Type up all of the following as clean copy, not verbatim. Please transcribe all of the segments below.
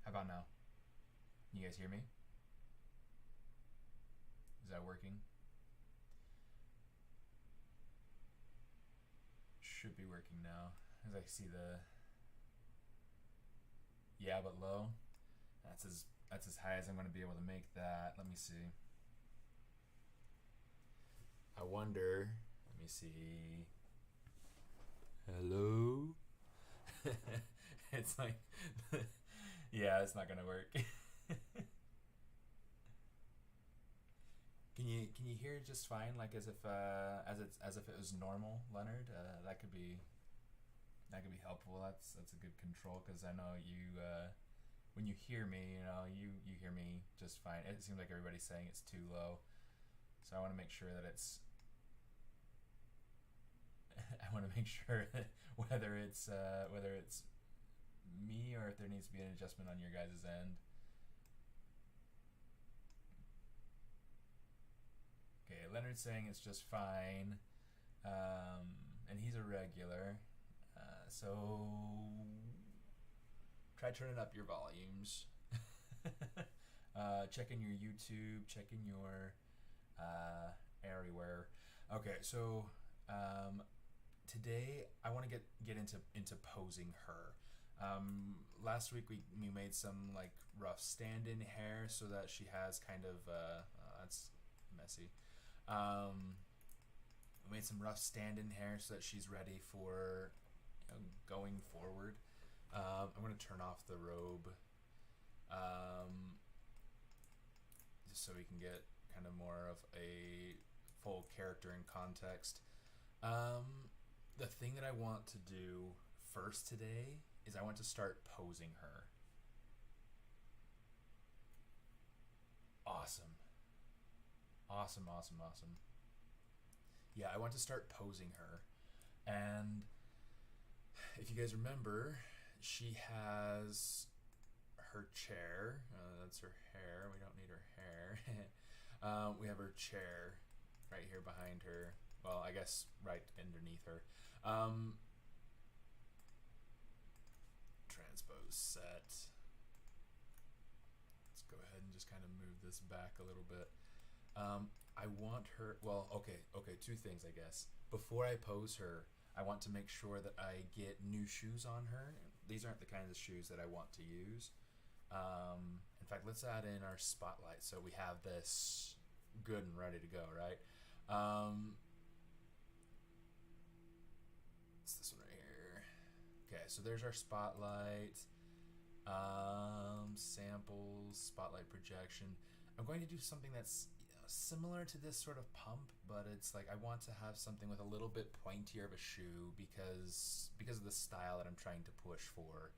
How about now? You guys hear me? Is that working? Should be working now. As I see the yeah, but low. That's as high as I'm going to be able to make that. Let me see. I wonder. Let me see. Hello. It's like, yeah, it's not going to work. Can you hear it just fine, like as if it was normal, Leonard? That could be helpful. That's a good control, because I know you when you hear me, you hear me just fine. It seems like everybody's saying it's too low, so I want to make sure that it's I want to make sure that whether it's me or if there needs to be an adjustment on your guys' end. Okay, Leonard's saying it's just fine, and he's a regular, so try turning up your volumes. Checking your YouTube, checking your everywhere. Okay, so today I want to get into posing her. Last week we made some like rough stand-in hair so that she has kind of that's messy. We made some rough stand-in hair so that she's ready for going forward. I'm going to turn off the robe just so we can get kind of more of a full character and context. The thing that I want to do first today is I want to start posing her. Awesome. Awesome. Yeah, I want to start posing her. And if you guys remember, she has her chair. That's her hair. We don't need her hair. We have her chair right here behind her. Well, I guess right underneath her. Transpose set. Let's go ahead and just kind of move this back a little bit. I want her, well, okay, two things, I guess. Before I pose her, I want to make sure that I get new shoes on her. These aren't the kinds of shoes that I want to use. In fact, let's add in our spotlight so we have this good and ready to go, right? It's this one right here. Okay, so there's our spotlight. Samples, spotlight projection. I'm going to do something that's similar to this sort of pump, but it's like I want to have something with a little bit pointier of a shoe because of the style that I'm trying to push for.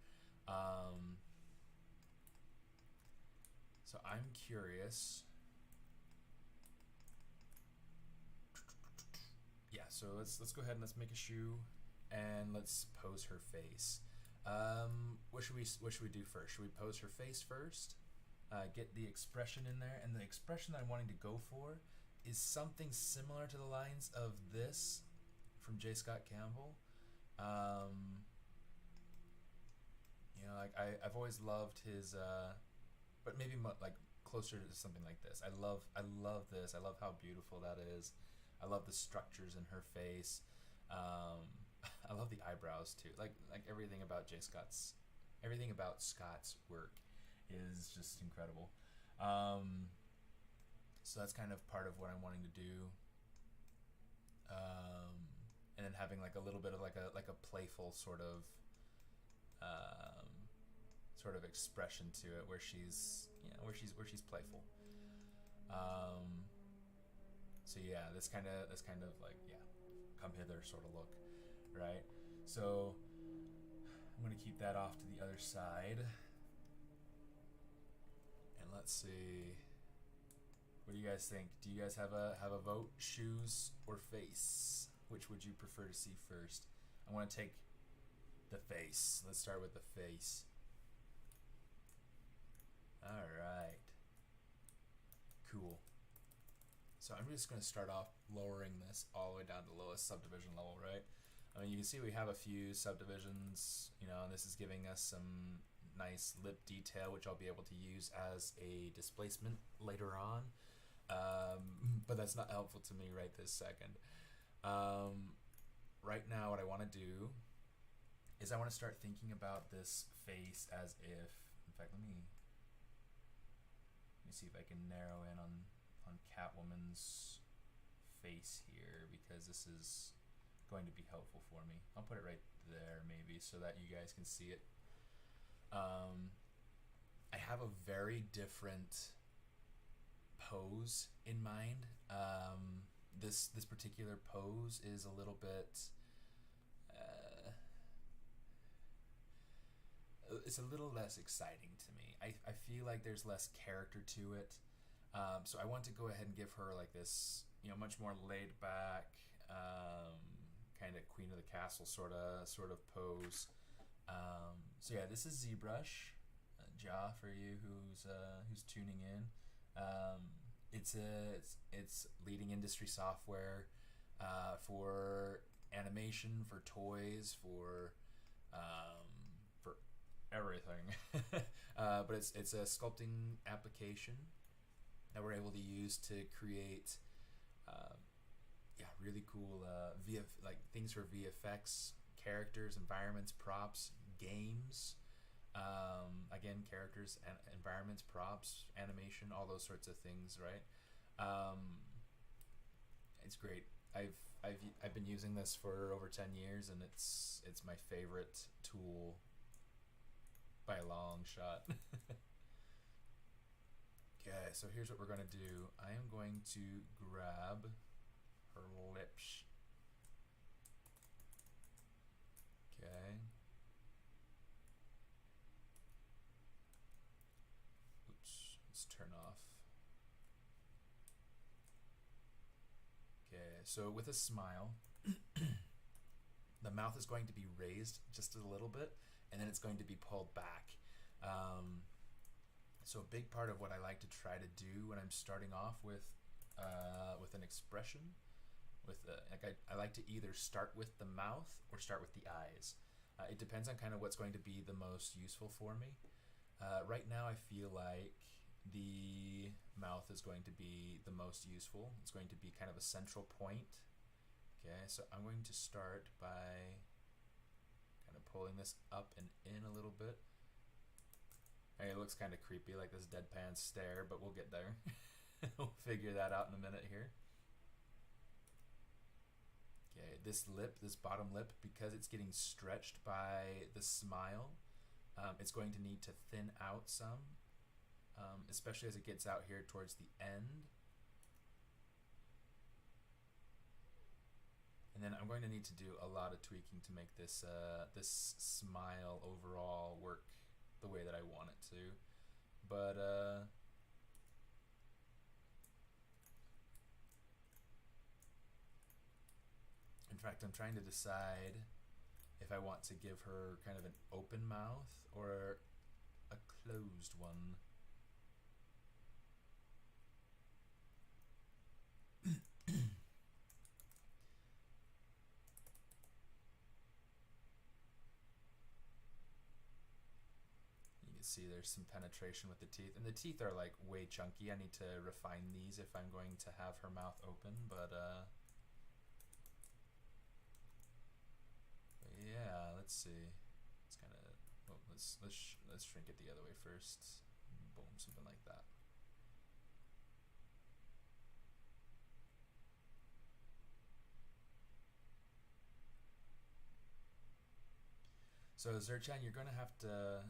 So I'm curious. Yeah, so let's go ahead and let's make a shoe and let's pose her face. What should we do first? Should we pose her face first? Get the expression in there, and the expression that I'm wanting to go for is something similar to the lines of this from J. Scott Campbell. Like I've always loved his, but maybe like closer to something like this. I love this. I love how beautiful that is. I love the structures in her face. I love the eyebrows too. Like everything about Scott's work is just incredible. So that's kind of part of what I'm wanting to do. And then having like a little bit of like a playful sort of expression to it, where she's playful. So yeah, this kind of like, yeah, come hither sort of look, right? So I'm gonna keep that off to the other side. And let's see. What do you guys think? Do you guys have a vote? Shoes or face? Which would you prefer to see first? I want to take the face. Let's start with the face. All right. Cool. So I'm just going to start off lowering this all the way down to the lowest subdivision level, right? I mean, you can see we have a few subdivisions, and this is giving us some nice lip detail, which I'll be able to use as a displacement later on. But that's not helpful to me right this second. Right now, what I want to do is I want to start thinking about this face as if, in fact, let me see if I can narrow in on Catwoman's face here, because this is going to be helpful for me. I'll put it right there maybe so that you guys can see it. I have a very different pose in mind. This particular pose is a little bit it's a little less exciting to me. I feel like there's less character to it. So I want to go ahead and give her like this, much more laid back, kind of Queen of the Castle sort of pose. So yeah, this is ZBrush, Ja, for you who's tuning in. It's leading industry software for animation, for toys, for everything. But it's a sculpting application that we're able to use to create really cool things for VFX, characters, environments, props, games. Again, characters, environments, props, animation, all those sorts of things, right? It's great. I've been using this for over 10 years, and it's my favorite tool by a long shot. Okay, so here's what we're going to do. I am going to grab her lips. Okay. Oops, let's turn off. Okay, so with a smile, the mouth is going to be raised just a little bit, and then it's going to be pulled back. So a big part of what I like to try to do when I'm starting off with an expression, I like to either start with the mouth or start with the eyes. It depends on kind of what's going to be the most useful for me. Right now I feel like the mouth is going to be the most useful. It's going to be kind of a central point. Okay, so I'm going to start by kind of pulling this up and in a little bit. Hey, it looks kind of creepy, like this deadpan stare, but we'll get there. We'll figure that out in a minute here. Okay, this bottom lip, because it's getting stretched by the smile, it's going to need to thin out some, especially as it gets out here towards the end. And then I'm going to need to do a lot of tweaking to make this this smile overall work the way that I want it to. But in fact, I'm trying to decide if I want to give her kind of an open mouth or a closed one. See, there's some penetration with the teeth, and the teeth are like way chunky. I need to refine these if I'm going to have her mouth open, but yeah, let's see. It's kind of, well, let's shrink it the other way first. Boom, something like that. So Zerchan, you're gonna have to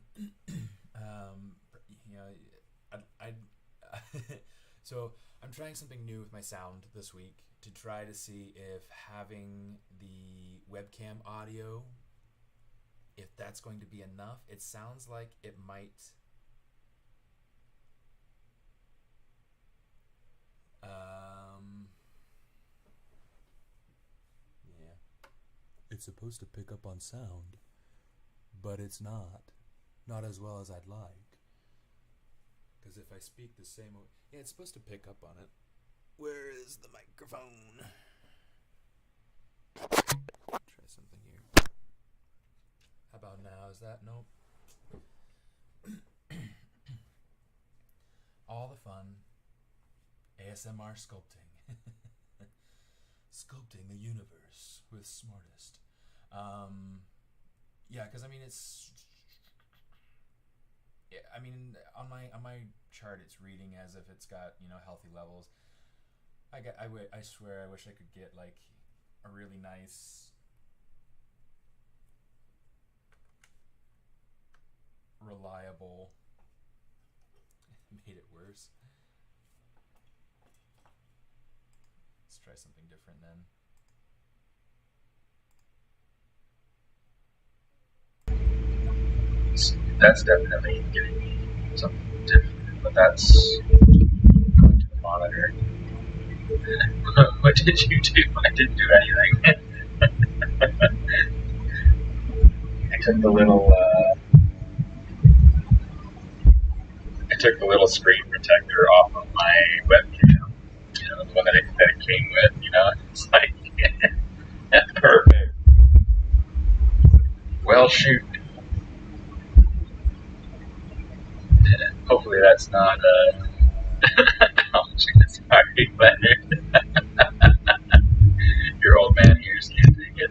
so I'm trying something new with my sound this week to try to see if having the webcam audio, if that's going to be enough. It sounds like it might. Yeah. It's supposed to pick up on sound, but it's not as well as I'd like. Because if I speak the same way, yeah, it's supposed to pick up on it. Where is the microphone? Try something here. How about now? Is that nope? fun. ASMR sculpting. Sculpting the universe with SMAARTIST. Yeah, because I mean it's. Yeah, I mean on my chart it's reading as if it's got healthy levels. I swear I wish I could get like a really nice reliable. Made it worse. Let's try something different then. That's definitely giving me something different, but that's going to the monitor. What did you do? I didn't do anything. I took the little screen protector off of my webcam. The one that it came with. It's like that's perfect. Well, shoot. Hopefully that's not sorry, but your old man ears can't take it.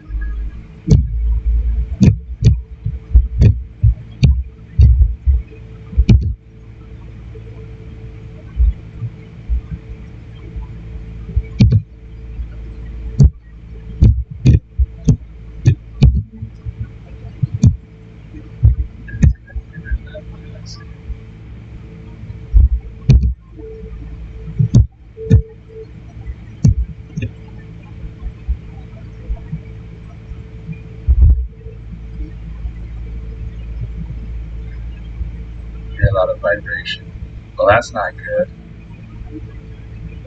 A lot of vibration. Well, that's not good.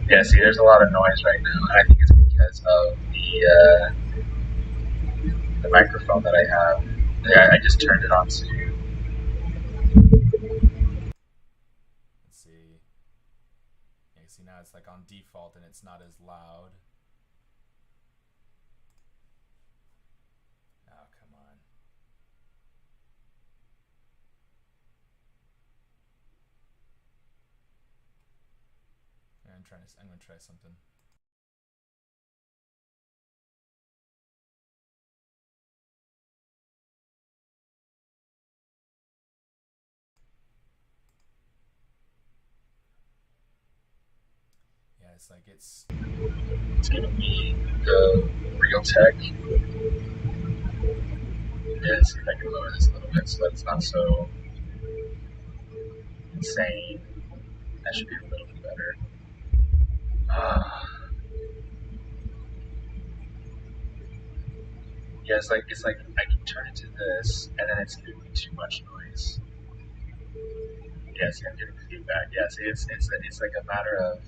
Yeah, see, there's a lot of noise right now, and I think it's because of the microphone that I have. Yeah, I just turned it on to. Let's see. Yeah, see now it's like on default and it's not as loud. Oh, come on. I'm gonna try something. Yeah, it's like it's gonna be the real tech. Yeah, see if I can lower this a little bit so that it's not so insane. That should be a little bit better. Yeah, it's like I can turn it to this, and then it's giving me too much noise. Yeah, see, I'm getting feedback. Yeah, see, it's like a matter of.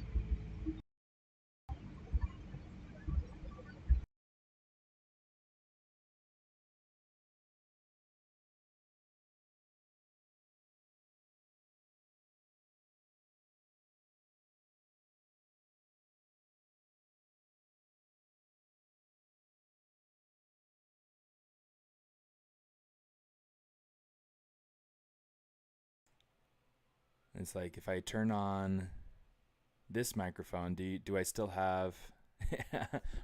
It's like if I turn on this microphone, do I still have?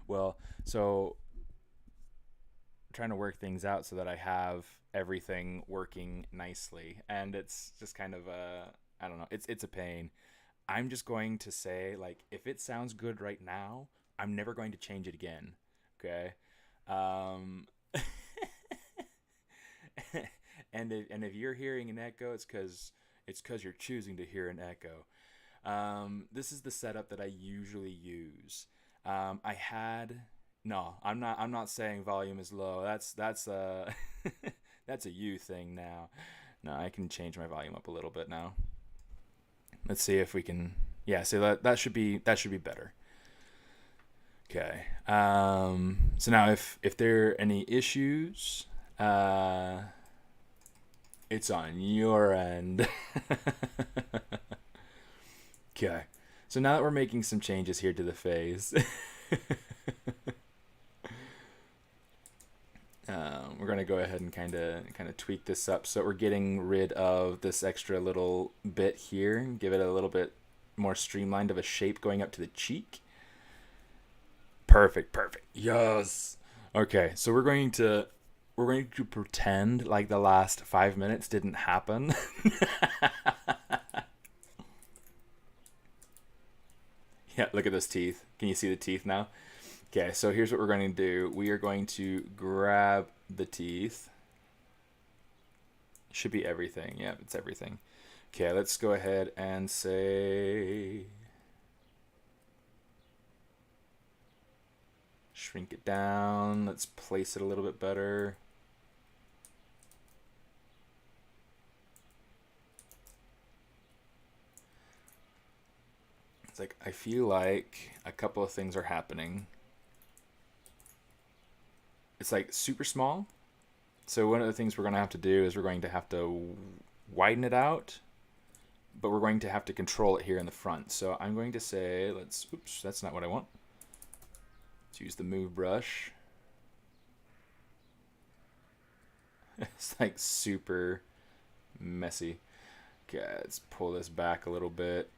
Well, so trying to work things out so that I have everything working nicely, and it's just kind of I don't know. It's a pain. I'm just going to say like if it sounds good right now, I'm never going to change it again. Okay. Um, and if you're hearing an echo, it's because you're choosing to hear an echo. This is the setup that I usually use. I had no. I'm not saying volume is low. That's a that's a you thing now. No, I can change my volume up a little bit now. Let's see if we can. Yeah, so that should be better. Okay. So now if there are any issues, it's on your end. Okay. So now that we're making some changes here to the phase, we're gonna go ahead and kind of tweak this up so we're getting rid of this extra little bit here, give it a little bit more streamlined of a shape going up to the cheek. Perfect, perfect. Yes. Okay, so we're going to pretend like the last 5 minutes didn't happen. Yeah, look at those teeth. Can you see the teeth now? Okay, so here's what we're going to do. We are going to grab the teeth. Should be everything. Yeah, it's everything. Okay, let's go ahead and say... Shrink it down. Let's place it a little bit better. It's like, I feel like a couple of things are happening. It's like super small. So one of the things we're going to have to do is we're going to have to widen it out, but we're going to have to control it here in the front. So I'm going to say, oops, that's not what I want. Let's use the move brush. It's like super messy. Okay, let's pull this back a little bit.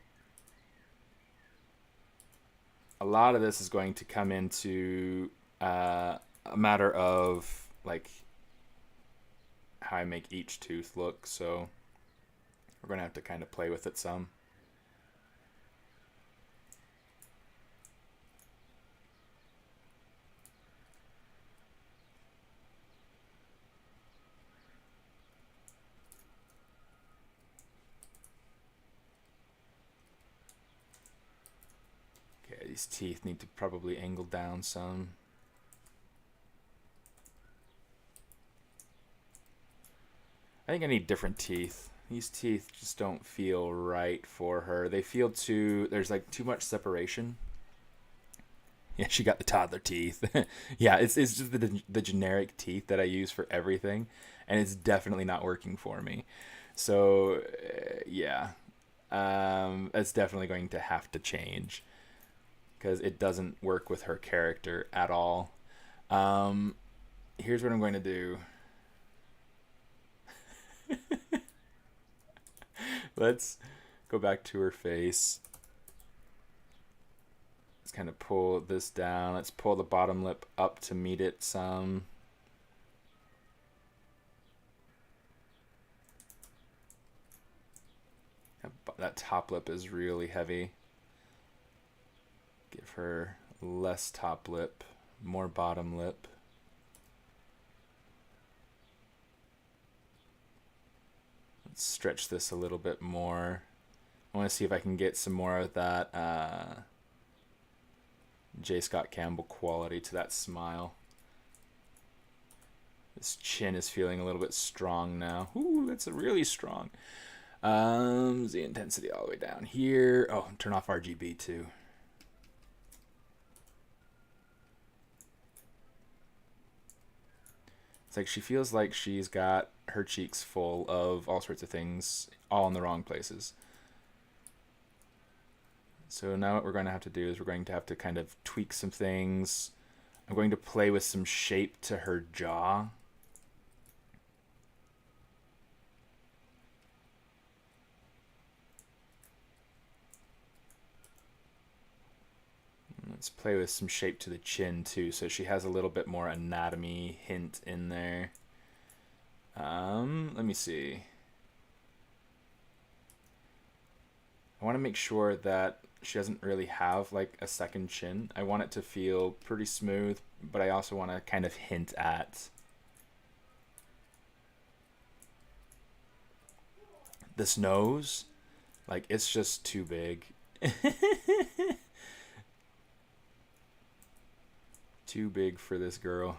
A lot of this is going to come into a matter of like how I make each tooth look, so we're going to have to kind of play with it some. Okay, these teeth need to probably angle down some. I think I need different teeth. These teeth just don't feel right for her. They feel there's like too much separation. Yeah, she got the toddler teeth. Yeah, it's just the generic teeth that I use for everything, and it's definitely not working for me. So, yeah, that's definitely going to have to change because it doesn't work with her character at all. Here's what I'm going to do. Let's go back to her face. Let's kind of pull this down. Let's pull the bottom lip up to meet it some. That top lip is really heavy. Give her less top lip, more bottom lip. Let's stretch this a little bit more. I want to see if I can get some more of that J. Scott Campbell quality to that smile. This chin is feeling a little bit strong now. Ooh, that's really strong. The intensity all the way down here. Oh, turn off RGB too. It's like she feels like she's got her cheeks full of all sorts of things, all in the wrong places. So now what we're going to have to do is we're going to have to kind of tweak some things. I'm going to play with some shape to her jaw. Let's play with some shape to the chin too, so she has a little bit more anatomy hint in there. Let me see. I want to make sure that she doesn't really have like a second chin. I want it to feel pretty smooth, but I also want to kind of hint at this nose. Like, it's just too big. Too big for this girl.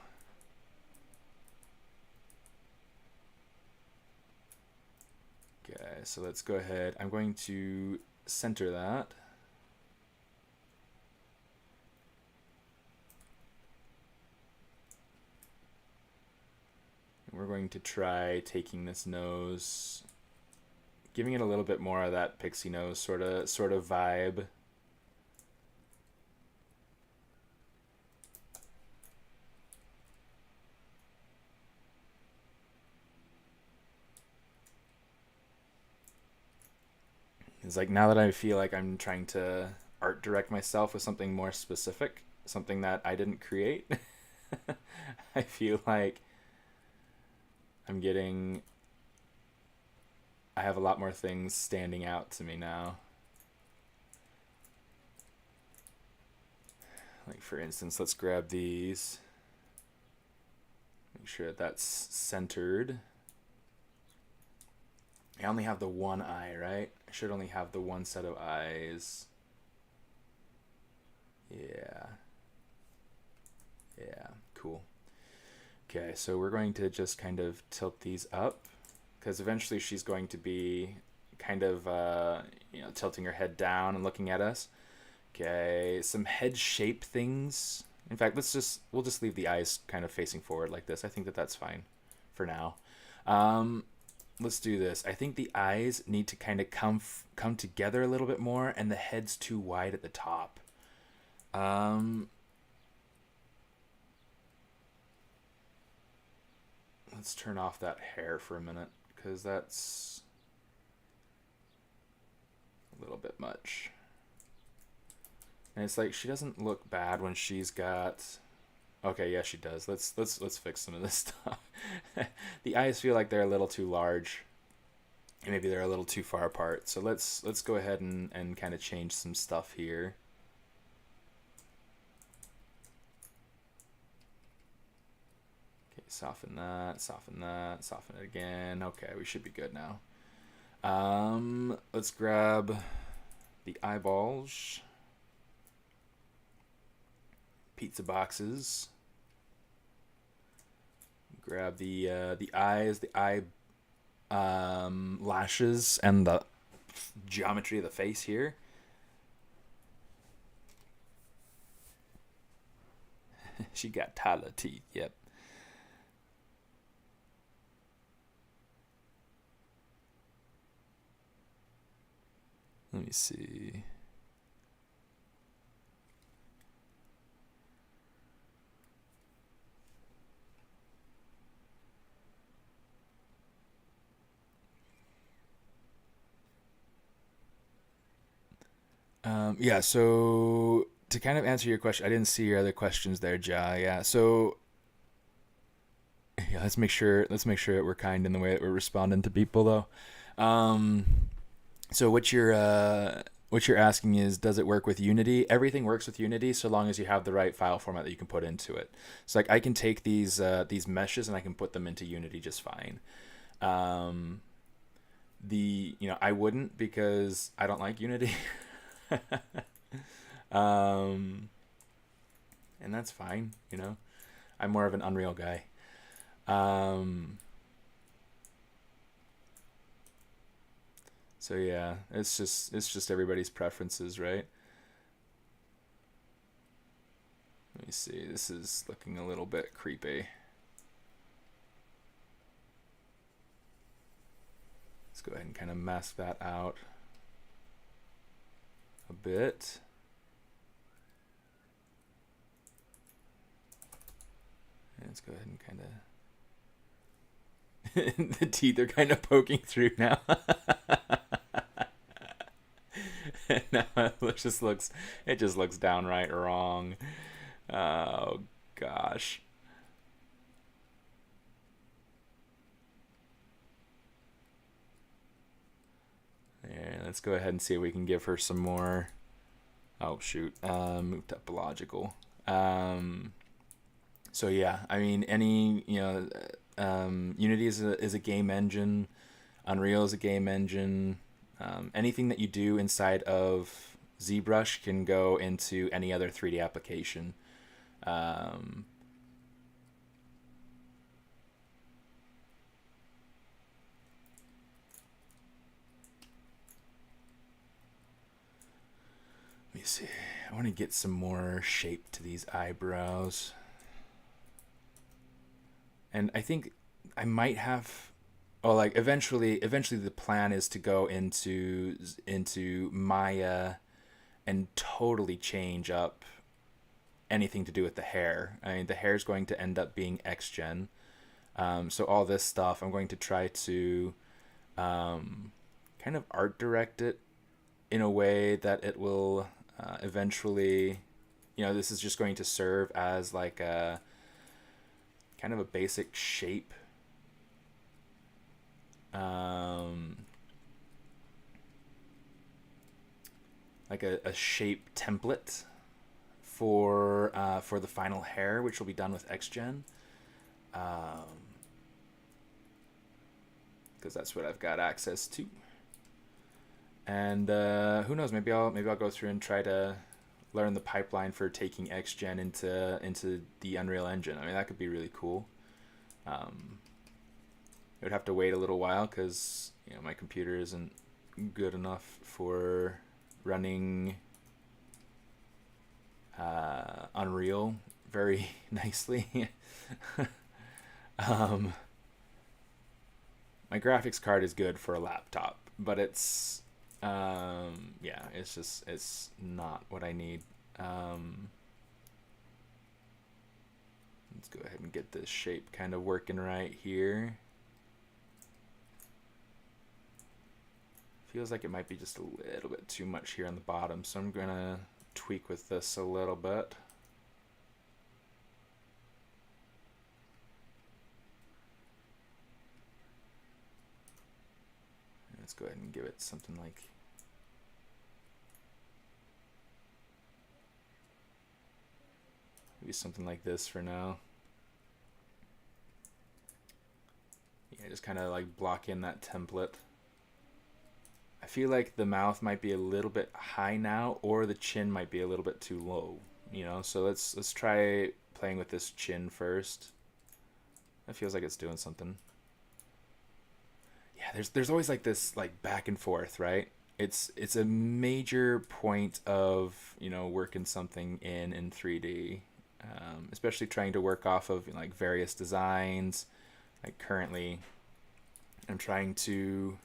Okay, so let's go ahead. I'm going to center that. We're going to try taking this nose, giving it a little bit more of that pixie nose sort of vibe. It's like now that I feel like I'm trying to art direct myself with something more specific, something that I didn't create, I feel like I'm getting. I have a lot more things standing out to me now. Like for instance, let's grab these. Make sure that that's centered. I only have the one eye, right? I should only have the one set of eyes. Yeah. Yeah, cool. Okay, so we're going to just kind of tilt these up because eventually she's going to be kind of, tilting her head down and looking at us. Okay, some head shape things. In fact, we'll just leave the eyes kind of facing forward like this. I think that that's fine for now. Let's do this. I think the eyes need to kind of come together a little bit more, and the head's too wide at the top. Let's turn off that hair for a minute because that's a little bit much. And it's like she doesn't look bad when she's got. Okay, yeah, she does. Let's fix some of this stuff. The eyes feel like they're a little too large, and maybe they're a little too far apart. So let's go ahead and kind of change some stuff here. Okay, soften that, soften it again. Okay, we should be good now. Let's grab the eyeballs. Pizza boxes. Grab the eyes, the eye lashes, and the geometry of the face here. She got Tyler teeth. Yep. Let me see. Yeah, so to kind of answer your question, I didn't see your other questions there, Ja. Yeah, so yeah, let's make sure that we're kind in the way that we're responding to people, though. So what you're asking is, does it work with Unity? Everything works with Unity so long as you have the right file format that you can put into it. So like I can take these meshes and I can put them into Unity just fine. I wouldn't because I don't like Unity. And that's fine, I'm more of an Unreal guy. So yeah, it's just everybody's preferences, right? Let me see, this is looking a little bit creepy. Let's go ahead and kind of mask that out a bit. And let's go ahead and kind of the teeth are kind of poking through now. No, it just looks downright wrong. Oh gosh. Yeah, let's go ahead and see if we can give her some more. Oh shoot, moved up logical. So yeah, I mean, Unity is a game engine. Unreal is a game engine. Anything that you do inside of ZBrush can go into any other 3D application. Let me see. I want to get some more shape to these eyebrows. And I think I might have. Oh, like eventually the plan is to go into Maya and totally change up anything to do with the hair. I mean, the hair is going to end up being XGen. So all this stuff, I'm going to try to kind of art direct it in a way that it will eventually, you know, this is just going to serve as like a kind of a basic shape. Like a shape template for the final hair, which will be done with XGen. Because that's what I've got access to. And who knows? Maybe I'll go through and try to learn the pipeline for taking XGen into the Unreal Engine. I mean, that could be really cool. It would have to wait a little while because, you know, my computer isn't good enough for running Unreal very nicely. My graphics card is good for a laptop, but it's yeah, it's not what I need. Let's go ahead and get this shape kind of working right here. Feels like it might be just a little bit too much here on the bottom, so I'm gonna tweak with this a little bit. Let's go ahead and give it something like maybe something like this for now. Yeah, just kind of like block in that template. I feel like the mouth might be a little bit high now, or the chin might be a little bit too low, you know, so let's try playing with this chin first. That feels like it's doing something. Yeah, there's always like this like back and forth, right? It's a major point of, you know, working something in 3D, especially trying to work off of like various designs. Like currently, I'm trying to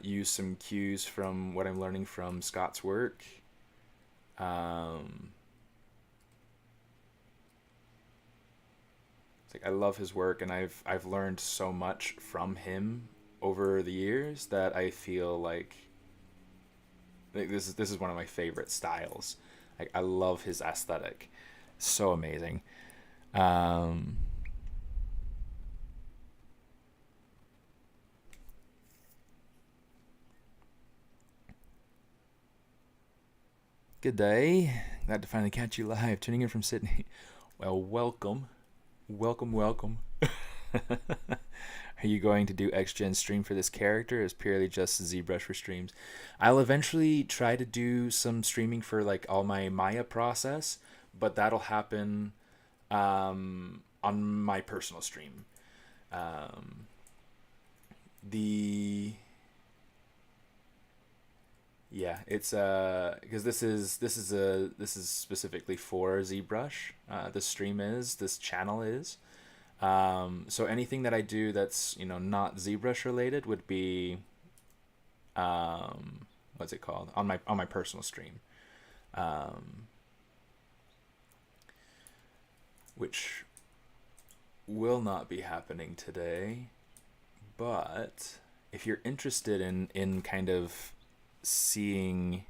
use some cues from what I'm learning from Scott's work. It's like I love his work, and I've learned so much from him over the years that I feel like this is one of my favorite styles. Like I love his aesthetic, so amazing. Good day. Glad to finally catch you live. Tuning in from Sydney. Well, welcome. Welcome. Are you going to do XGen stream for this character? It's purely just ZBrush for streams. I'll eventually try to do some streaming for like all my Maya process, but that'll happen on my personal stream. Yeah, it's because this is specifically for ZBrush. This channel is. So anything that I do that's, you know, not ZBrush related would be what's it called, on my personal stream, which will not be happening today. But if you're interested in kind of seeing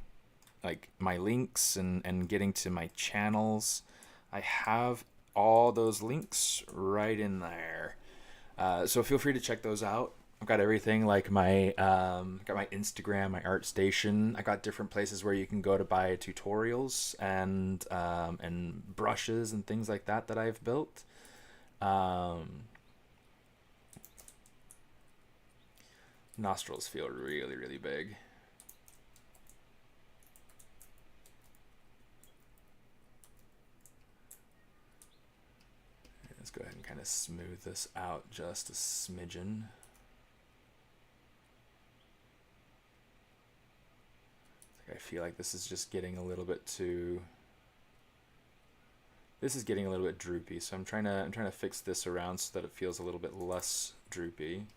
like my links and getting to my channels, I have all those links right in there, so feel free to check those out. I've got everything, like my got my Instagram, my ArtStation. I got different places where you can go to buy tutorials and brushes and things like that I've built. Nostrils feel really big. Let's go ahead and kind of smooth this out just a smidgen. I feel like this is just getting a little bit too. This is getting a little bit droopy, so I'm trying to fix this around so that it feels a little bit less droopy.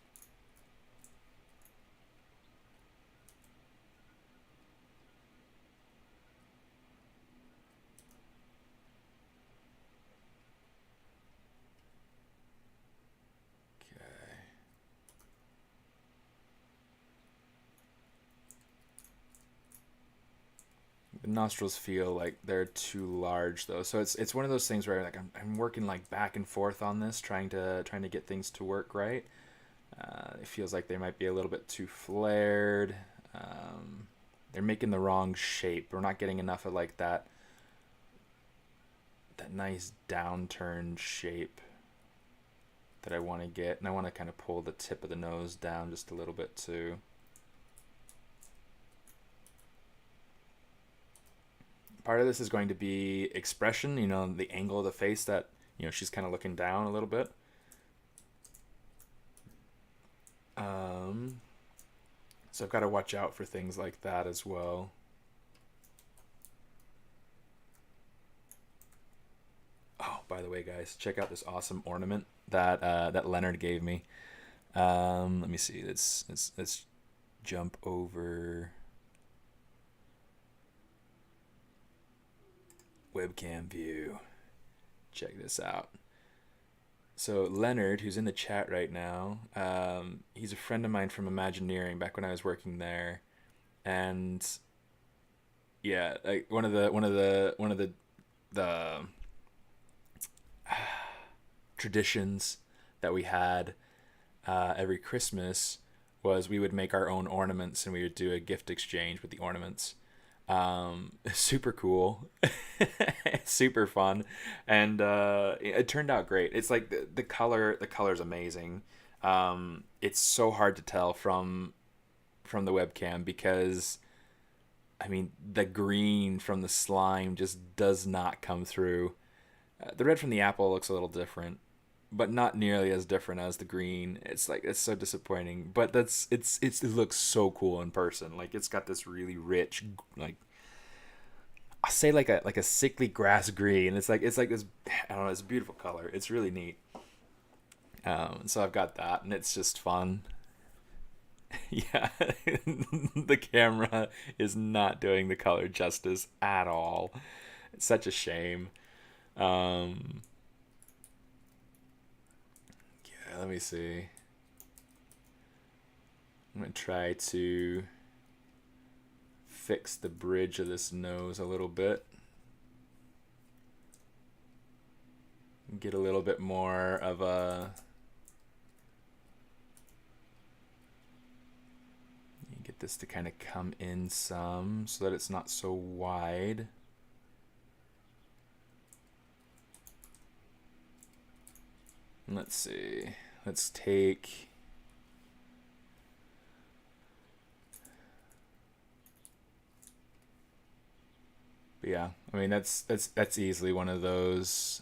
nostrils feel like they're too large though. So it's one of those things where like I'm working like back and forth on this, trying to get things to work right. It feels like they might be a little bit too flared. They're making the wrong shape. We're not getting enough of like that nice downturn shape that I want to get, and I want to kind of pull the tip of the nose down just a little bit too. Part of this is going to be expression, you know, the angle of the face that, you know, she's kind of looking down a little bit. So I've got to watch out for things like that as well. Oh, by the way, guys, check out this awesome ornament that that Leonard gave me. Let me see. Let's jump over webcam view. Check this out. So Leonard, who's in the chat right now, he's a friend of mine from Imagineering back when I was working there, and yeah, like one of the traditions that we had every Christmas was we would make our own ornaments and we would do a gift exchange with the ornaments. Super cool. Super fun, and it turned out great. It's like the color's amazing. It's so hard to tell from the webcam because I mean the green from the slime just does not come through. The red from the apple looks a little different, but not nearly as different as the green. It's like, it's so disappointing, but it looks so cool in person. Like it's got this really rich, like I say like a sickly grass green. It's like this, I don't know, it's a beautiful color. It's really neat. So I've got that, and it's just fun. Yeah, the camera is not doing the color justice at all. It's such a shame. Yeah, let me see. I'm gonna try to fix the bridge of this nose a little bit. Get a little bit more of a... Get this to kind of come in some so that it's not so wide. Let's see. Let's take... But yeah, I mean that's easily one of those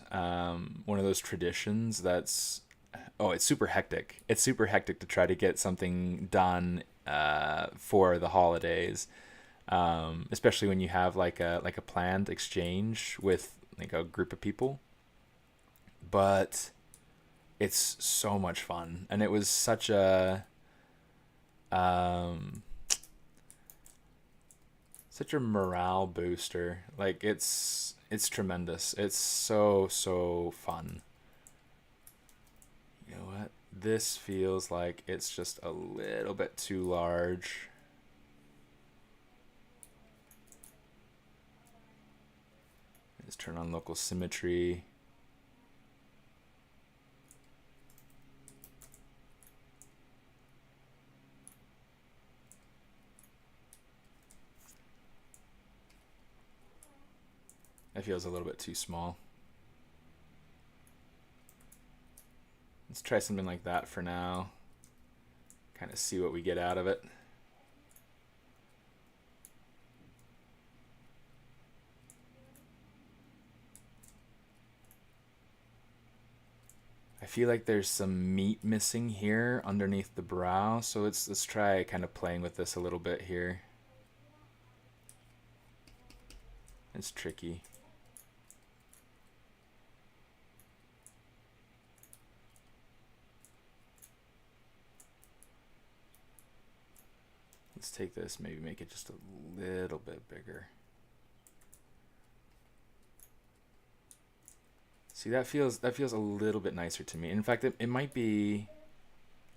traditions that's... Oh, it's super hectic. It's super hectic to try to get something done for the holidays, especially when you have like a planned exchange with like a group of people. But it's so much fun, and it was such a morale booster. Like it's tremendous. It's so fun. You know what? This feels like it's just a little bit too large. Let's turn on local symmetry. That feels a little bit too small. Let's try something like that for now. Kind of see what we get out of it. I feel like there's some meat missing here underneath the brow, so let's try kind of playing with this a little bit here. It's tricky. Let's take this, maybe make it just a little bit bigger. See, that feels a little bit nicer to me. In fact, it might be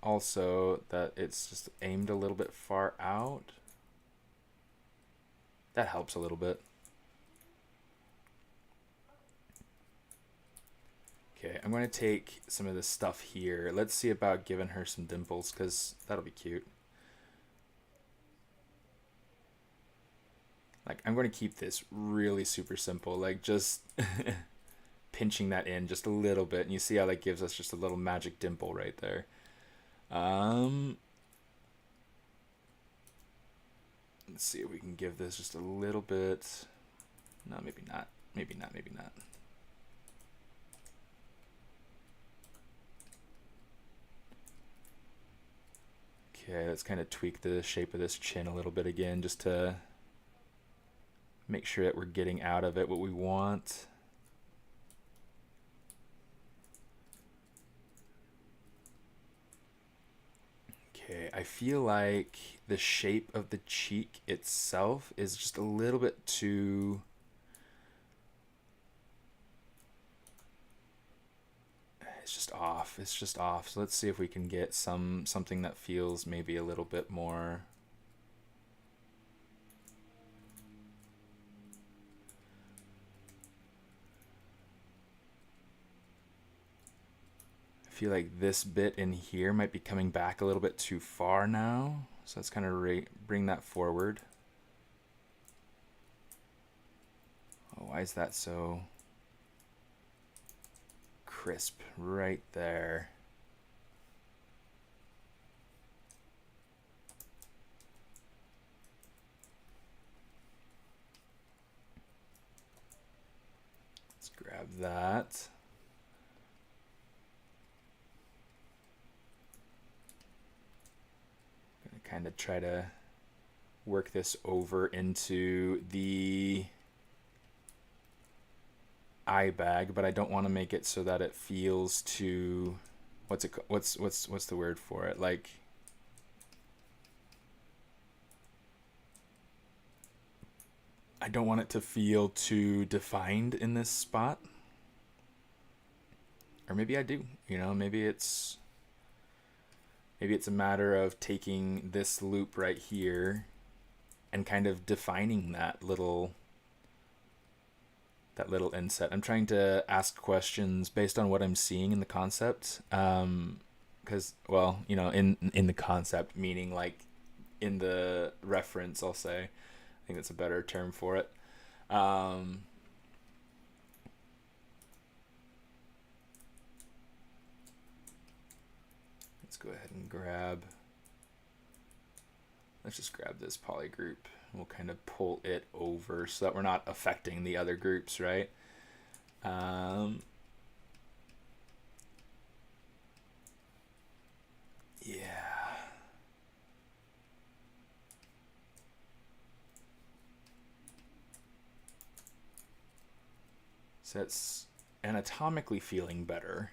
also that it's just aimed a little bit far out. That helps a little bit. Okay, I'm going to take some of this stuff here. Let's see about giving her some dimples, because that'll be cute. Like, I'm going to keep this really super simple, like just pinching that in just a little bit, and you see how that gives us just a little magic dimple right there. Let's see if we can give this just a little bit. No, maybe not. Maybe not. Maybe not. Okay, let's kind of tweak the shape of this chin a little bit again, just to make sure that we're getting out of it what we want. Okay, I feel like the shape of the cheek itself is just a little bit too... It's just off. It's just off. So let's see if we can get something that feels maybe a little bit more... I feel like this bit in here might be coming back a little bit too far now. So let's kind of bring that forward. Oh, why is that so crisp right there? Let's grab that. Kind of try to work this over into the eye bag, but I don't want to make it so that it feels too, what's the word for it? Like, I don't want it to feel too defined in this spot. Or maybe I do, you know, maybe it's a matter of taking this loop right here and kind of defining that little inset. I'm trying to ask questions based on what I'm seeing in the concept. Because, well, you know, in the concept, meaning like in the reference, I'll say. I think that's a better term for it. Go ahead and let's just grab this poly group. We'll kind of pull it over so that we're not affecting the other groups, right? Yeah. So it's anatomically feeling better.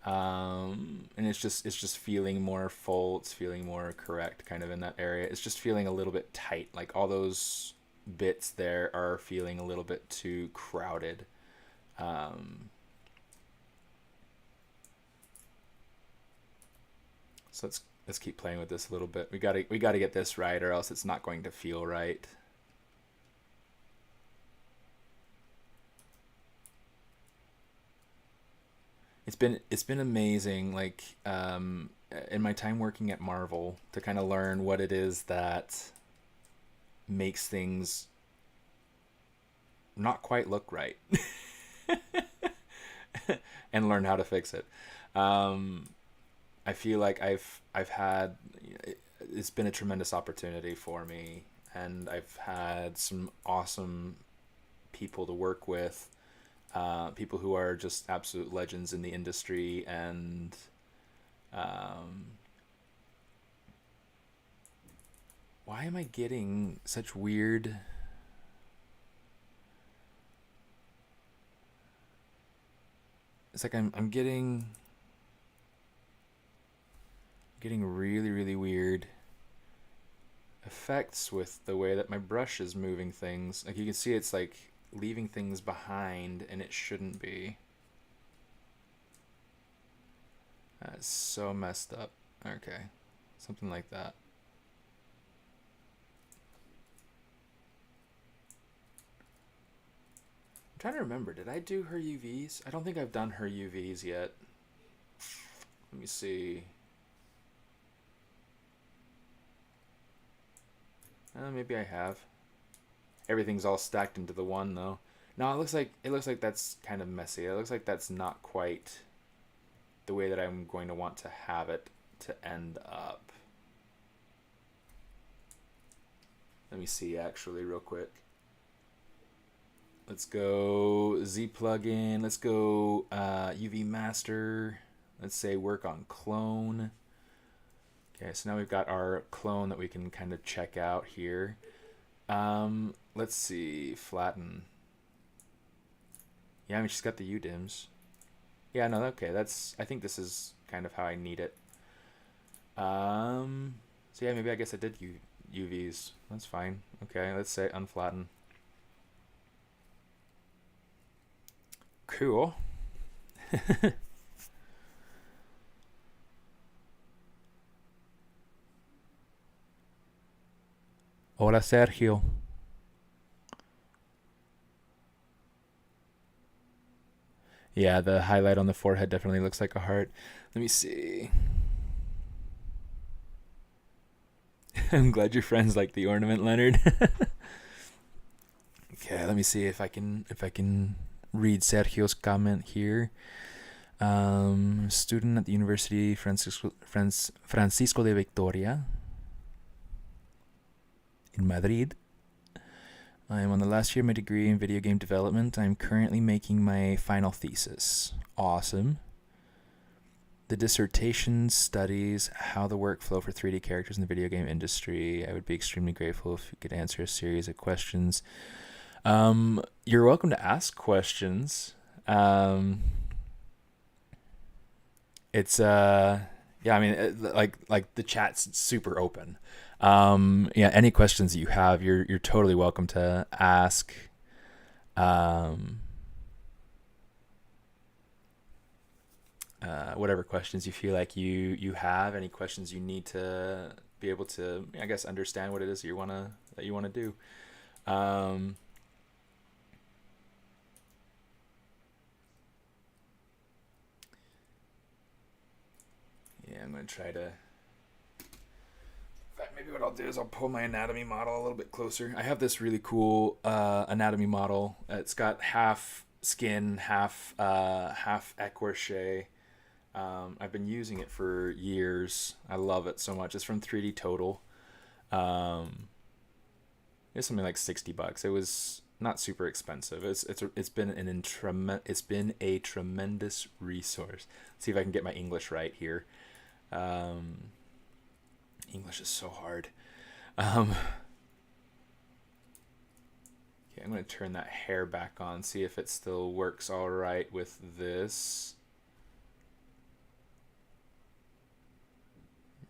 And it's just feeling more full. It's feeling more correct kind of in that area. It's just feeling a little bit tight. Like all those bits there are feeling a little bit too crowded. So let's keep playing with this a little bit. We gotta get this right, or else it's not going to feel right. It's been amazing, like in my time working at Marvel, to kind of learn what it is that makes things not quite look right, and learn how to fix it. I feel like I've had, it's been a tremendous opportunity for me, and I've had some awesome people to work with. People who are just absolute legends in the industry, and why am I getting such weird... It's like I'm getting really, really weird effects with the way that my brush is moving things. Like you can see it's like leaving things behind, and it shouldn't be. That's so messed up. Okay, something like that. I'm trying to remember, did I do her UVs? I don't think I've done her UVs yet. Let me see. Maybe I have. Everything's all stacked into the one though. No, it looks like that's kind of messy. It looks like that's not quite the way that I'm going to want to have it to end up. Let me see actually real quick. Let's go Z plugin. Let's go UV master. Let's say work on clone. Okay, so now we've got our clone that we can kind of check out here. Let's see, flatten. Yeah, I mean, she's got the UDIMs. Yeah, no, okay, I think this is kind of how I need it. So yeah, maybe I guess I did UVs. That's fine. Okay, let's say unflatten. Cool. Hola, Sergio. Yeah, the highlight on the forehead definitely looks like a heart. Let me see. I'm glad your friends like the ornament, Leonard. Okay, let me see if I can read Sergio's comment here. Student at the University Francisco de Victoria in Madrid. I am on the last year of my degree in video game development. I'm currently making my final thesis. Awesome. The dissertation studies how the workflow for 3D characters in the video game industry. I would be extremely grateful if you could answer a series of questions. You're welcome to ask questions. It's yeah, I mean, like the chat's super open. Yeah, any questions you have, you're totally welcome to ask. Whatever questions you feel like you have, any questions you need to be able to, I guess, understand what it is that you wanna do. Yeah, I'm gonna try to. In fact, maybe what I'll do is I'll pull my anatomy model a little bit closer. I have this really cool anatomy model. It's got half skin, half écorché. I've been using it for years. I love it so much. It's from 3D Total. It's something like $60. It was not super expensive. It's been a tremendous resource. Let's see if I can get my English right here. English is so hard. Okay, I'm going to turn that hair back on, see if it still works all right with this.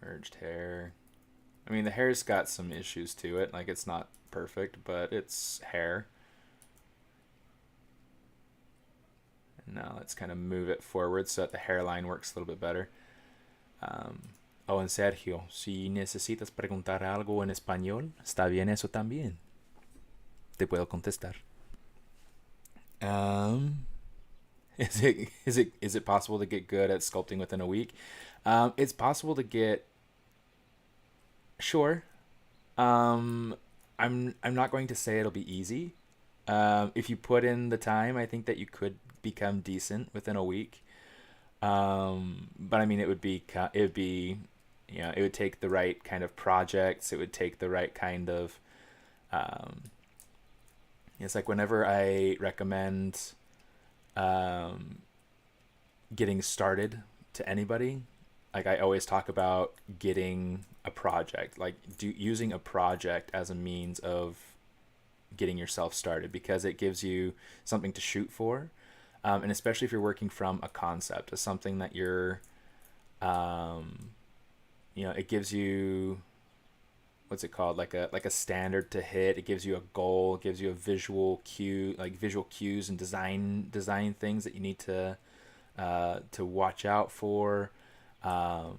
Merged hair. I mean, the hair's got some issues to it. Like, it's not perfect, but it's hair. And now let's kind of move it forward so that the hairline works a little bit better. Oh, en Sergio, si necesitas preguntar algo en español, está bien eso también. Te puedo contestar. Is it possible to get good at sculpting within a week? It's possible to get. Sure. I'm not going to say it'll be easy. If you put in the time, I think that you could become decent within a week. But I mean, it would be, you know, it would take the right kind of projects. It would take the right kind of, it's like whenever I recommend, getting started to anybody, like I always talk about getting a project, like using a project as a means of getting yourself started, because it gives you something to shoot for. And especially if you're working from a concept, as something that you're, you know, it gives you, what's it called? Like a standard to hit. It gives you a goal, it gives you a visual cue, like visual cues and design things that you need to watch out for. Yeah,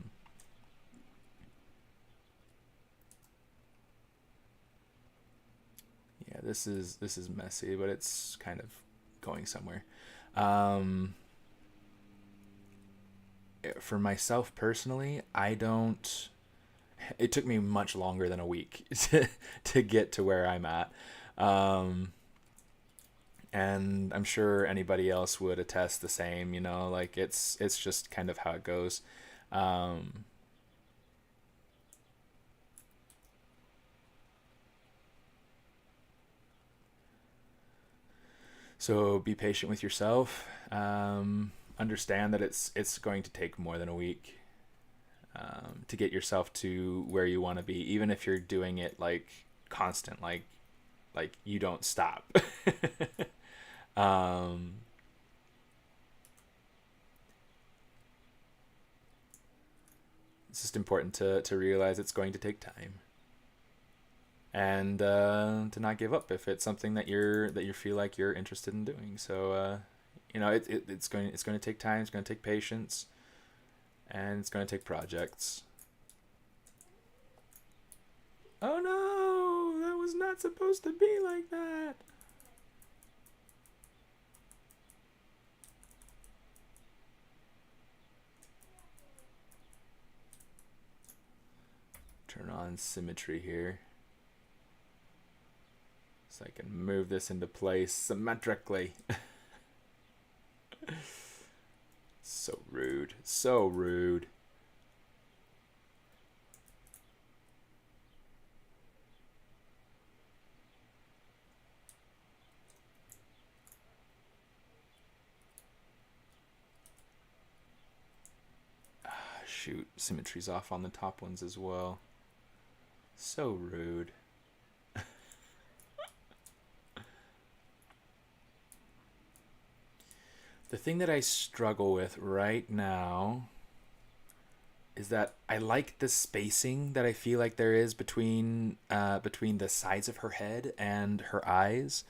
this is messy, but it's kind of going somewhere. For myself personally, it took me much longer than a week to get to where I'm at. And I'm sure anybody else would attest the same, like it's just kind of how it goes. So be patient with yourself. Understand that it's going to take more than a week to get yourself to where you want to be, even if you're doing it like constant, like you don't stop. It's just important to realize it's going to take time, and to not give up if it's something that you feel like you're interested in doing. So it's going to take time. It's going to take patience, and it's going to take projects. Oh no, that was not supposed to be like that. Turn on symmetry here, so I can move this into place symmetrically. So rude. So rude. Shoot, symmetry's off on the top ones as well. So rude. The thing that I struggle with right now is that I like the spacing that I feel like there is between the sides of her head and her eyes.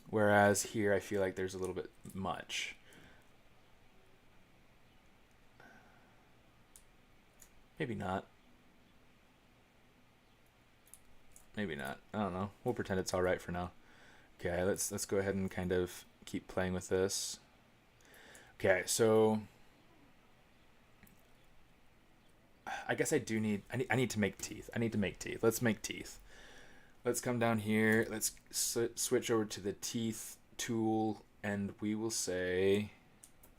Whereas here I feel like there's a little bit much. Maybe not. Maybe not. I don't know. We'll pretend it's all right for now. Okay, let's go ahead and kind of keep playing with this. Okay, so I guess I need to make teeth. Let's make teeth. Let's come down here. Let's switch over to the teeth tool, and we will say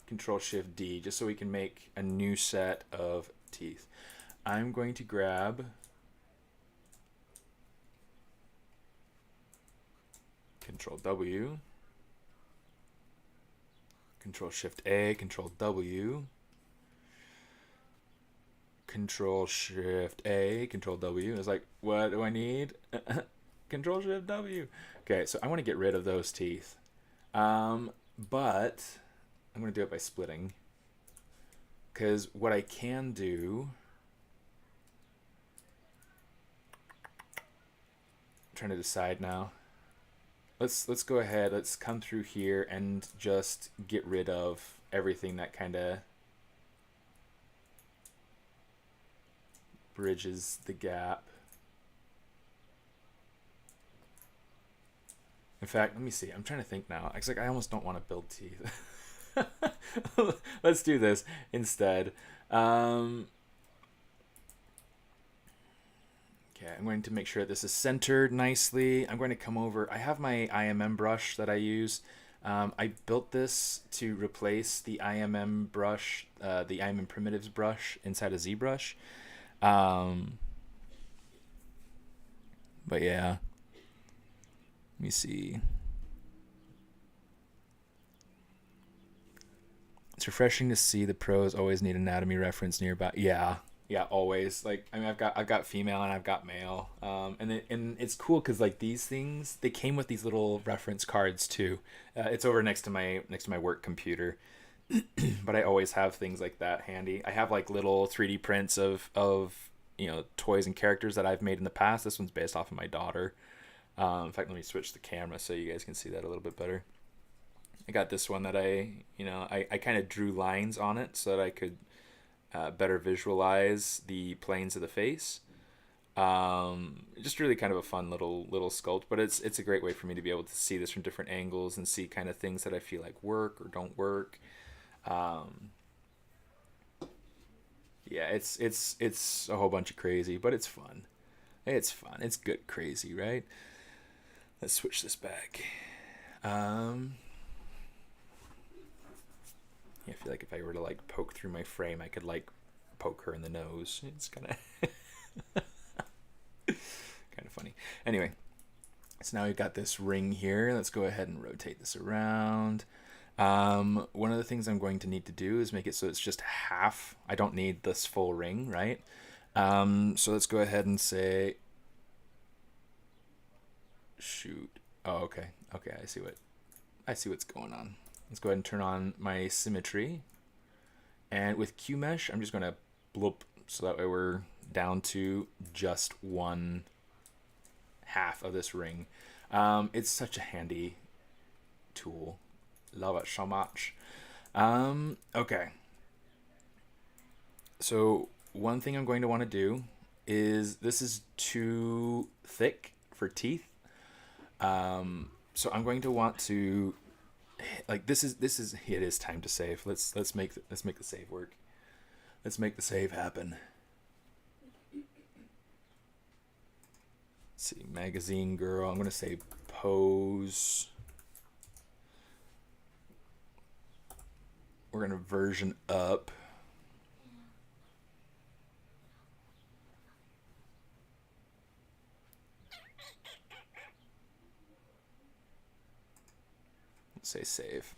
Control-Shift-D, just so we can make a new set of teeth. I'm going to grab Control-W, Control-Shift-A, Control-W, Control-Shift-A, Control-W. It's like, what do I need? Control-Shift-W. Okay, so I want to get rid of those teeth. But I'm going to do it by splitting. Because what I can do... I'm trying to decide now. Let's go ahead. Let's come through here and just get rid of everything that kind of bridges the gap. In fact, let me see. I'm trying to think now. It's like I almost don't want to build teeth. Let's do this instead. Okay, I'm going to make sure this is centered nicely. I'm going to come over. I have my IMM brush that I use. I built this to replace the IMM brush, the IMM primitives brush inside of ZBrush. But yeah, let me see. It's refreshing to see the pros always need anatomy reference nearby. Yeah, always. Like, I mean, I've got female and I've got male, and it's cool because like these things, they came with these little reference cards too. It's over next to my work computer, but I always have things like that handy. I have like little 3D prints of toys and characters that I've made in the past. This one's based off of my daughter. In fact, let me switch the camera so you guys can see that a little bit better. I got this one that I kind of drew lines on it so that I could better visualize the planes of the face. Just really kind of a fun little sculpt, but it's a great way for me to be able to see this from different angles and see kind of things that I feel like work or don't work. Um, yeah, it's a whole bunch of crazy, but it's fun. It's fun. It's good crazy, right? Let's switch this back. Yeah, I feel like if I were to like poke through my frame, I could like poke her in the nose. It's kind of kind of funny. Anyway, so now we've got this ring here. Let's go ahead and rotate this around. One of the things I'm going to need to do is make it so it's just half. I don't need this full ring, right? So let's go ahead and say, shoot. Oh, okay. Okay, I see what's going on. Let's go ahead and turn on my symmetry. And with Q mesh, I'm just going to bloop, so that way we're down to just one half of this ring. It's such a handy tool. Love it so much. Okay. So one thing I'm going to want to do is, this is too thick for teeth. So I'm going to want to, like, it is time to save. Let's make the save work. Let's make the save happen. Let's see, magazine girl. I'm going to say pose. We're going to version up. Let's say save.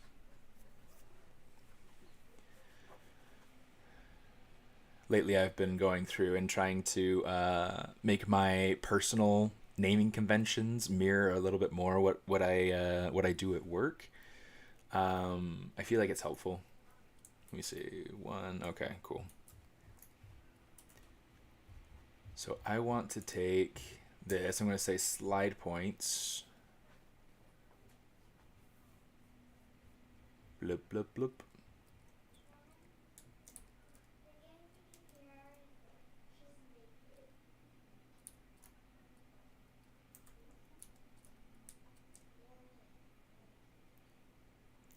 Lately I've been going through and trying to make my personal naming conventions mirror a little bit more what I do at work. I feel like it's helpful. Let me see, one. Okay, cool. So I want to take this. I'm going to say slide points. Bloop, bloop, bloop.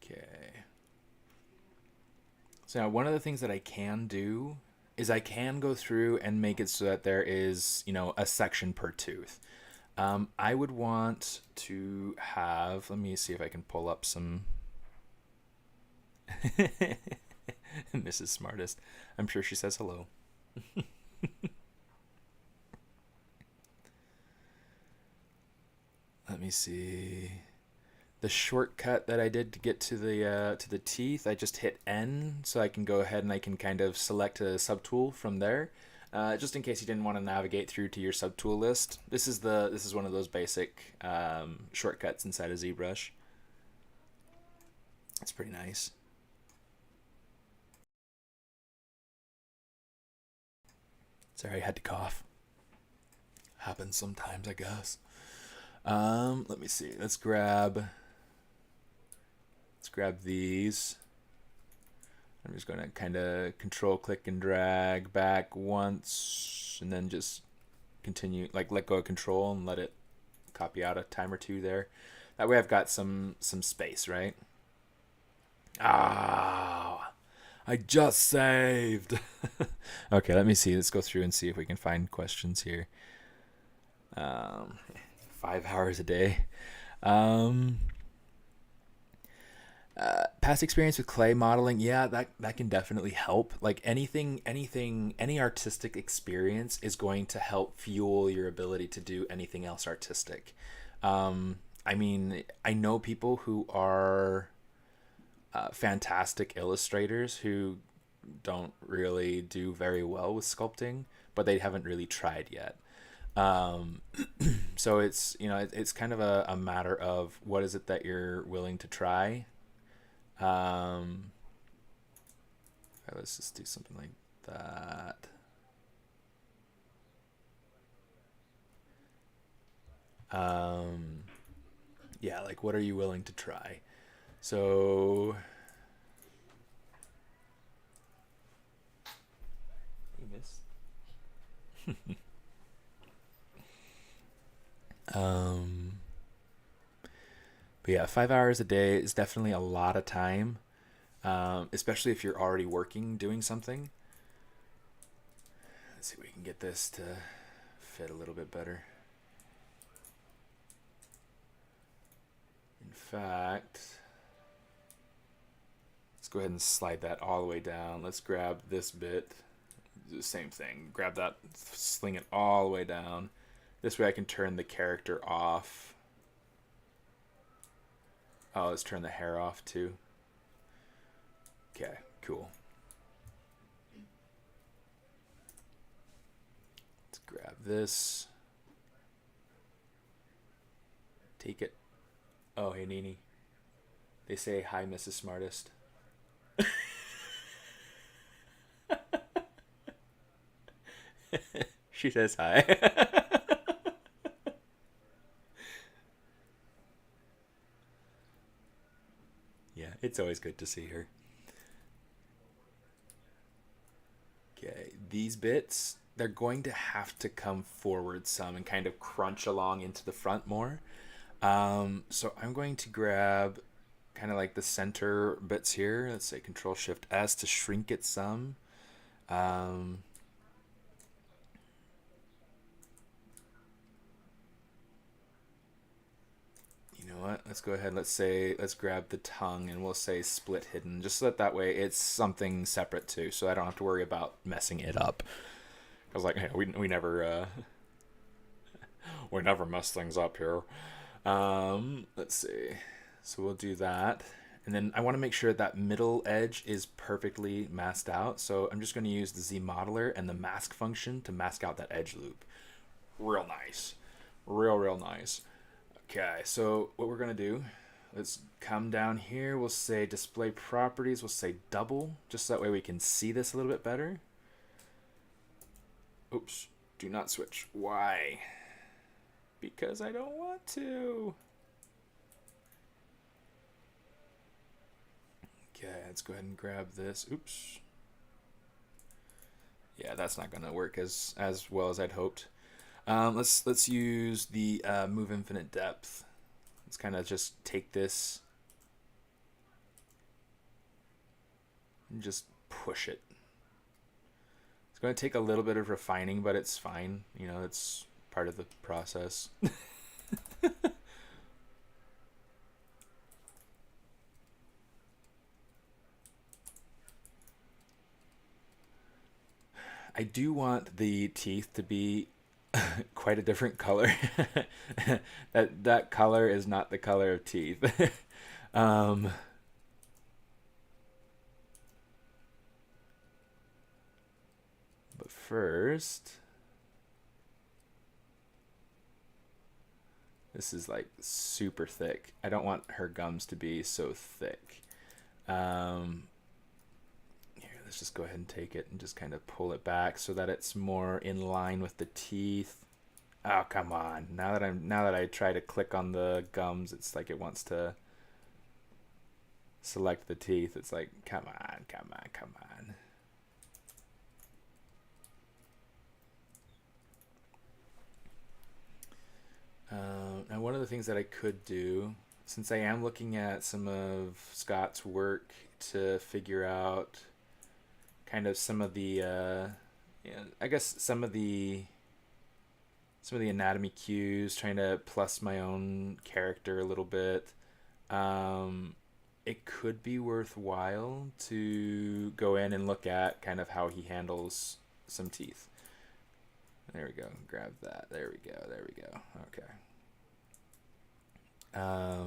Okay. So now one of the things that I can do is I can go through and make it so that there is, a section per tooth. I would want to have, let me see if I can pull up some Mrs. Smartest. I'm sure she says hello. Let me see. The shortcut that I did to get to the teeth, I just hit N, so I can go ahead and I can kind of select a subtool from there. Just in case you didn't want to navigate through to your subtool list. This is one of those basic shortcuts inside of ZBrush. It's pretty nice. Sorry, I had to cough. Happens sometimes, I guess. Let me see. Let's grab these. I'm just going to kind of control click and drag back once, and then just continue, like let go of control and let it copy out a time or two there. That way I've got some space, right? Ah, I just saved. Okay, let me see. Let's go through and see if we can find questions here. 5 hours a day. Past experience with clay modeling, yeah, that can definitely help. Like any artistic experience is going to help fuel your ability to do anything else artistic. I mean, I know people who are fantastic illustrators who don't really do very well with sculpting, but they haven't really tried yet. So it's it's kind of a matter of what is it that you're willing to try. Let's just do something like that. Yeah, like what are you willing to try? So you miss. Um, but yeah, 5 hours a day is definitely a lot of time, especially if you're already working, doing something. Let's see if we can get this to fit a little bit better. In fact, let's go ahead and slide that all the way down. Let's grab this bit. Do the same thing. Grab that, sling it all the way down. This way I can turn the character off. Oh, let's turn the hair off too. Okay, cool. Let's grab this. Take it. Oh, hey, Nini. They say, hi, Mrs. Smartest. She says hi. Yeah, it's always good to see her. Okay, these bits, they're going to have to come forward some and kind of crunch along into the front more. So I'm going to grab kind of like the center bits here. Let's say Control Shift S to shrink it some. You know what? Let's go ahead. Let's grab the tongue and we'll say split hidden, just so that way it's something separate too, so I don't have to worry about messing it up. I was like, hey, we never we never mess things up here. Let's see. So we'll do that. And then I want to make sure that middle edge is perfectly masked out. So I'm just going to use the Z modeler and the mask function to mask out that edge loop. Real nice. Real nice. Okay, so what we're going to do, let's come down here. We'll say display properties. We'll say double, just so that way we can see this a little bit better. Oops, do not switch. Why? Because I don't want to. Okay, let's go ahead and grab this. Oops. Yeah, that's not gonna work as well as I'd hoped. Let's use the move infinite depth. Let's kind of just take this and just push it. It's going to take a little bit of refining, but it's fine. You know, it's part of the process. I do want the teeth to be quite a different color. that color is not the color of teeth. But first, this is like super thick. I don't want her gums to be so thick. Let's just go ahead and take it and just kind of pull it back so that it's more in line with the teeth. Oh, come on. Now that I try to click on the gums, it's like it wants to select the teeth. It's like, come on. Now one of the things that I could do, since I am looking at some of Scott's work to figure out kind of some of the I guess some of the anatomy cues, trying to plus my own character a little bit, it could be worthwhile to go in and look at kind of how he handles some teeth. There we go. Grab that. There we go. Okay. I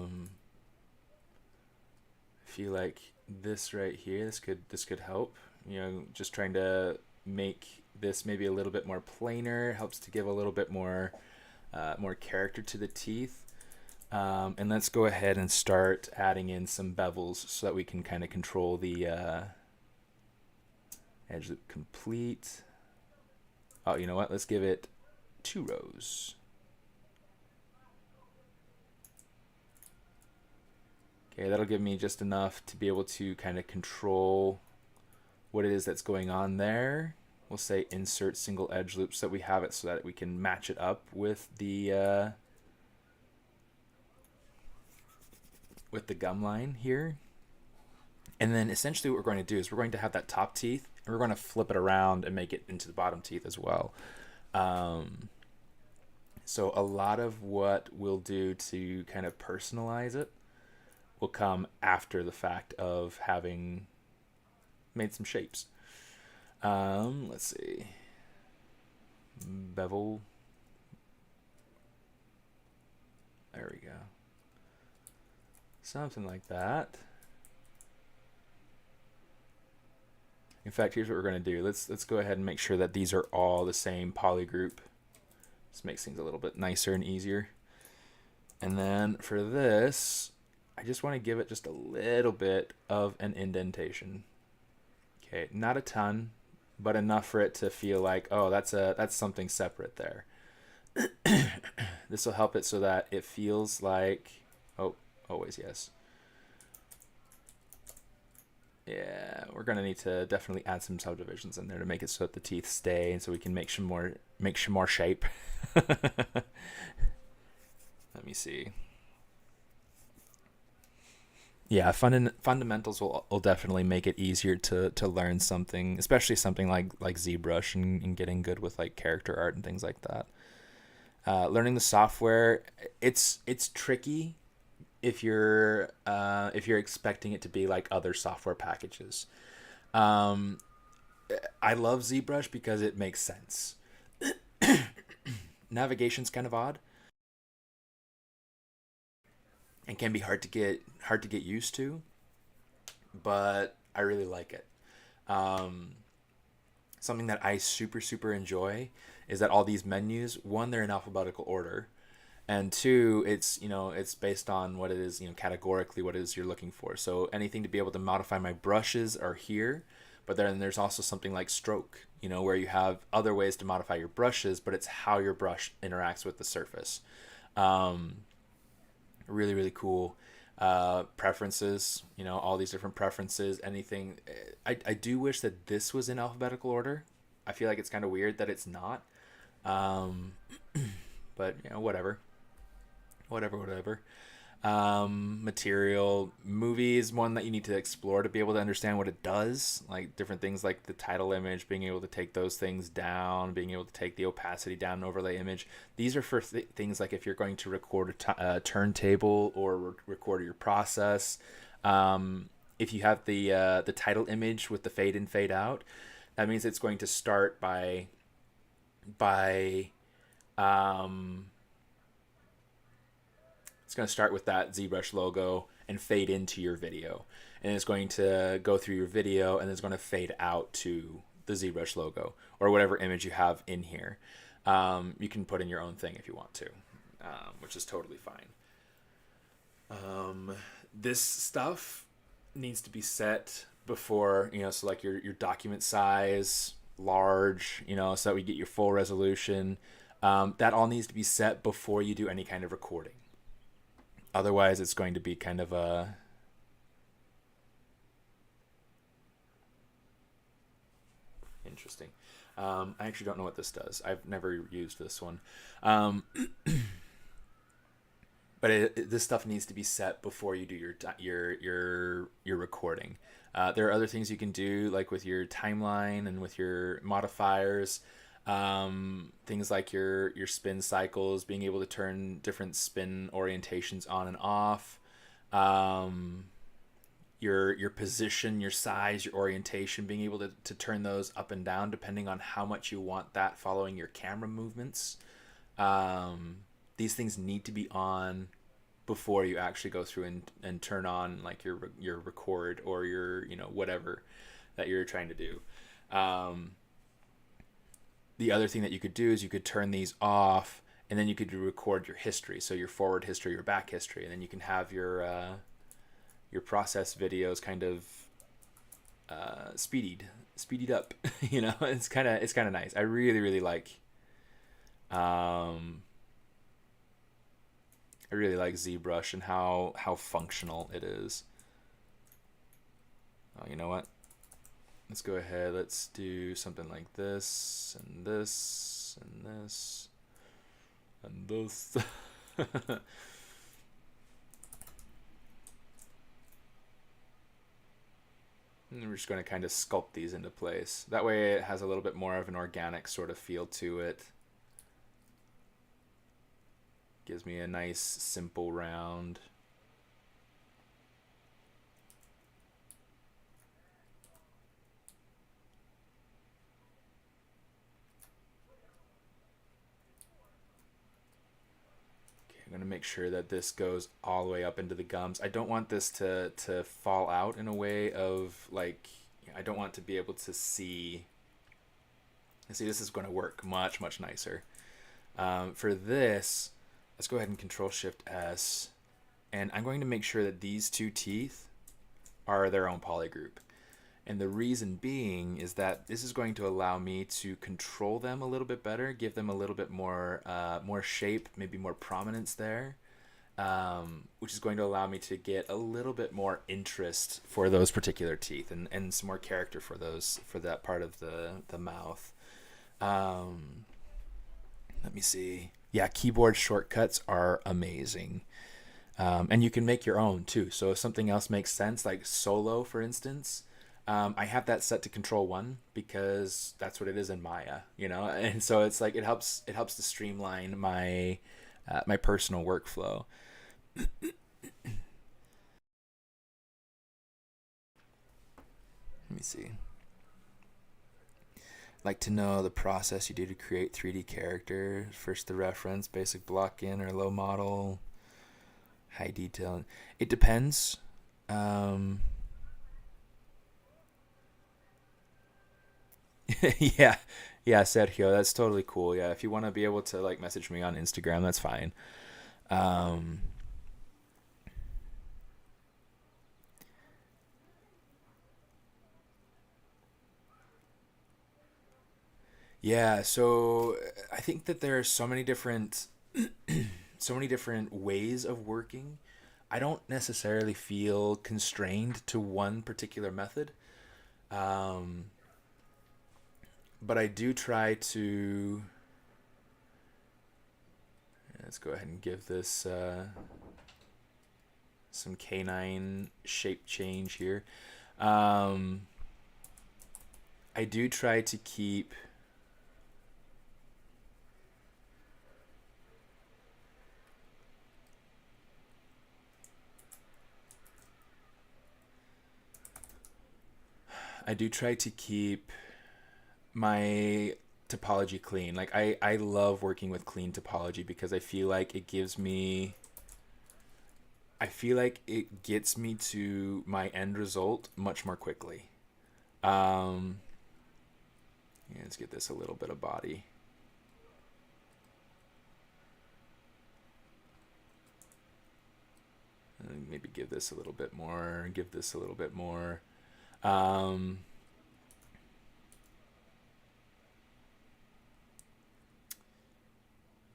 feel like this right here, this could help. You know, just trying to make this maybe a little bit more plainer, helps to give a little bit more character to the teeth. And let's go ahead and start adding in some bevels so that we can kind of control the edge loop complete. Oh, you know what? Let's give it 2 rows. Okay, that'll give me just enough to be able to kind of control what it is that's going on there. We'll say insert single edge loop so that we have it so that we can match it up with the the gum line here. And then essentially what we're going to do is we're going to have that top teeth, and we're going to flip it around and make it into the bottom teeth as well. So a lot of what we'll do to kind of personalize it will come after the fact of having made some shapes. Let's see. Bevel. There we go. Something like that. In fact, here's what we're going to do. Let's go ahead and make sure that these are all the same poly group. This makes things a little bit nicer and easier. And then for this, I just want to give it just a little bit of an indentation. Okay, not a ton, but enough for it to feel like, oh, that's something separate there. This will help it so that it feels like, oh, always yes. Yeah, we're gonna need to definitely add some subdivisions in there to make it so that the teeth stay, and so we can make some more shape. Let me see. Yeah, fundamentals will definitely make it easier to learn something, especially something like ZBrush and getting good with like character art and things like that. Learning the software, it's tricky if you're expecting it to be like other software packages. I love ZBrush because it makes sense. Navigation's kind of odd and can be hard to get used to, but I really like it. Something that I super enjoy is that all these menus, one, they're in alphabetical order, and two, it's based on what it is, categorically what it is you're looking for. So anything to be able to modify my brushes are here, but then there's also something like stroke, where you have other ways to modify your brushes, but it's how your brush interacts with the surface. Really cool. Preferences, all these different preferences, anything. I do wish that this was in alphabetical order. I feel like it's kind of weird that it's not. But whatever. Material, movies, one that you need to explore to be able to understand what it does, like different things like the title image, being able to take those things down, being able to take the opacity down, and overlay image. These are for things like if you're going to record a turntable or record your process. If you have the title image with the fade in, fade out, that means it's going to start by it's going to start with that ZBrush logo and fade into your video. And it's going to go through your video and it's going to fade out to the ZBrush logo or whatever image you have in here. You can put in your own thing if you want to, which is totally fine. This stuff needs to be set before, so like your document size, large, so that we get your full resolution. That all needs to be set before you do any kind of recording. Otherwise, it's going to be kind of a interesting. I actually don't know what this does. I've never used this one, but this stuff needs to be set before you do your recording. There are other things you can do, like with your timeline and with your modifiers. Things like your spin cycles, being able to turn different spin orientations on and off, your position, your size, your orientation, being able to turn those up and down depending on how much you want that following your camera movements. These things need to be on before you actually go through and turn on like your record or your whatever that you're trying to do. The other thing that you could do is you could turn these off, and then you could record your history, so your forward history, your back history, and then you can have your process videos kind of speedied up. It's kind of nice. I really like ZBrush and how functional it is. Oh, you know what? Let's go ahead. Let's do something like this and this and this and this. And we're just going to kind of sculpt these into place. That way it has a little bit more of an organic sort of feel to it. Gives me a nice, simple round. I'm going to make sure that this goes all the way up into the gums. I don't want this to fall out in a way of like, I don't want to be able to see. See, this is going to work much, much nicer. For this, let's go ahead and Control Shift S. And I'm going to make sure that these two teeth are their own polygroup. And the reason being is that this is going to allow me to control them a little bit better, give them a little bit more more shape, maybe more prominence there, which is going to allow me to get a little bit more interest for those particular teeth and some more character for that part of the mouth. Let me see. Yeah, keyboard shortcuts are amazing. And you can make your own too. So if something else makes sense, like solo, for instance, I have that set to Control 1 because that's what it is in Maya, you know? And so it's like it helps to streamline my my personal workflow. Let me see. Like to know the process you do to create 3D character. First the reference, basic block in or low model, high detail. It depends. Yeah, yeah, Sergio, that's totally cool. Yeah, if you want to be able to like message me on Instagram, that's fine. Um, yeah, so I think that there are so many different so many different ways of working. I don't necessarily feel constrained to one particular method. Um, but I do try to. Let's go ahead and give this some canine shape change here. Um, I do try to keep. I do try to keep my topology clean. Like I love working with clean topology because I feel like it gives me I feel like it gets me to my end result much more quickly. Um yeah, let's get this a little bit of body. And maybe give this a little bit more, give this a little bit more. Um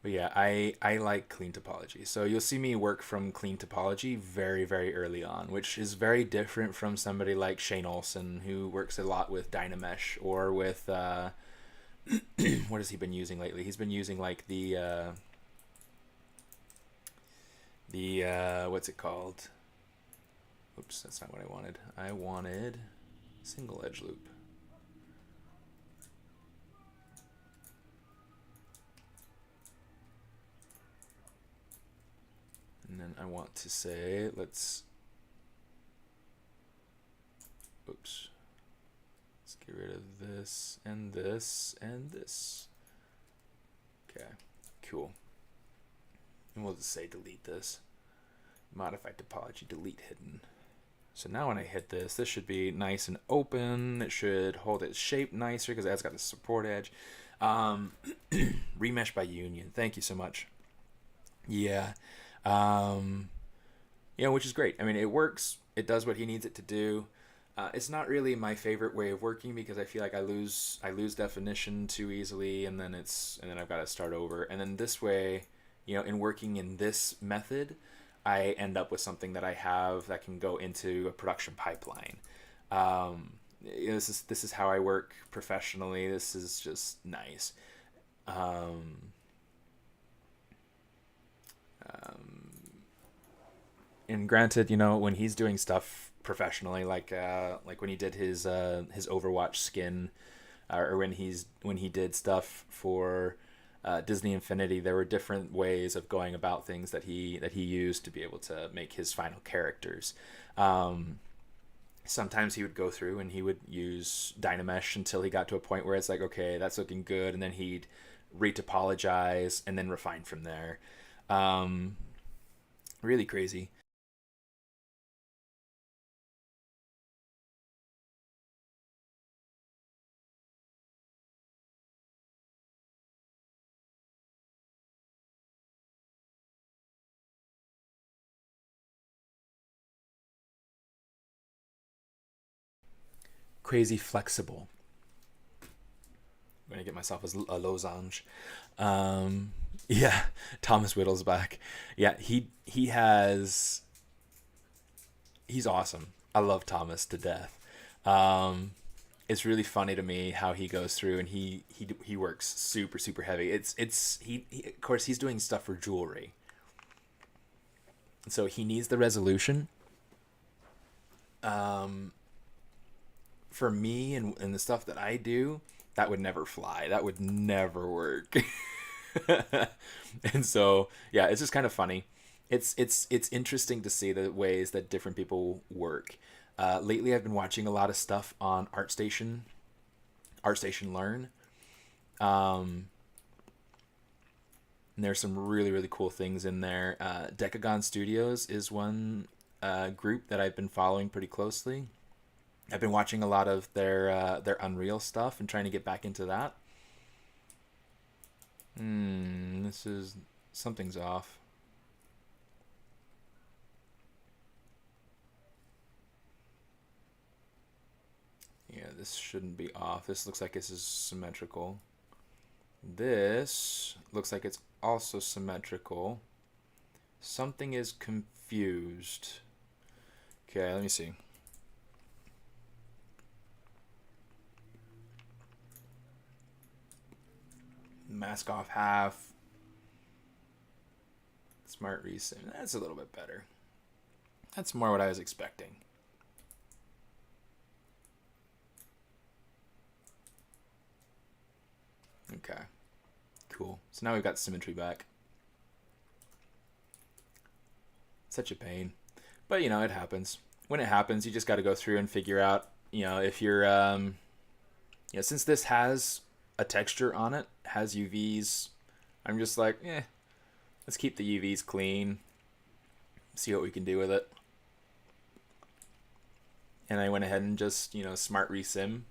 But yeah, I like clean topology. So you'll see me work from clean topology very, very early on, which is very different from somebody like Shane Olson, who works a lot with Dynamesh or with, what has he been using lately? He's been using like what's it called? Oops, that's not what I wanted. I wanted single edge loop. And then I want to say, let's get rid of this and this and this. Okay, cool. And we'll just say delete this. Modify topology, delete hidden. So now when I hit this, this should be nice and open. It should hold its shape nicer because it's got the support edge. Remesh by union. Thank you so much. Yeah. Which is great. I mean, it works. It does what he needs it to do. It's not really my favorite way of working because I feel like I lose definition too easily, and then I've got to start over. And then this way, in working in this method, I end up with something that I have that can go into a production pipeline. This is how I work professionally. This is just nice. And granted, when he's doing stuff professionally, like when he did his Overwatch skin, or when he did stuff for Disney Infinity. There were different ways of going about things that he used to be able to make his final characters. Sometimes he would go through and he would use Dynamesh until he got to a point where it's like, okay, that's looking good, and then he'd retopologize and then refine from there. Really crazy. Crazy flexible. I'm gonna get myself a losange. Yeah, Thomas Whittle's back. Yeah, he's awesome. I love Thomas to death. It's really funny to me how he goes through and he works super super heavy. He of course he's doing stuff for jewelry, so he needs the resolution. For me and the stuff that I do, that would never fly. That would never work. And so yeah, it's just kind of funny. It's interesting to see the ways that different people work. Lately, I've been watching a lot of stuff on ArtStation Learn. And there's some really really cool things in there. Decagon Studios is one group that I've been following pretty closely. I've been watching a lot of their Unreal stuff and trying to get back into that. This is something's off. Yeah, this shouldn't be off. This looks like this is symmetrical. This looks like it's also symmetrical. Something is confused. Okay, let me see. Mask off half. Smart resim. That's a little bit better. That's more what I was expecting. Okay. Cool. So now we've got symmetry back. Such a pain. But, you know, it happens. When it happens, you just got to go through and figure out, you know, if you're, since this has a texture on it, has UVs, I'm just like, let's keep the UVs clean, see what we can do with it. And I went ahead and just, smart resim.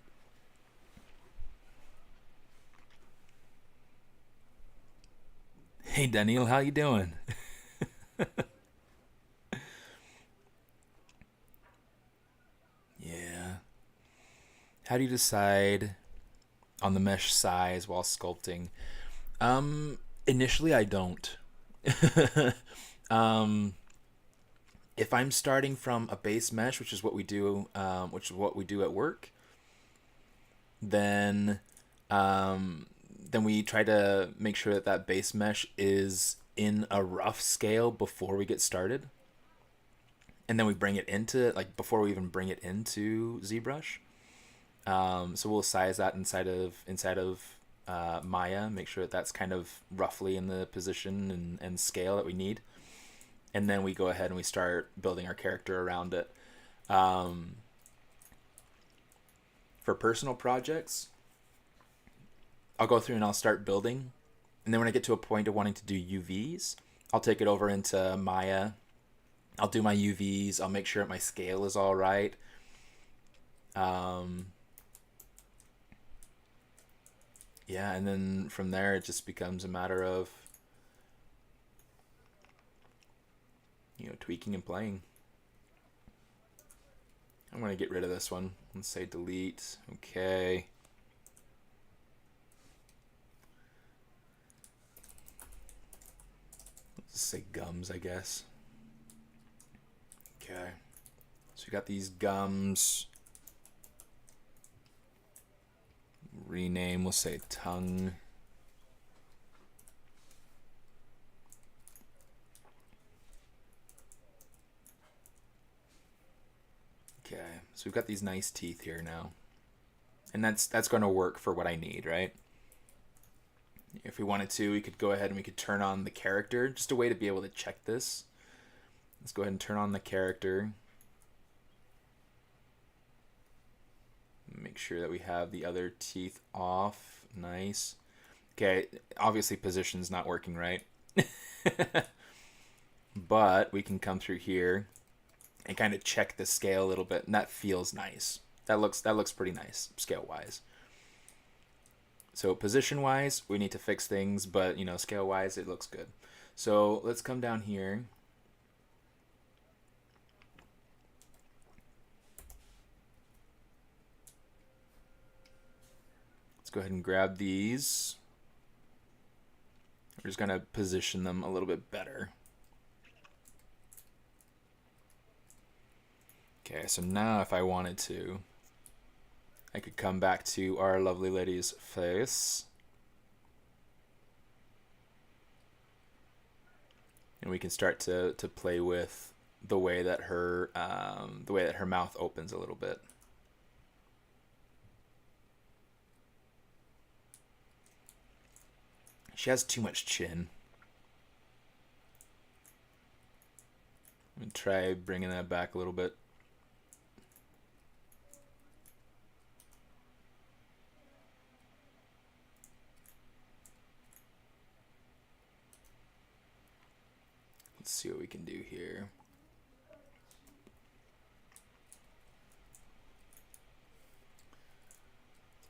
Hey Daniel, how you doing? Yeah. How do you decide on the mesh size while sculpting? Initially I don't. If I'm starting from a base mesh, which is what we do, at work, then we try to make sure that base mesh is in a rough scale before we get started, and then we bring it into before we even bring it into ZBrush. So we'll size that inside of Maya, make sure that that's kind of roughly in the position and scale that we need, and then we go ahead and we start building our character around it. For personal projects, I'll go through and I'll start building, and then when I get to a point of wanting to do UVs, I'll take it over into Maya. I'll do my UVs. I'll make sure that my scale is all right. Yeah, and then from there it just becomes a matter of tweaking and playing. I'm gonna get rid of this one. Let's say delete. Okay. Let's say gums, I guess. Okay. So we got these gums. Rename, we'll say tongue. So we've got these nice teeth here now. And that's going to work for what I need, right? If we wanted to, we could go ahead and we could turn on the character. Just a way to be able to check this. Let's go ahead and turn on the character. Make sure that we have the other teeth off. Nice. Okay, obviously position's not working right. But we can come through here and kind of check the scale a little bit, and that feels nice. That looks pretty nice scale-wise. So position-wise, we need to fix things, but you know, scale-wise, it looks good. So let's come down here. Let's go ahead and grab these. We're just gonna position them a little bit better. Okay, so now if I wanted to, I could come back to our lovely lady's face. And we can start to play with the way that her mouth opens a little bit. She has too much chin. I'm gonna try bringing that back a little bit. Let's see what we can do here.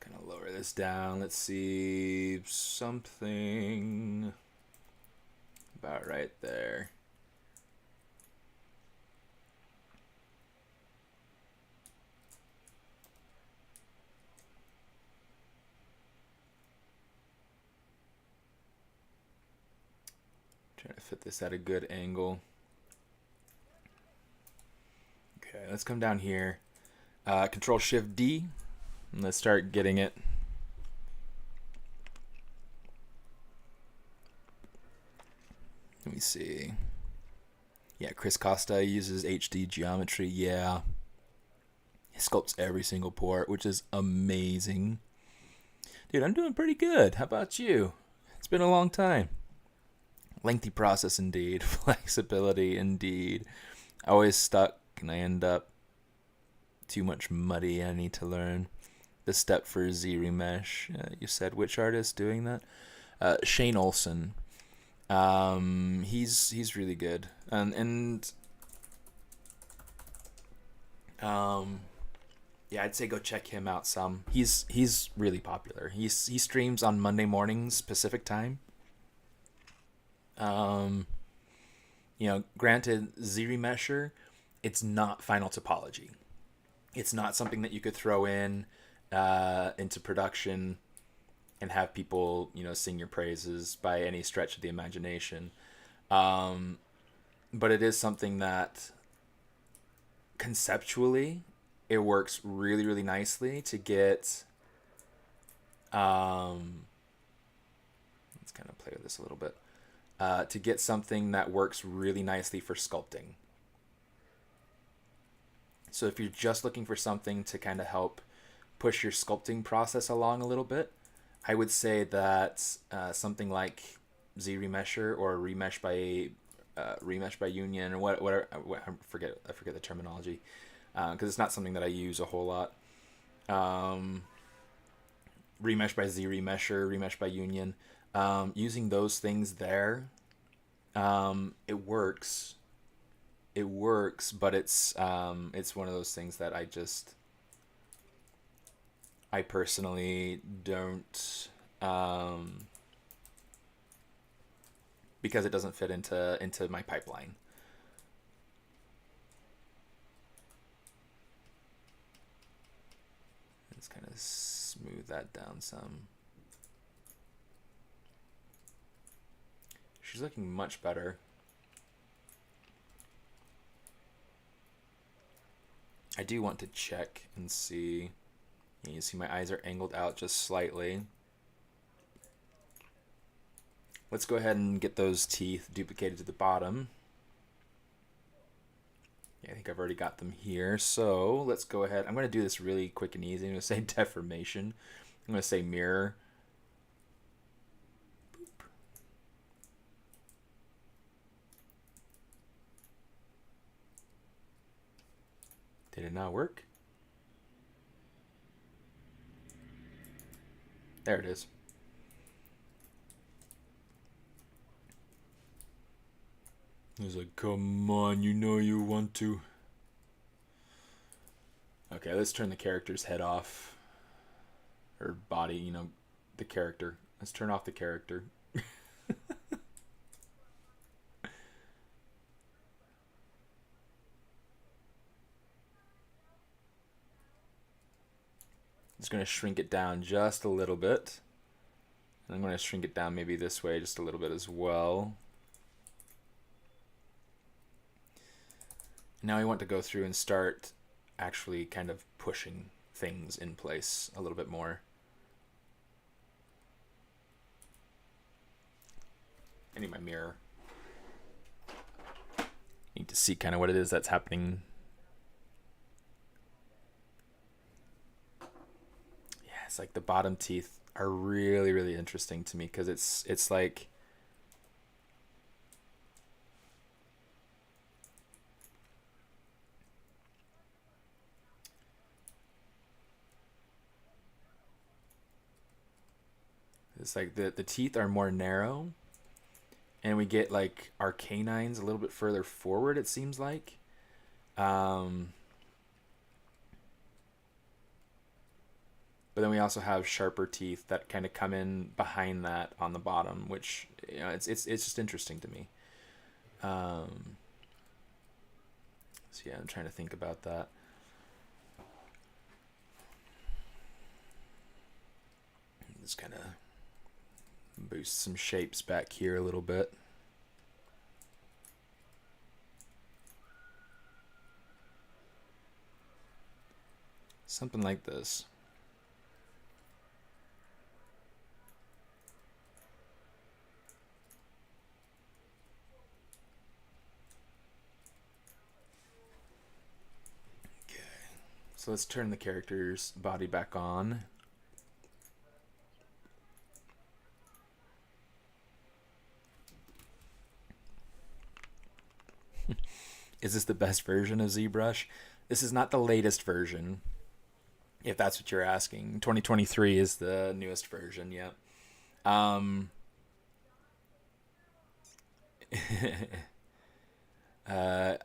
Kind of lower this down. Let's see, something about right there. Trying to fit this at a good angle. Okay, let's come down here. Control Shift D. And let's start getting it. Let me see. Yeah, Chris Costa uses HD geometry. Yeah. He sculpts every single port, which is amazing. Dude, I'm doing pretty good. How about you? It's been a long time. Lengthy process indeed. Flexibility indeed. Always stuck and I end up too much muddy. I need to learn the step for ZBrush. You said which artist doing that? Shane Olson. He's really good. And yeah, I'd say go check him out some. He's really popular. He streams on Monday mornings Pacific time. You know, granted, ZBrush, it's not final topology. It's not something that you could throw in into production and have people, you know, sing your praises by any stretch of the imagination. But it is something that conceptually it works really, really nicely to get. Let's kind of play with this a little bit. To get something that works really nicely for sculpting. So if you're just looking for something to kind of help push your sculpting process along a little bit, I would say that something like ZBrush or remesh by Union or whatever, I forget the terminology because it's not something that I use a whole lot. Remesh by ZBrush, remesh by Union. Using those things there, it works. It works, but it's one of those things that I personally don't, because it doesn't fit into my pipeline. Let's kind of smooth that down some. She's looking much better. I do want to check and see. You see my eyes are angled out just slightly. Let's go ahead and get those teeth duplicated to the bottom. I think I've already got them here. So let's go ahead. I'm going to do this really quick and easy. I'm going to say deformation. I'm going to say mirror. Boop. Did it not work? There it is. He's like, come on, you know you want to. Okay, let's turn the character's head off. Or body, you know, the character. Let's turn off the character. Just going to shrink it down just a little bit. And I'm going to shrink it down maybe this way just a little bit as well. Now we want to go through and start actually kind of pushing things in place a little bit more. I need my mirror. Need to see kind of what it is that's happening. Yeah, it's like the bottom teeth are really, really interesting to me because it's like the teeth are more narrow, and we get like our canines a little bit further forward, it seems like. But then we also have sharper teeth that kind of come in behind that on the bottom, which, you know, it's just interesting to me. So yeah, I'm trying to think about that. Just kind of boost some shapes back here a little bit. Something like this. Okay, so let's turn the character's body back on. Is this the best version of ZBrush? This is not the latest version, if that's what you're asking. 2023 is the newest version, yeah.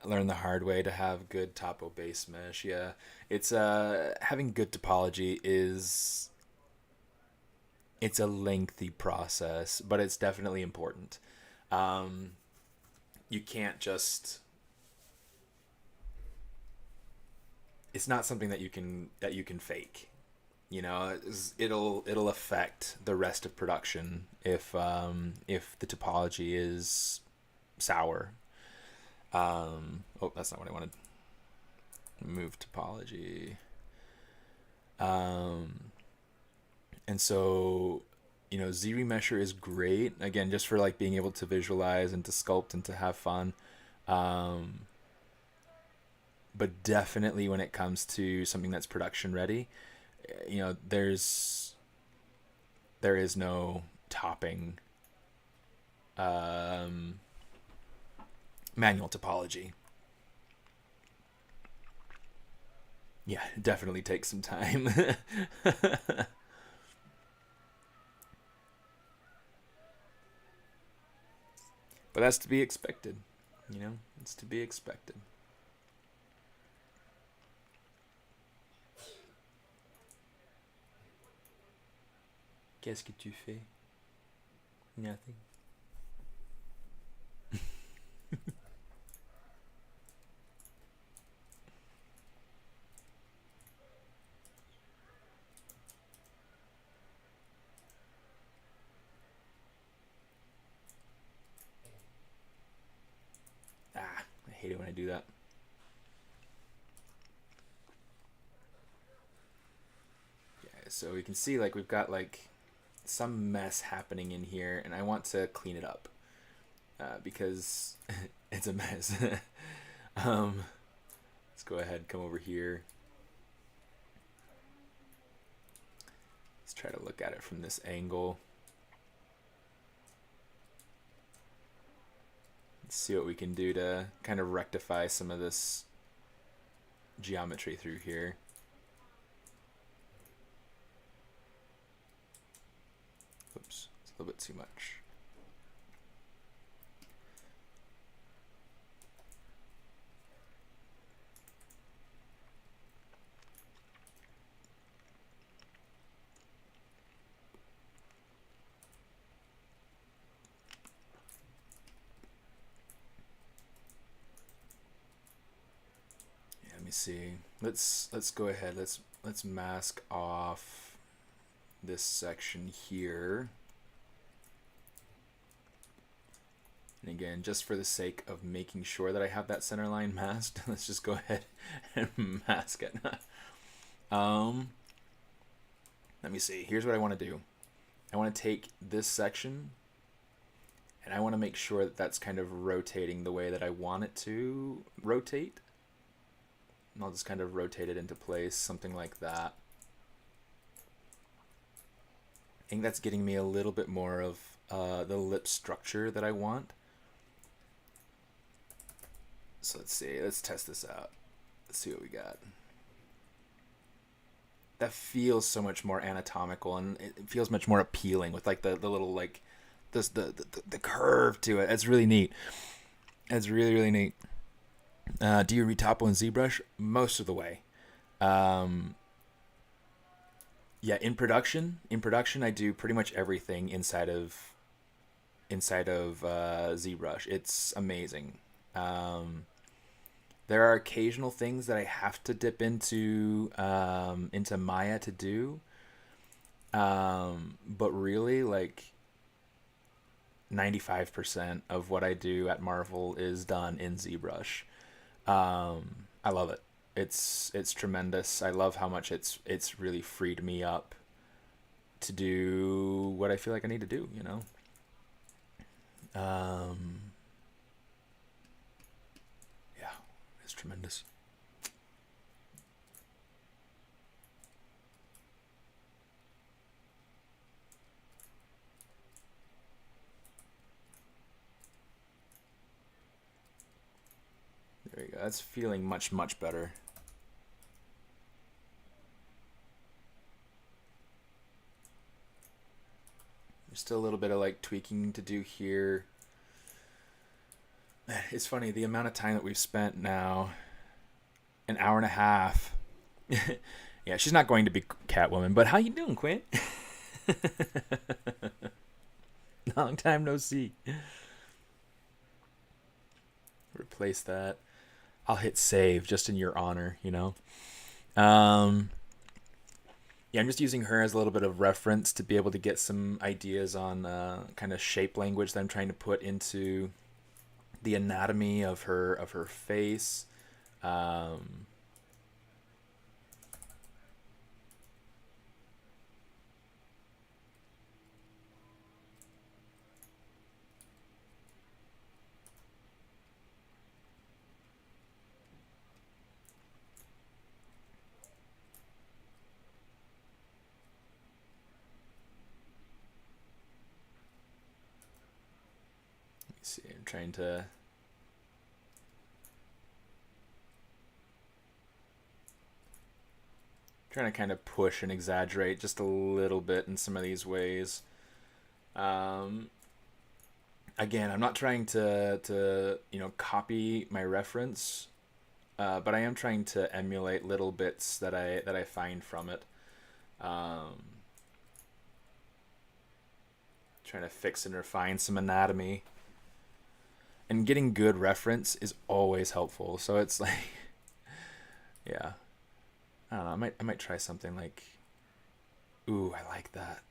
Learn the hard way to have good topo base mesh. Yeah, it's having good topology it's a lengthy process, but it's definitely important. You can't just, it's not something that you can fake. You know, it'll affect the rest of production if the topology is sour. Oh, that's not what I wanted. Move topology. And so, you know, ZRemesher is great, again, just for like being able to visualize and to sculpt and to have fun. But definitely when it comes to something that's production ready, you know, there is no topping manual topology. Yeah, it definitely takes some time. But that's to be expected, you know? It's to be expected. Qu'est-ce que tu fais? Nothing. I hate it when I do that. Yeah, so we can see like we've got like some mess happening in here, and I want to clean it up because it's a mess. Let's go ahead and come over here. Let's try to look at it from this angle. Let's see what we can do to kind of rectify some of this geometry through here. Oops, it's a little bit too much. See, let's go ahead, let's mask off this section here, and again, just for the sake of making sure that I have that center line masked, let's just go ahead and mask it. Let me see, here's what I want to do. I want to take this section and I want to make sure that that's kind of rotating the way that I want it to rotate. And I'll just kind of rotate it into place, something like that. I think that's getting me a little bit more of the lip structure that I want. So let's see, let's test this out. Let's see what we got. That feels so much more anatomical, and it feels much more appealing with like the little like this the curve to it. That's really neat. That's really, really neat. Do you retopo in ZBrush? Most of the way. Yeah, in production I do pretty much everything inside of ZBrush. It's amazing. There are occasional things that I have to dip into Maya to do, but really like 95% of what I do at Marvel is done in ZBrush. I love it. It's tremendous. I love how much it's really freed me up to do what I feel like I need to do, you know? Yeah, it's tremendous. There you go. That's feeling much, much better. There's still a little bit of like tweaking to do here. It's funny, the amount of time that we've spent now, an hour and a half. Yeah, she's not going to be Catwoman, but how you doing, Quinn? Long time no see. Replace that. I'll hit save just in your honor, you know. Yeah, I'm just using her as a little bit of reference to be able to get some ideas on kind of shape language that I'm trying to put into the anatomy of her face. See, I'm trying to kind of push and exaggerate just a little bit in some of these ways. Again, I'm not trying to you know, copy my reference, but I am trying to emulate little bits that I find from it. Trying to fix and refine some anatomy. And getting good reference is always helpful. So it's like, yeah, I don't know. I might try something like, ooh, I like that.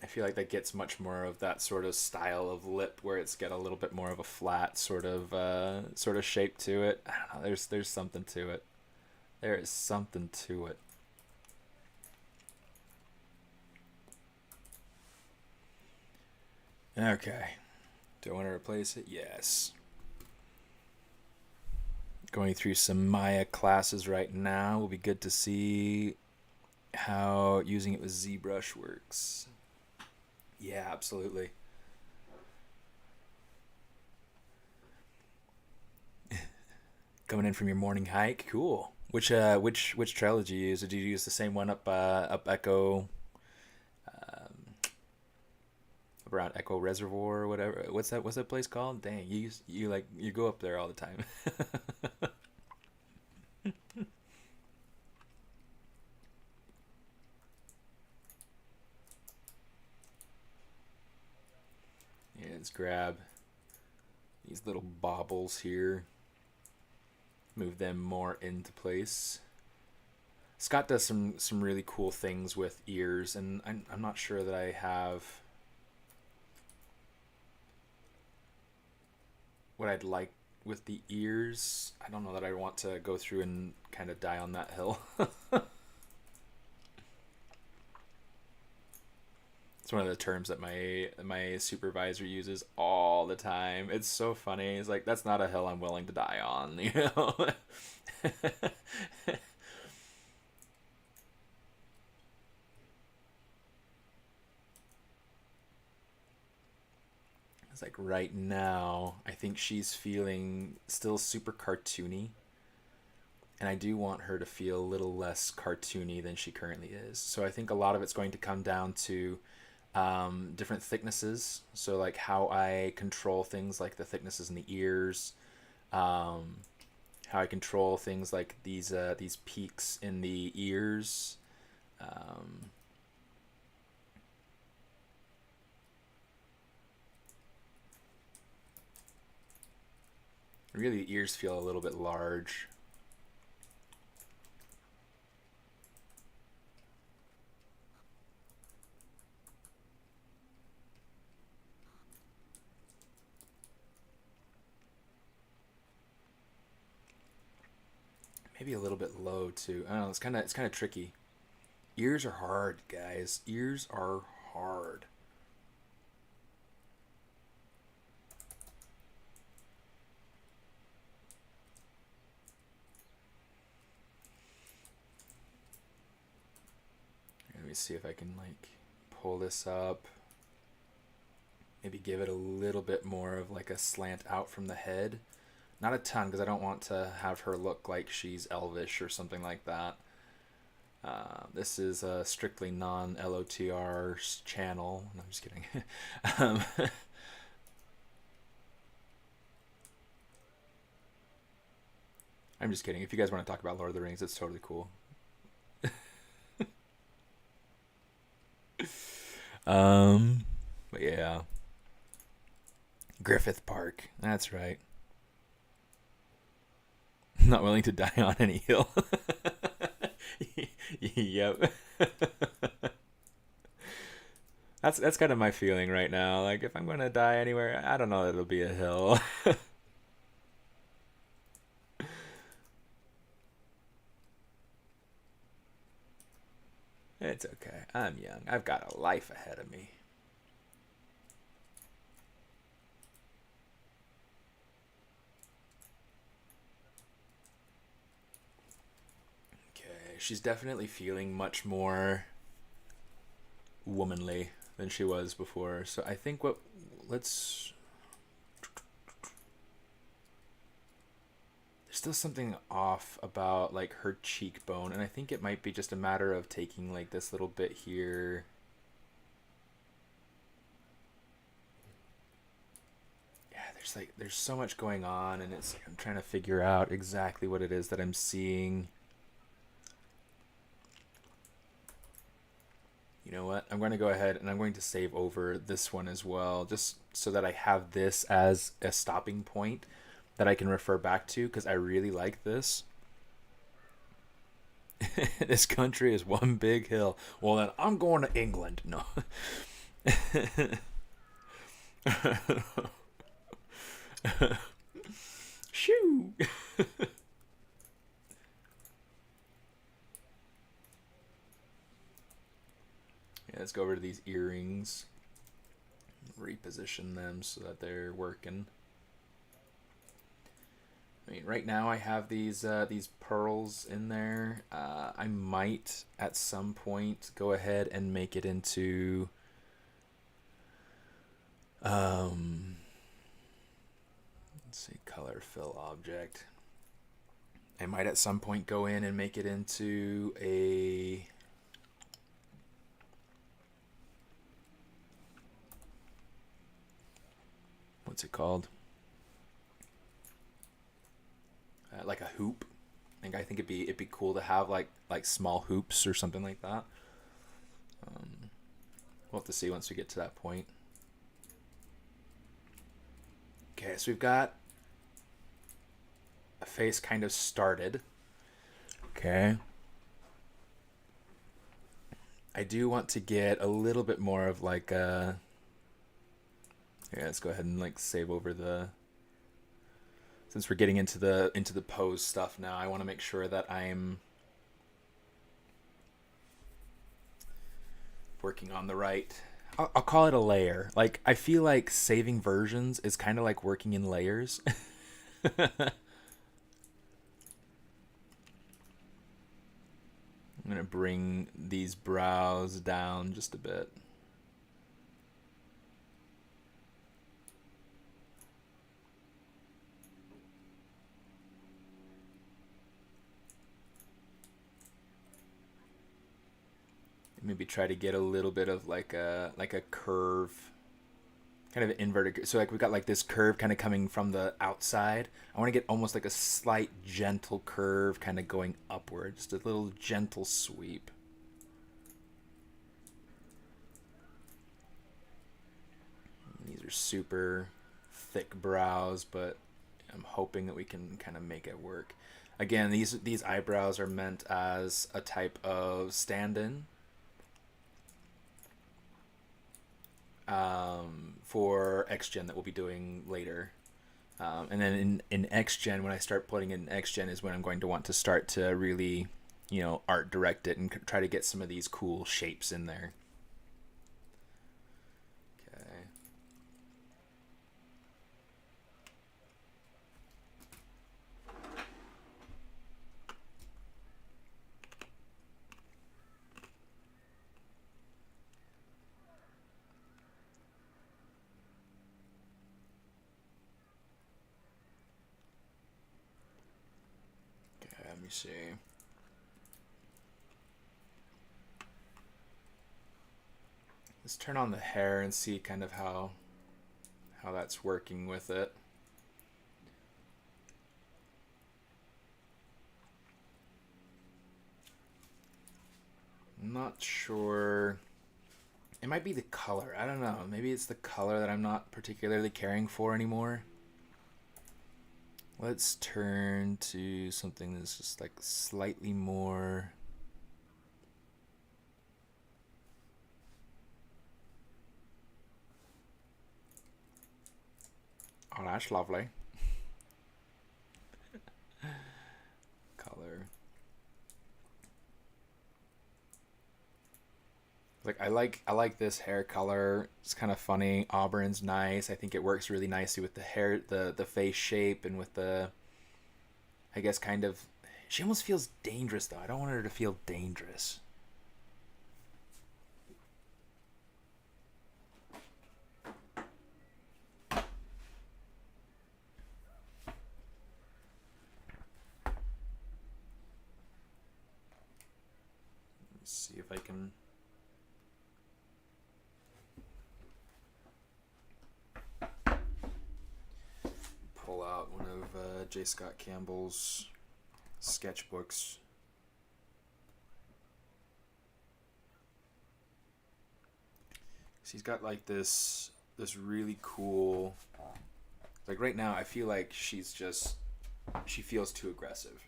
I feel like that gets much more of that sort of style of lip where it's got a little bit more of a flat sort of shape to it. I don't know. There's something to it. There is something to it. Okay, Do I want to replace it? Yes. Going through some Maya classes right now. Will be good to see how using it with ZBrush works. Yeah, absolutely. Coming in from your morning hike, cool. Which trail did you use? Did you use the same one up Echo, up around Echo Reservoir or whatever? What's that place called? Dang, you go up there all the time. Yeah, let's grab these little baubles here. Move them more into place. Scott does some really cool things with ears, and I'm not sure that I have what I'd like with the ears. I don't know that I want to go through and kind of die on that hill. It's one of the terms that my supervisor uses all the time. It's so funny. It's like, that's not a hill I'm willing to die on, you know? It's like right now, I think she's feeling still super cartoony. And I do want her to feel a little less cartoony than she currently is. So I think a lot of it's going to come down to different thicknesses. So like how I control things like the thicknesses in the ears, how I control things like these peaks in the ears. Really, the ears feel a little bit large. Maybe a little bit low too. I don't know. It's kind of tricky. Ears are hard, guys. Ears are hard. Let me see if I can like pull this up. Maybe give it a little bit more of like a slant out from the head. Not a ton, because I don't want to have her look like she's elvish or something like that. This is a strictly non-LOTR channel. No, I'm just kidding. I'm just kidding. If you guys want to talk about Lord of the Rings, it's totally cool. But yeah. Griffith Park. That's right. Not willing to die on any hill. Yep. That's kind of my feeling right now. Like, if I'm going to die anywhere, I don't know that it'll be a hill. It's okay. I'm young. I've got a life ahead of me. Okay, she's definitely feeling much more womanly than she was before. So I think there's still something off about like her cheekbone, and I think it might be just a matter of taking like this little bit here. Yeah, there's so much going on, and I'm trying to figure out exactly what it is that I'm seeing. You know what? I'm going to go ahead and I'm going to save over this one as well, just so that I have this as a stopping point that I can refer back to, because I really like this. This country is one big hill. Well, then I'm going to England. No. Shoo. Yeah, let's go over to these earrings. reposition them so that they're working. I mean, right now I have these pearls in there. I might at some point go ahead and make it into let's see, color fill object. I might at some point go in and make it into a what's it called? Like a hoop. I think it'd be cool to have like small hoops or something like that. We'll have to see once we get to that point. Okay, so we've got a face kind of started. Okay. I do want to get a little bit more of like a... Yeah, let's go ahead and like save over the... Since we're getting into the pose stuff now, I want to make sure that I'm working on the right... I'll call it a layer. Like, I feel like saving versions is kind of like working in layers. I'm going to bring these brows down just a bit. Maybe try to get a little bit of like a curve, kind of inverted. So like we've got like this curve kind of coming from the outside. I want to get almost like a slight gentle curve kind of going upward, just a little gentle sweep. These are super thick brows, but I'm hoping that we can kind of make it work. Again, these eyebrows are meant as a type of stand-in. For XGen that we'll be doing later. And then in XGen, when I start putting in XGen is when I'm going to want to start to really, you know, art direct it and try to get some of these cool shapes in there. Okay. Let me see. Let's turn on the hair and see kind of how that's working with it. I'm not sure. It might be the color. I don't know. Maybe it's the color that I'm not particularly caring for anymore. Let's turn to something that's just like slightly more. Oh, that's lovely. Color. Like I like this hair color. It's kind of funny. Auburn's nice. I think it works really nicely with the hair, the face shape, and with the, I guess, kind of. She almost feels dangerous though. I don't want her to feel dangerous. Let's see if I can. Pull out one of J. Scott Campbell's sketchbooks. So he's got like this really cool, like right now I feel like she feels too aggressive.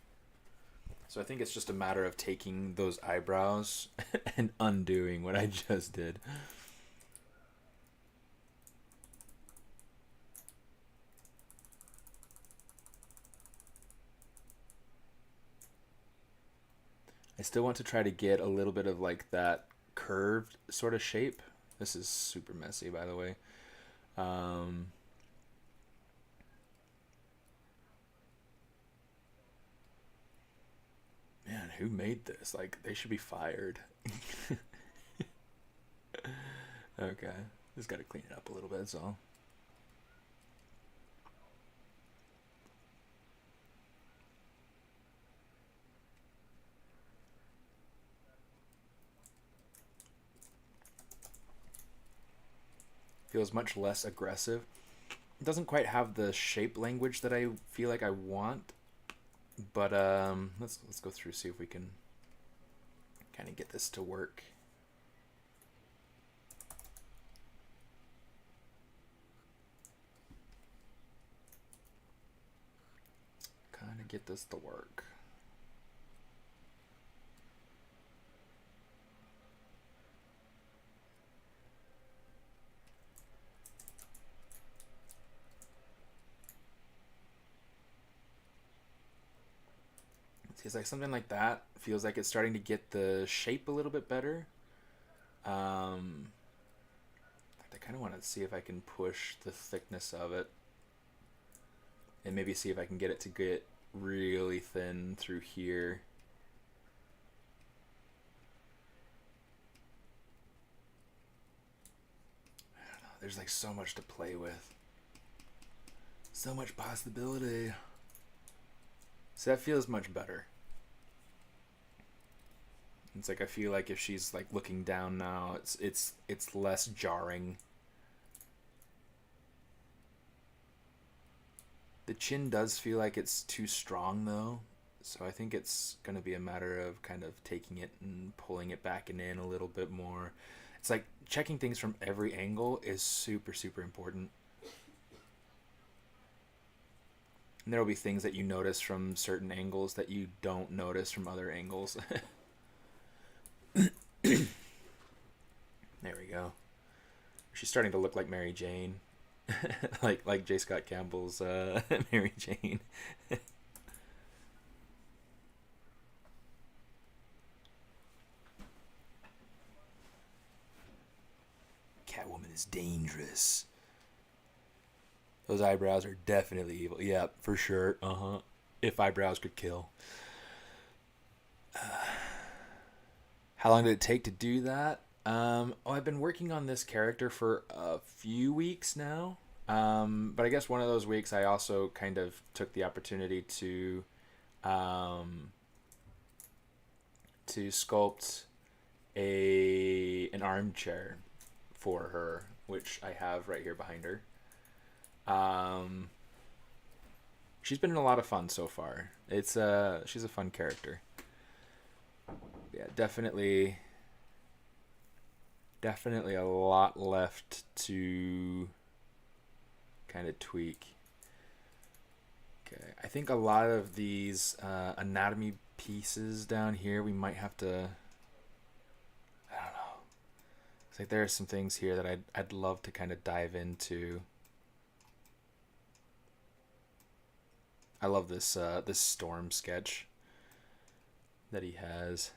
So I think it's just a matter of taking those eyebrows and undoing what I just did. I still want to try to get a little bit of like that curved sort of shape. This is super messy, by the way. Um, man, who made this? Like, they should be fired. Okay, just got to clean it up a little bit, that's all. Feels much less aggressive. It doesn't quite have the shape language that I feel like I want, but let's go through, see if we can kind of get this to work. Kind of get this to work. It's like something like that feels like it's starting to get the shape a little bit better. I kind of want to see if I can push the thickness of it and maybe see if I can get it to get really thin through here. I don't know, there's like so much to play with. So much possibility. So that feels much better. It's like I feel like if she's like looking down now, it's less jarring. The chin does feel like it's too strong though, so I think it's going to be a matter of kind of taking it and pulling it back and in a little bit more. It's like checking things from every angle is super, super important. And there will be things that you notice from certain angles that you don't notice from other angles. There we go. She's starting to look like Mary Jane. like J. Scott Campbell's Mary Jane. Catwoman is dangerous. Those eyebrows are definitely evil. Yeah, for sure. If eyebrows could kill. How long did it take to do that? I've been working on this character for a few weeks now. But I guess one of those weeks I also kind of took the opportunity to sculpt an armchair for her, which I have right here behind her. She's been a lot of fun so far. She's a fun character. Yeah, definitely a lot left to kind of tweak. Okay, I think a lot of these anatomy pieces down here we might have to, I don't know. It's like there are some things here that I'd love to kind of dive into. I love this this storm sketch that he has,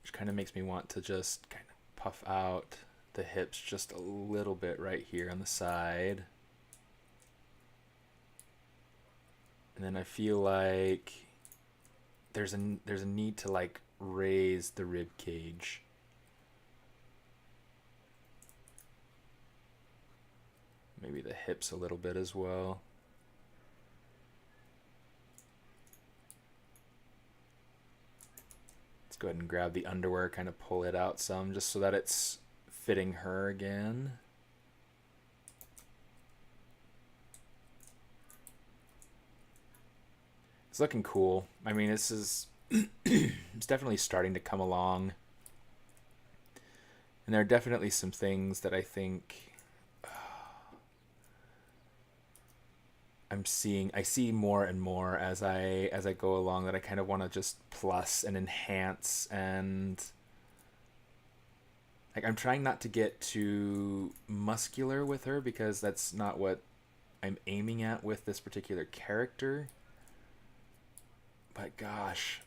which kind of makes me want to just kind of puff out the hips just a little bit right here on the side. And then I feel like there's a need to like raise the rib cage. Maybe the hips a little bit as well. Let's go ahead and grab the underwear, kind of pull it out some just so that it's fitting her again. It's looking cool. I mean, this is it's definitely starting to come along. And there are definitely some things that I think I see more and more as I go along that I kind of want to just plus and enhance, and like I'm trying not to get too muscular with her because that's not what I'm aiming at with this particular character. But gosh,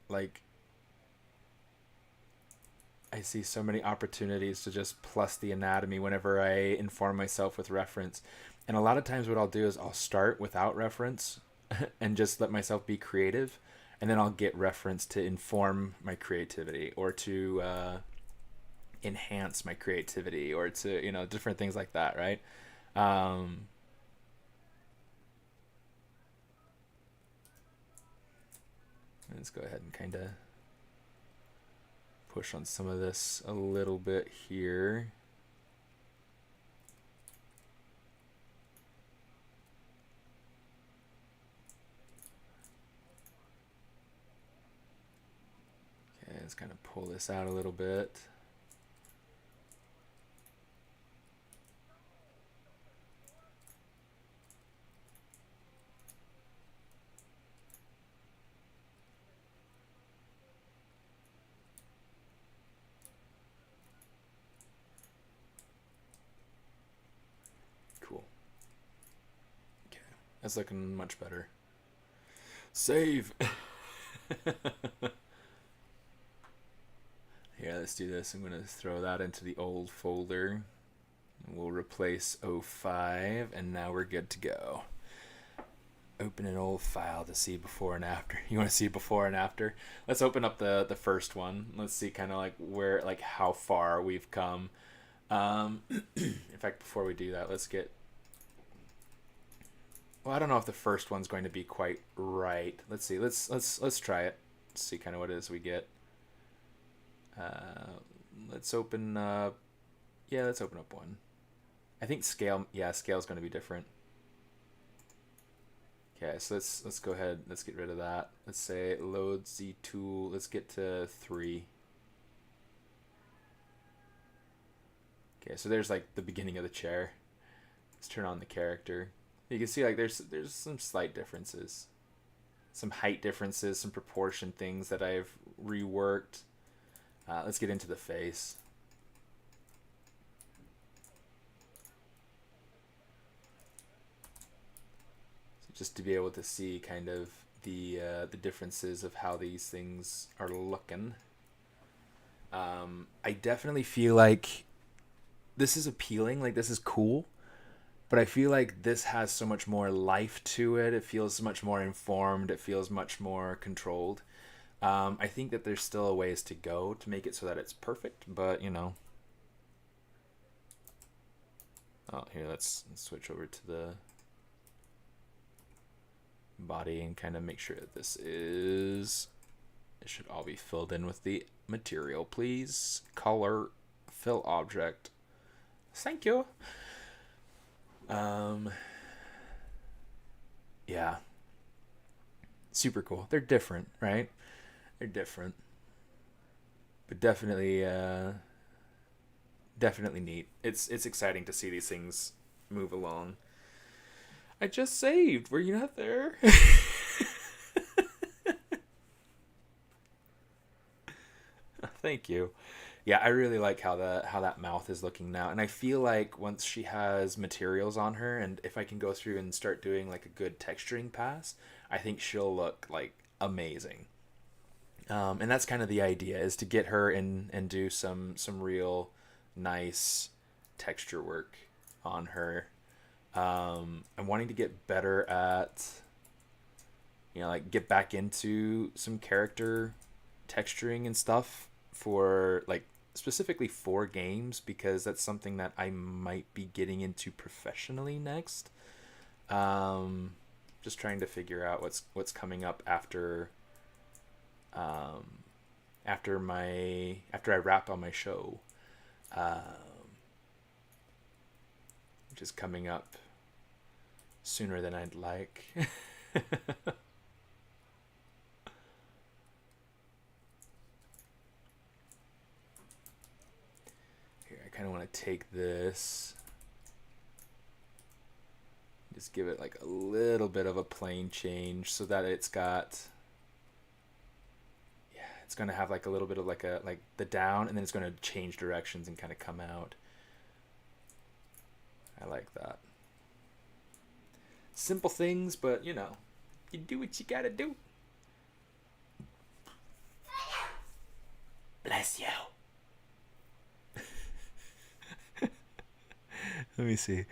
like I see so many opportunities to just plus the anatomy whenever I inform myself with reference. And a lot of times what I'll do is I'll start without reference and just let myself be creative. And then I'll get reference to inform my creativity or to enhance my creativity or to, different things like that, right? Let's go ahead and kind of push on some of this a little bit here. Okay, let's kind of pull this out a little bit. That's looking much better. Save! Here, let's do this. I'm going to throw that into the old folder. We'll replace 05, and now we're good to go. Open an old file to see before and after. You want to see before and after? Let's open up the first one. Let's see kind of like where, like how far we've come. In fact, before we do that, let's get... Well, I don't know if the first one's going to be quite right. Let's see. Let's try it. Let's see kind of what it is we get. Let's open up... Yeah, let's open up one. I think scale... Yeah, scale's going to be different. Okay, so let's go ahead. Let's get rid of that. Let's say load Z tool. Let's get to 3. Okay, so there's like the beginning of the chair. Let's turn on the character. You can see like there's some slight differences, some height differences, some proportion things that I've reworked. Let's get into the face. So just to be able to see kind of the differences of how these things are looking. I definitely feel like this is appealing, like this is cool. But I feel like this has so much more life to it. It feels much more informed. It feels much more controlled. I think that there's still a ways to go to make it so that it's perfect. But, Oh, here, let's switch over to the body and kind of make sure that this is... It should all be filled in with the material, please. Color, fill object. Thank you. Yeah, super cool. They're different, right? They're different, but definitely neat. It's exciting to see these things move along. I just saved. Were you not there? Thank you. Yeah, I really like how that mouth is looking now. And I feel like once she has materials on her, and if I can go through and start doing like a good texturing pass, I think she'll look like amazing. And that's kind of the idea, is to get her in and do some real nice texture work on her. I'm wanting to get better at, like get back into some character texturing and stuff for like specifically for games, because that's something that I might be getting into professionally next. Just trying to figure out what's coming up after after I wrap on my show, which is coming up sooner than I'd like. Kind of want to take this, just give it like a little bit of a plane change so that it's got, it's going to have like a little bit of like the down, and then it's going to change directions and kind of come out. I like that. Simple things, but you do what you gotta do. Bless you. Let me see.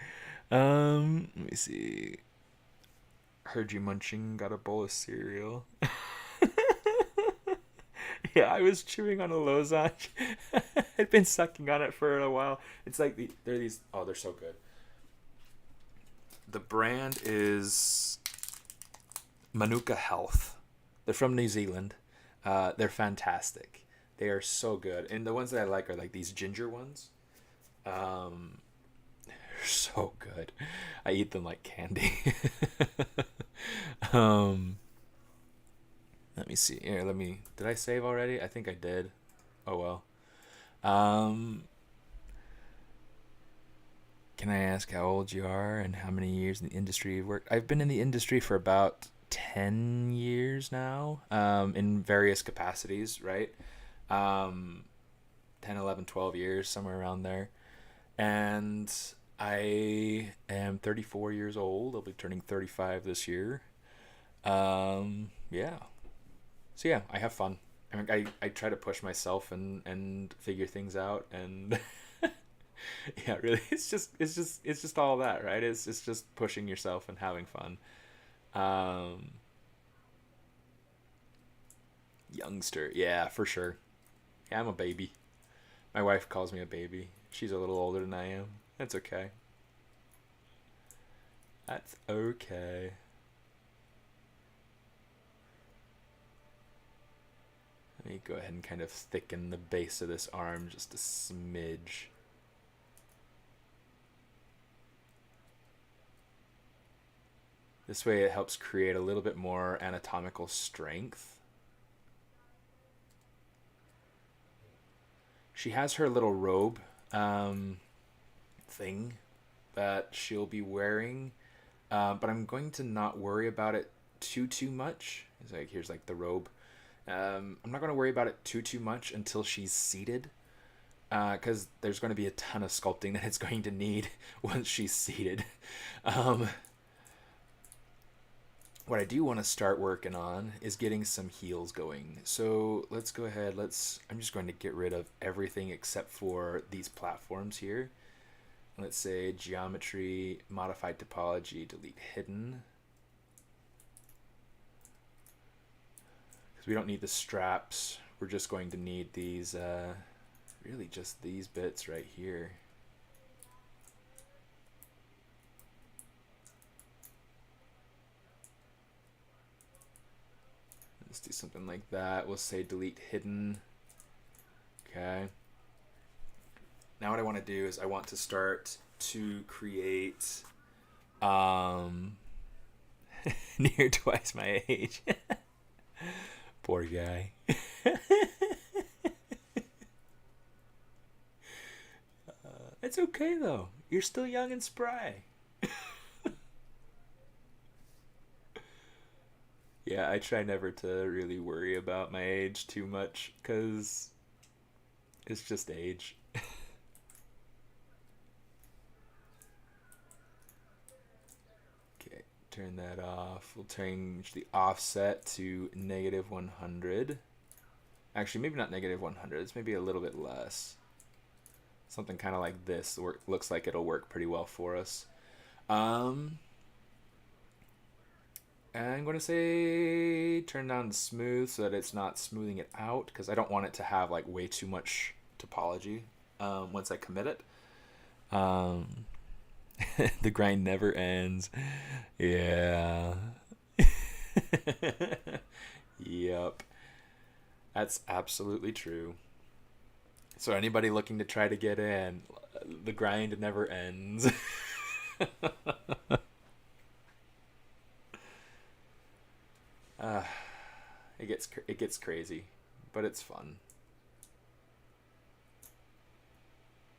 Let me see. Heard you munching. Got a bowl of cereal. Yeah, I was chewing on a lozenge. I'd been sucking on it for a while. It's like they're these. Oh, they're so good. The brand is Manuka Health. They're from New Zealand. They're fantastic. They are so good, and the ones that I like are like these ginger ones. They're so good. I eat them like candy. um, Let me see. Here, let me. Did I save already? I think I did. Oh well. Um, can I ask how old you are and how many years in the industry you've worked? I've been in the industry for about 10 years now, in various capacities, right? Um, 10, 11, 12 years, somewhere around there. And I am 34 years old. I'll be turning 35 this year. Yeah. So yeah, I have fun. I mean, I try to push myself and figure things out, and yeah, really, it's just all that, right? It's just pushing yourself and having fun. Um, Youngster, yeah, for sure. Yeah, I'm a baby. My wife calls me a baby. She's a little older than I am. That's okay. That's okay. Let me go ahead and kind of thicken the base of this arm just a smidge. This way it helps create a little bit more anatomical strength. She has her little robe thing that she'll be wearing, but I'm going to not worry about it too much. It's like, here's like the robe. I'm not going to worry about it too much until she's seated, because there's going to be a ton of sculpting that it's going to need once she's seated. Um, what I do want to start working on is getting some heels going. So let's go ahead. I'm just going to get rid of everything except for these platforms here. Let's say geometry, modified topology, delete hidden. Because we don't need the straps. We're just going to need these, really just these bits right here. Let's do something like that. We'll say delete hidden. Okay. Now what I want to do is I want to start to create near twice my age. Poor guy. It's okay though. You're still young and spry. Yeah, I try never to really worry about my age too much because it's just age. Okay, turn that off. We'll change the offset to -100. Actually, maybe not -100. It's maybe a little bit less. Something kind of like this looks like it'll work pretty well for us. I'm going to say turn down the smooth so that it's not smoothing it out, because I don't want it to have like way too much topology once I commit it. Um, the grind never ends. Yeah. Yep. That's absolutely true. So anybody looking to try to get in, the grind never ends. uh, it gets crazy, but it's fun.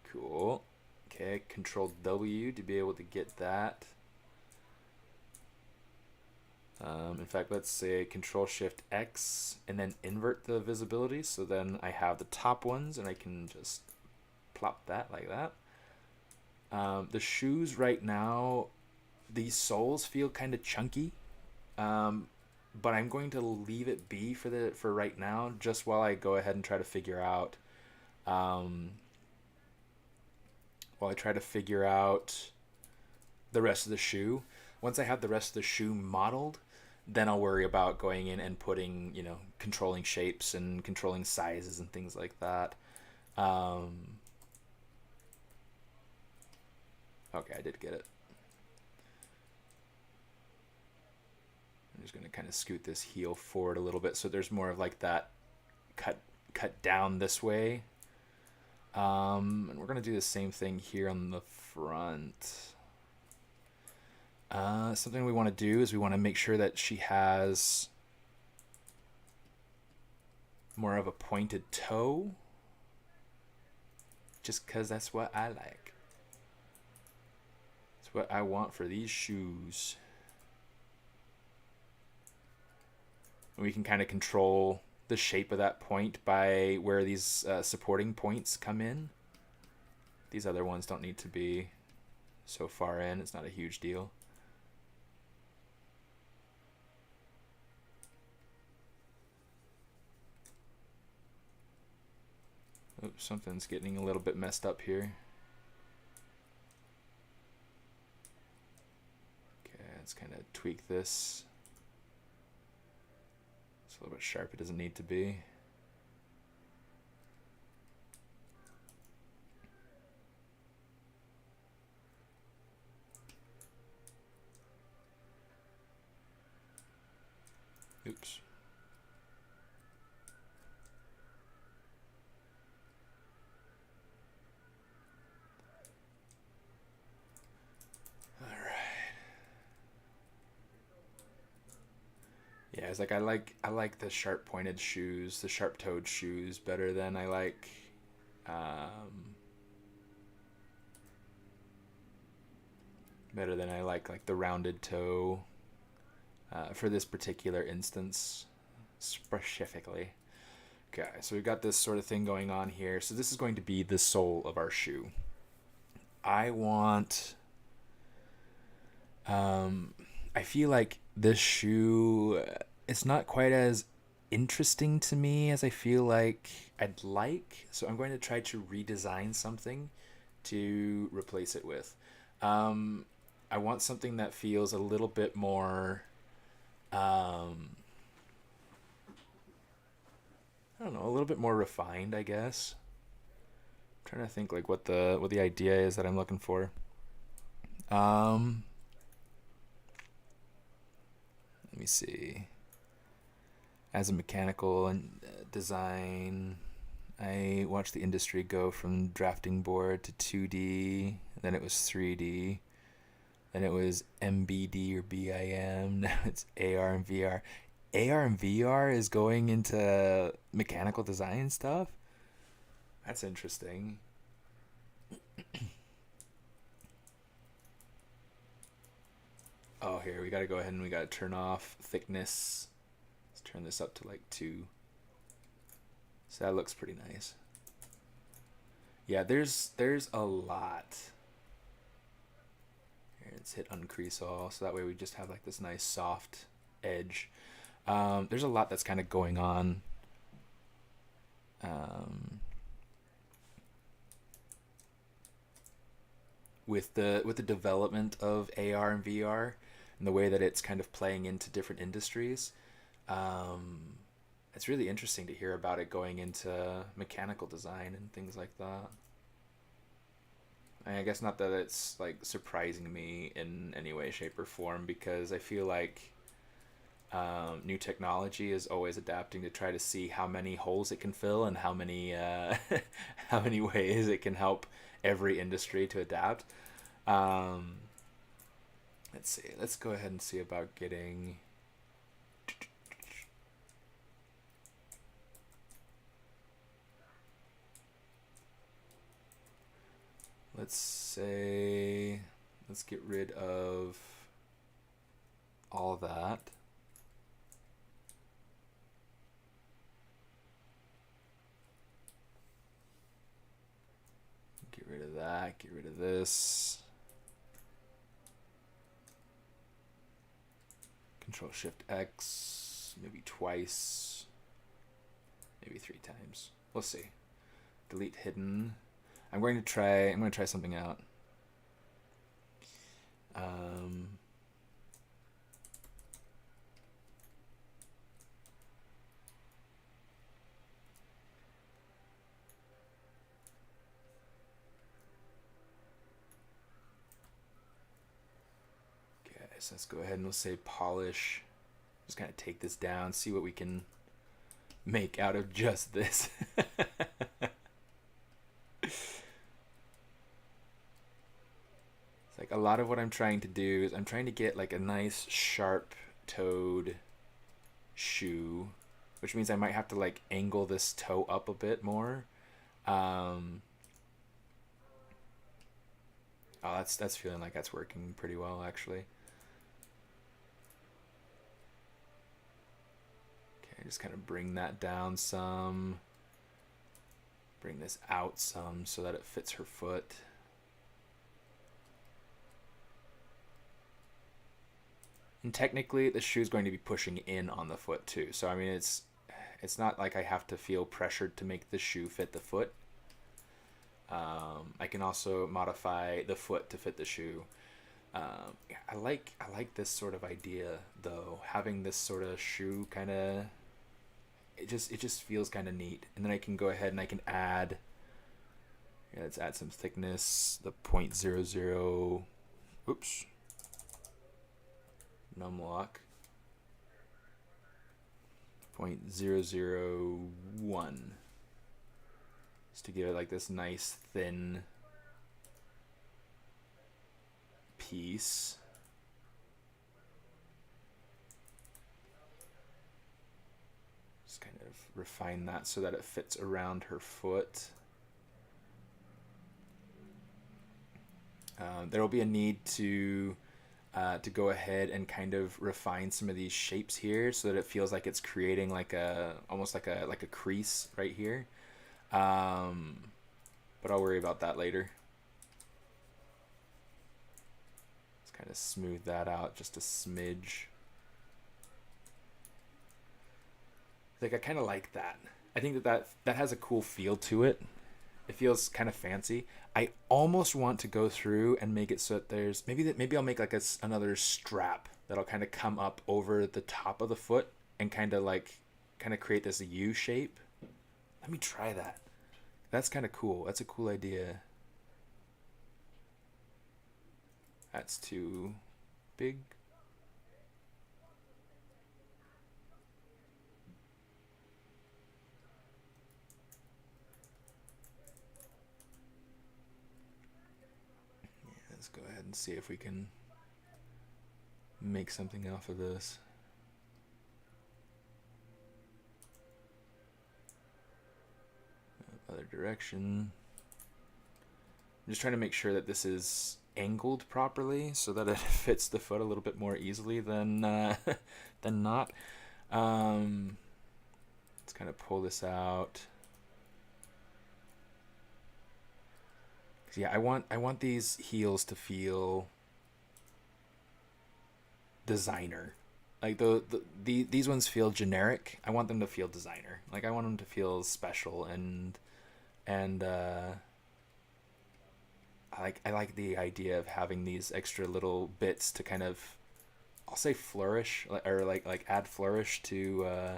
Cool. Okay, Control W to be able to get that. In fact, let's say Control Shift X and then invert the visibility, so then I have the top ones and I can just plop that like that. The shoes right now, these soles feel kind of chunky, but I'm going to leave it be for right now, just while I go ahead and try to figure out while I try to figure out the rest of the shoe. Once I have the rest of the shoe modeled, then I'll worry about going in and putting, you know, controlling shapes and controlling sizes and things like that. Okay, I did get it. I'm just going to kind of scoot this heel forward a little bit so there's more of like that cut down this way. And we're going to do the same thing here on the front. Something we want to do is we want to make sure that she has more of a pointed toe, just because that's what I like. It's what I want for these shoes. We can kind of control the shape of that point by where these supporting points come in. These other ones don't need to be so far in. It's not a huge deal. Oops, something's getting a little bit messed up here. Okay, let's kind of tweak this. It's a little bit sharp. It doesn't need to be. Oops. All right. Yeah, it's like I like the sharp pointed shoes, the sharp toed shoes better than I like like the rounded toe for this particular instance specifically. Okay, so we've got this sort of thing going on here. So this is going to be the sole of our shoe. I want I feel like this shoe, it's not quite as interesting to me as I feel like I'd like. So I'm going to try to redesign something to replace it with. I want something that feels a little bit more, I don't know, a little bit more refined, I guess. I'm trying to think like what the idea is that I'm looking for. Let me see. As a mechanical and design, I watched the industry go from drafting board to 2D, then it was 3D, then it was MBD or BIM, now it's AR and VR. AR and VR is going into mechanical design stuff? That's interesting. Oh, here, we gotta go ahead and we gotta turn off thickness. Let's turn this up to like 2. So that looks pretty nice. Yeah, there's a lot. Here, let's hit uncrease all, so that way we just have like this nice soft edge. There's a lot that's kind of going on. With the development of AR and VR and the way that it's kind of playing into different industries, it's really interesting to hear about it going into mechanical design and things like that. I guess not that it's like surprising me in any way, shape, or form, because I feel like new technology is always adapting to try to see how many holes it can fill and how many how many ways it can help every industry to adapt. Let's see. Let's go ahead and see about getting. Let's say, let's get rid of all that. Get rid of that, get rid of this. Control Shift X, maybe twice, maybe 3 times. We'll see. Delete hidden. I'm going to try something out. So let's go ahead and we'll say polish. Just kind of take this down, see what we can make out of just this. It's like a lot of what I'm trying to do is I'm trying to get like a nice sharp toed shoe, which means I might have to like angle this toe up a bit more. Oh, that's feeling like that's working pretty well actually. Just kind of bring that down some, bring this out some so that it fits her foot. And technically the shoe is going to be pushing in on the foot too. So I mean it's not like I have to feel pressured to make the shoe fit the foot. I can also modify the foot to fit the shoe. I like this sort of idea though, having this sort of shoe kind of, it just feels kind of neat. And then I can go ahead and I can add, let's add some thickness, the 0.00, oops, numlock, 0.001, just to give it like this nice thin piece. Kind of refine that so that it fits around her foot. There will be a need to go ahead and kind of refine some of these shapes here so that it feels like it's creating like almost like a crease right here. But I'll worry about that later. Let's kind of smooth that out just a smidge. Like I kind of like that. I think that has a cool feel to it. It feels kind of fancy. I almost want to go through and make it so that there's maybe I'll make like another strap that'll kind of come up over the top of the foot and kind of create this U shape. Let me try that. That's kind of cool. That's a cool idea. That's too big. Let's go ahead and see if we can make something off of this. Other direction. I'm just trying to make sure that this is angled properly so that it fits the foot a little bit more easily than not. Let's kind of pull this out. Yeah, I want these heels to feel designer. Like these ones feel generic. I want them to feel designer. Like I want them to feel special and I like the idea of having these extra little bits to kind of, I'll say flourish, or like add flourish to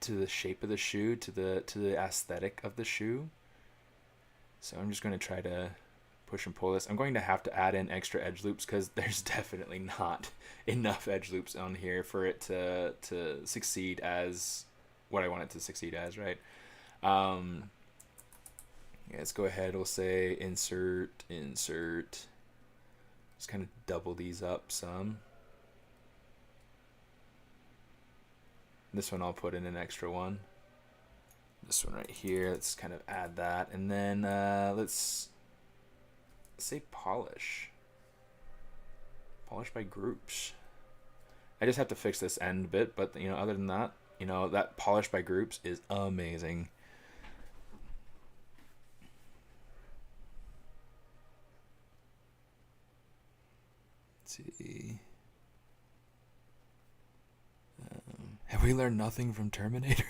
the shape of the shoe, to the aesthetic of the shoe. So I'm just going to try to push and pull this. I'm going to have to add in extra edge loops because there's definitely not enough edge loops on here for it to succeed as what I want it to succeed as, right? Yeah, let's go ahead. We'll say insert. Just kind of double these up some. This one I'll put in an extra one. This one right here, let's kind of add that. And then let's say polish. Polish by groups. I just have to fix this end bit, but other than that, that polish by groups is amazing. Let's see. we learn nothing from Terminator?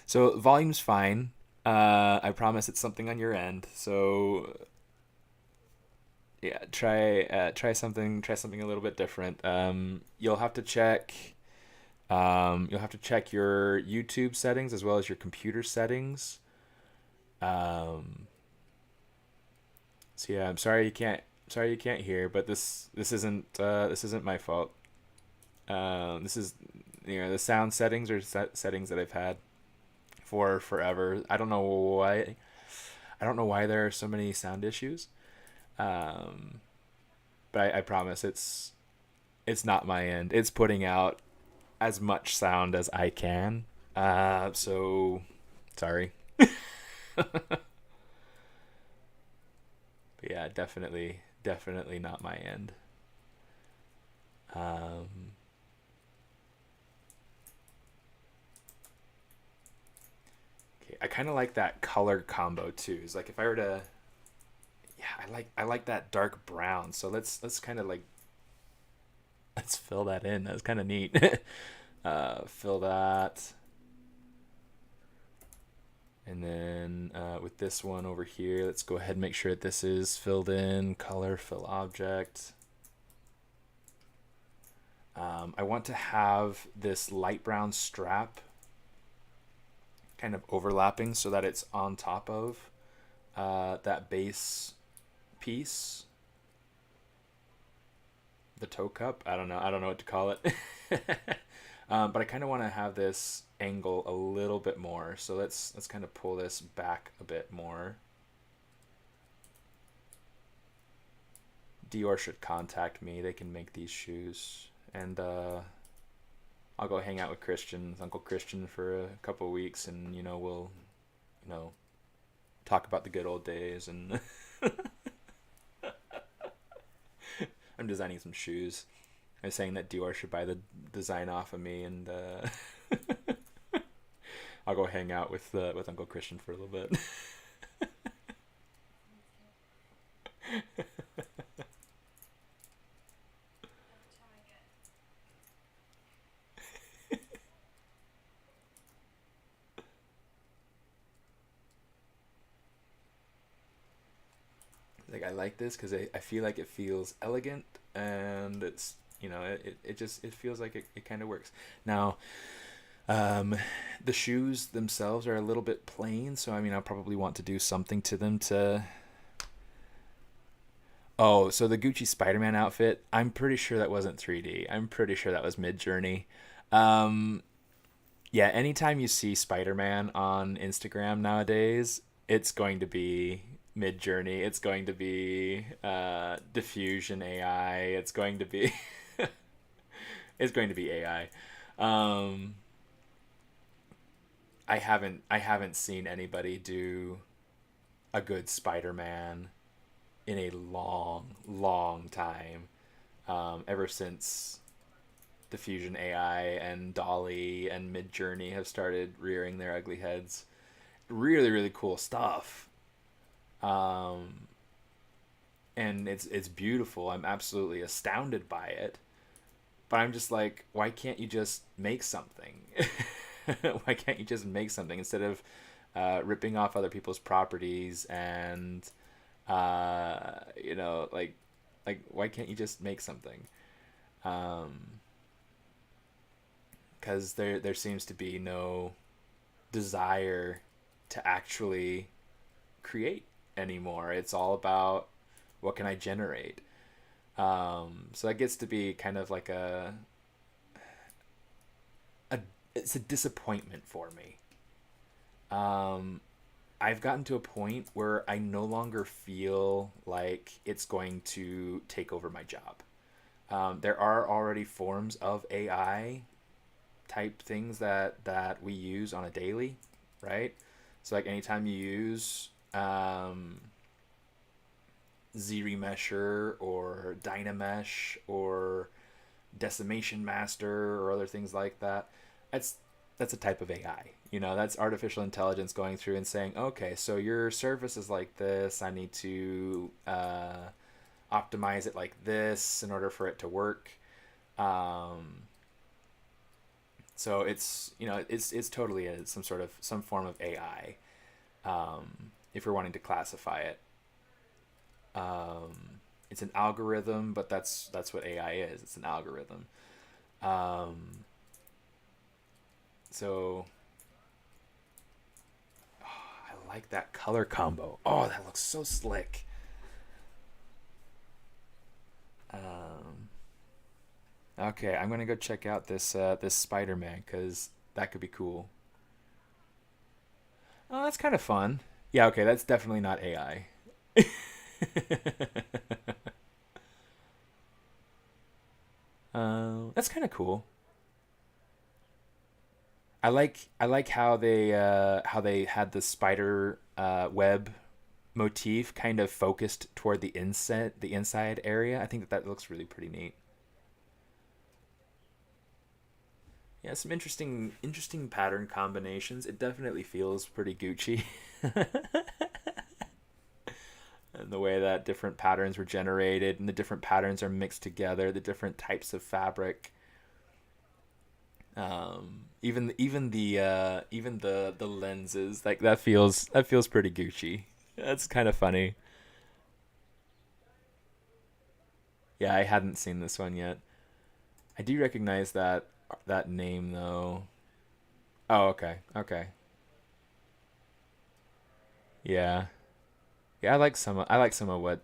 So volume's fine. I promise it's something on your end. So yeah, try something a little bit different. You'll have to check. You'll have to check your YouTube settings as well as your computer settings. So yeah, I'm sorry you can't. Sorry you can't hear, but this isn't my fault. This is the sound settings are settings that I've had for forever. I don't know why. I don't know why there are so many sound issues. Um, but I promise it's not my end. It's putting out as much sound as I can. So sorry. But yeah, definitely not my end. Um, okay, I kind of like that color combo too. It's like if I were to, yeah, I like that dark brown. So let's kind of like let's fill that in. That's kind of neat. Fill that, and then with this one over here, let's go ahead and make sure that this is filled in. Color, fill object. I want to have this light brown strap kind of overlapping so that it's on top of that base piece, the toe cup. I don't know what to call it. But I kind of want to have this angle a little bit more. So let's kind of pull this back a bit more. Dior should contact me. They can make these shoes. And I'll go hang out with Uncle Christian, for a couple of weeks, and we'll, talk about the good old days. And I'm designing some shoes. I was saying that Dior should buy the design off of me, and I'll go hang out with Uncle Christian for a little bit. Like, I like this because I feel like it feels elegant, and it's it feels like it kind of works. Now, the shoes themselves are a little bit plain, so I mean I'll probably want to do something to them to. Oh, so the Gucci Spider-Man outfit, I'm pretty sure that wasn't 3D. I'm pretty sure that was Mid-Journey. Um, yeah, anytime you see Spider-Man on Instagram nowadays, it's going to be Mid-Journey. It's going to be Diffusion AI. It's going to be it's going to be AI. Um, I haven't seen anybody do a good Spider-Man in a long time. Ever since Diffusion AI and Dolly and Mid-Journey have started rearing their ugly heads. Really cool stuff. Um, and it's beautiful. I'm absolutely astounded by it. But I'm just like, why can't you just make something? Why can't you just make something instead of ripping off other people's properties and like why can't you just make something? Because there seems to be no desire to actually create anymore. It's all about what can I generate. So that gets to be kind of like a it's a disappointment for me. Um, I've gotten to a point where I no longer feel like it's going to take over my job. There are already forms of AI type things that we use on a daily, right? So like anytime you use ZRemesher or Dynamesh or Decimation Master or other things like that, that's that's a type of AI. That's artificial intelligence going through and saying, okay, so your service is like this. I need to optimize it like this in order for it to work. So it's, you know, it's totally some form of AI, if you're wanting to classify it. It's an algorithm, but that's what AI is. It's an algorithm. So I like that color combo. Oh, that looks so slick. Okay, I'm gonna go check out this Spider-Man because that could be cool. Oh, that's kind of fun. Yeah, okay, that's definitely not AI. That's kind of cool. I like how they had the spider web motif kind of focused toward the inside area. I think that looks really pretty neat. Yeah, some interesting pattern combinations. It definitely feels pretty Gucci. And the way that different patterns were generated and the different patterns are mixed together, the different types of fabric. Even the lenses, like that feels pretty Gucci. That's kind of funny. Yeah, I hadn't seen this one yet. I do recognize that name though. Oh, okay, okay. Yeah, yeah. I like some of what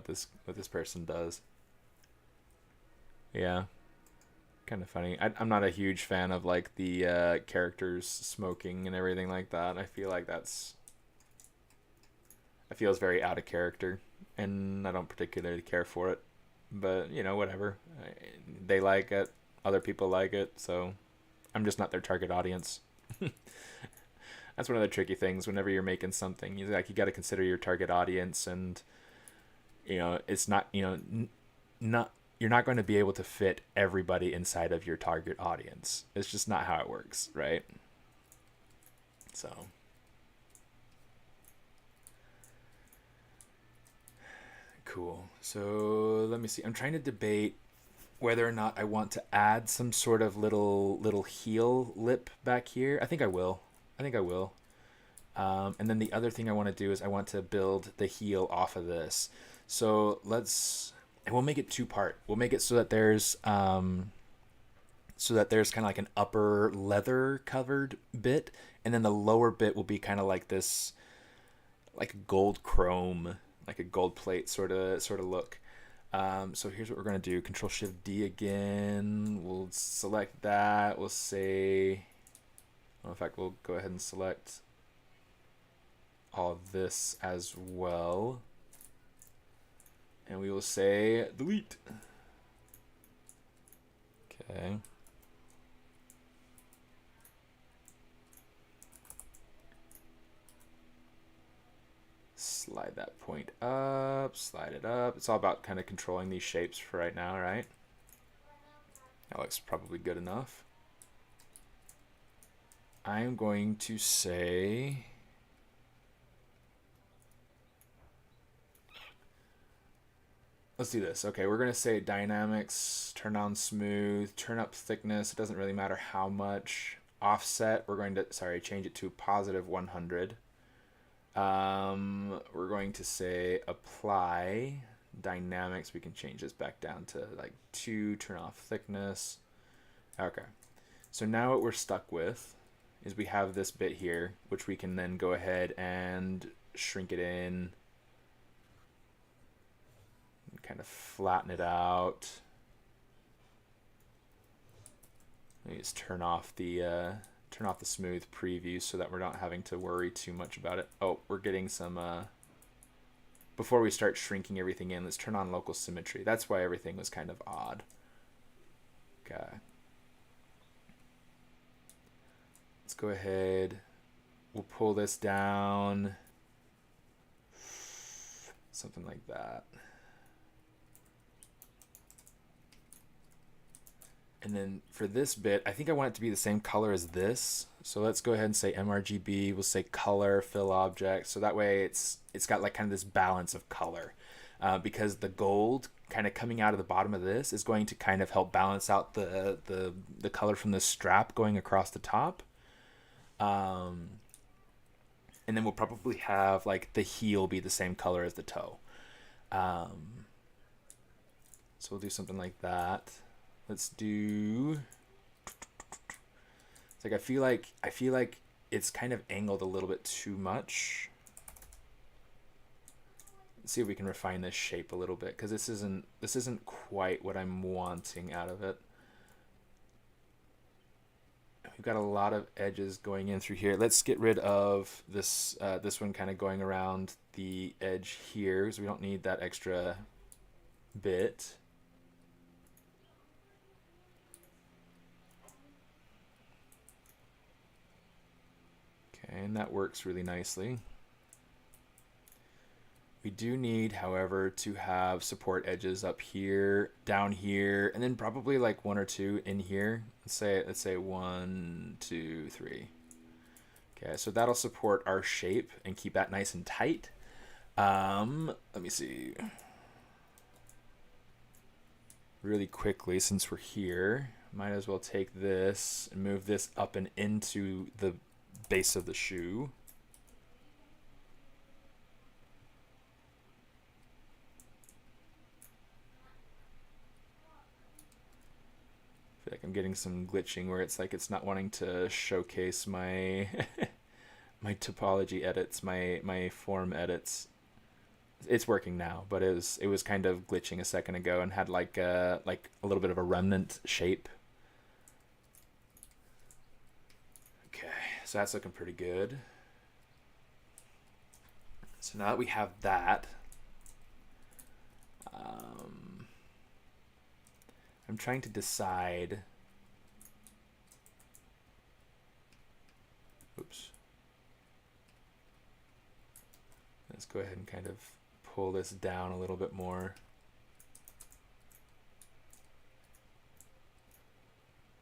this person does. Yeah, kind of funny. I'm not a huge fan of like the characters smoking and everything like that. I feel like I feel it's very out of character, and I don't particularly care for it. But whatever. They like it, other people like it, so I'm just not their target audience. That's one of the tricky things whenever you're making something. You got to consider your target audience, and it's not not you're not going to be able to fit everybody inside of your target audience. It's just not how it works, right? So cool. So let me see. I'm trying to debate whether or not I want to add some sort of little heel lip back here. I think I will. I think I will. And then the other thing I want to do is I want to build the heel off of this. So and we'll make it two part. We'll make it so that there's kind of like an upper leather covered bit, and then the lower bit will be kind of like this, like a gold chrome, like a gold plate sort of look. So here's what we're gonna do. Control Shift D again. We'll select that. We'll say, well, in fact, we'll go ahead and select all of this as well, and we will say delete. Okay. Slide that point up, slide it up. It's all about kind of controlling these shapes for right now, right? That looks probably good enough. I'm going to say, let's do this. Okay, we're going to say dynamics, turn on smooth, turn up thickness. It doesn't really matter how much. Offset, we're going to, change it to positive 100. We're going to say apply dynamics. We can change this back down to like 2, turn off thickness. Okay. So now what we're stuck with is we have this bit here, which we can then go ahead and shrink it in, kind of flatten it out. Let me just turn off the smooth preview so that we're not having to worry too much about it. Oh, we're getting some, before we start shrinking everything in, let's turn on local symmetry. That's why everything was kind of odd. Okay. Let's go ahead. We'll pull this down. Something like that. And then for this bit, I think I want it to be the same color as this. So let's go ahead and say MRGB. We'll say color, fill object. So that way it's got like kind of this balance of color. because the gold kind of coming out of the bottom of this is going to kind of help balance out the color from the strap going across the top. And then we'll probably have like the heel be the same color as the toe. So we'll do something like that. Let's do, it's like I feel like it's kind of angled a little bit too much. Let's see if we can refine this shape a little bit, because this isn't quite what I'm wanting out of it. We've got a lot of edges going in through here. Let's get rid of this this one kind of going around the edge here, because we don't need that extra bit. Okay, and that works really nicely. We do need, however, to have support edges up here, down here, and then probably like one or two in here. Let's say 1, 2, 3. Okay, so that'll support our shape and keep that nice and tight. Let me see. Really quickly, since we're here, might as well take this and move this up and into the base of the shoe. Like I'm getting some glitching where it's like it's not wanting to showcase my my topology edits, my form edits. It's working now, but it was kind of glitching a second ago and had like a little bit of a remnant shape. Okay, so that's looking pretty good. So now that we have that, I'm trying to decide. Oops. Let's go ahead and kind of pull this down a little bit more.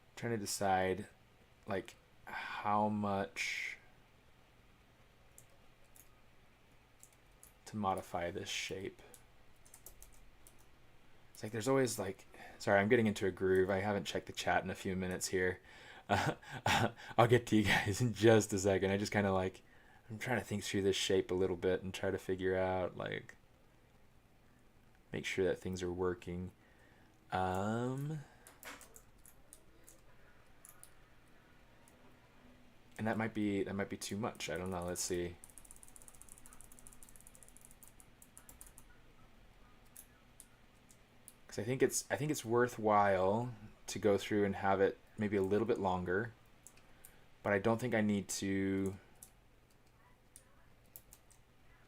I'm trying to decide like how much to modify this shape. It's like there's always like, sorry, I'm getting into a groove. I haven't checked the chat in a few minutes here. I'll get to you guys in just a second. I just kind of like, I'm trying to think through this shape a little bit and try to figure out, like, make sure that things are working. And that might be too much. I don't know. Let's see. I think it's worthwhile to go through and have it maybe a little bit longer, but I don't think I need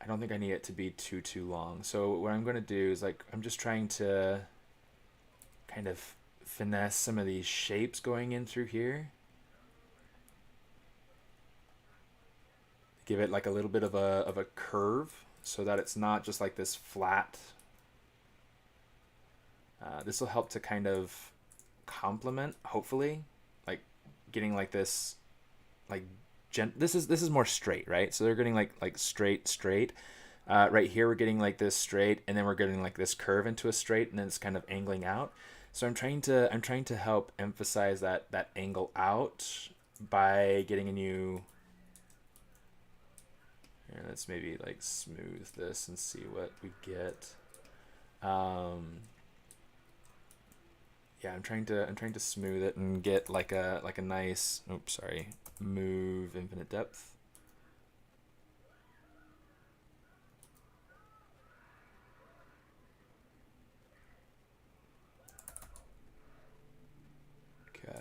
it to be too long. So what I'm going to do is like I'm just trying to kind of finesse some of these shapes going in through here. Give it like a little bit of a curve so that it's not just like this flat. This will help to kind of complement, hopefully, like getting like this, like this is more straight, right? So they're getting like straight. Right here we're getting like this straight, and then we're getting like this curve into a straight, and then it's kind of angling out. So I'm trying to help emphasize that angle out by getting a new. Here, let's maybe like smooth this and see what we get. Yeah, I'm trying to smooth it and get like a nice, oops, sorry, move infinite depth. Okay.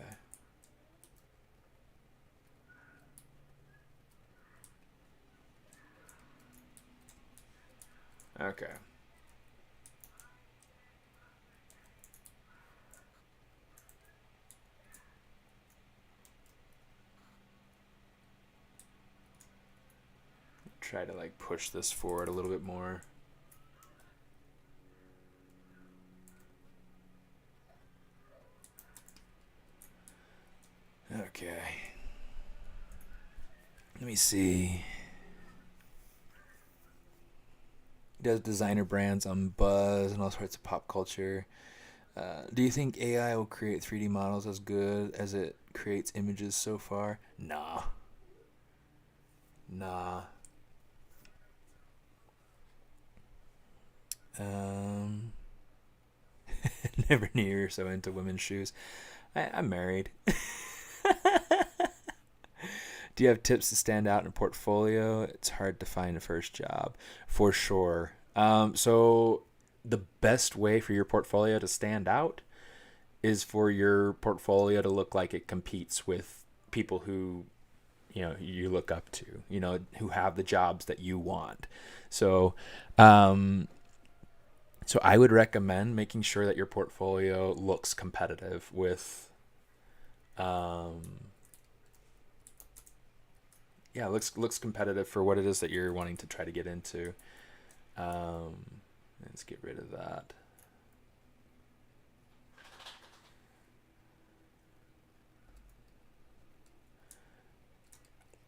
Okay. Try to like push this forward a little bit more. Okay. Let me see. He does designer brands on Buzz and all sorts of pop culture. Do you think AI will create 3D models as good as it creates images so far? Nah. Nah. Um, Never knew you were so into women's shoes. I'm married. Do you have tips to stand out in a portfolio? It's hard to find a first job, for sure. So the best way for your portfolio to stand out is for your portfolio to look like it competes with people who you look up to, who have the jobs that you want. So so I would recommend making sure that your portfolio looks competitive with looks competitive for what it is that you're wanting to try to get into. Let's get rid of that.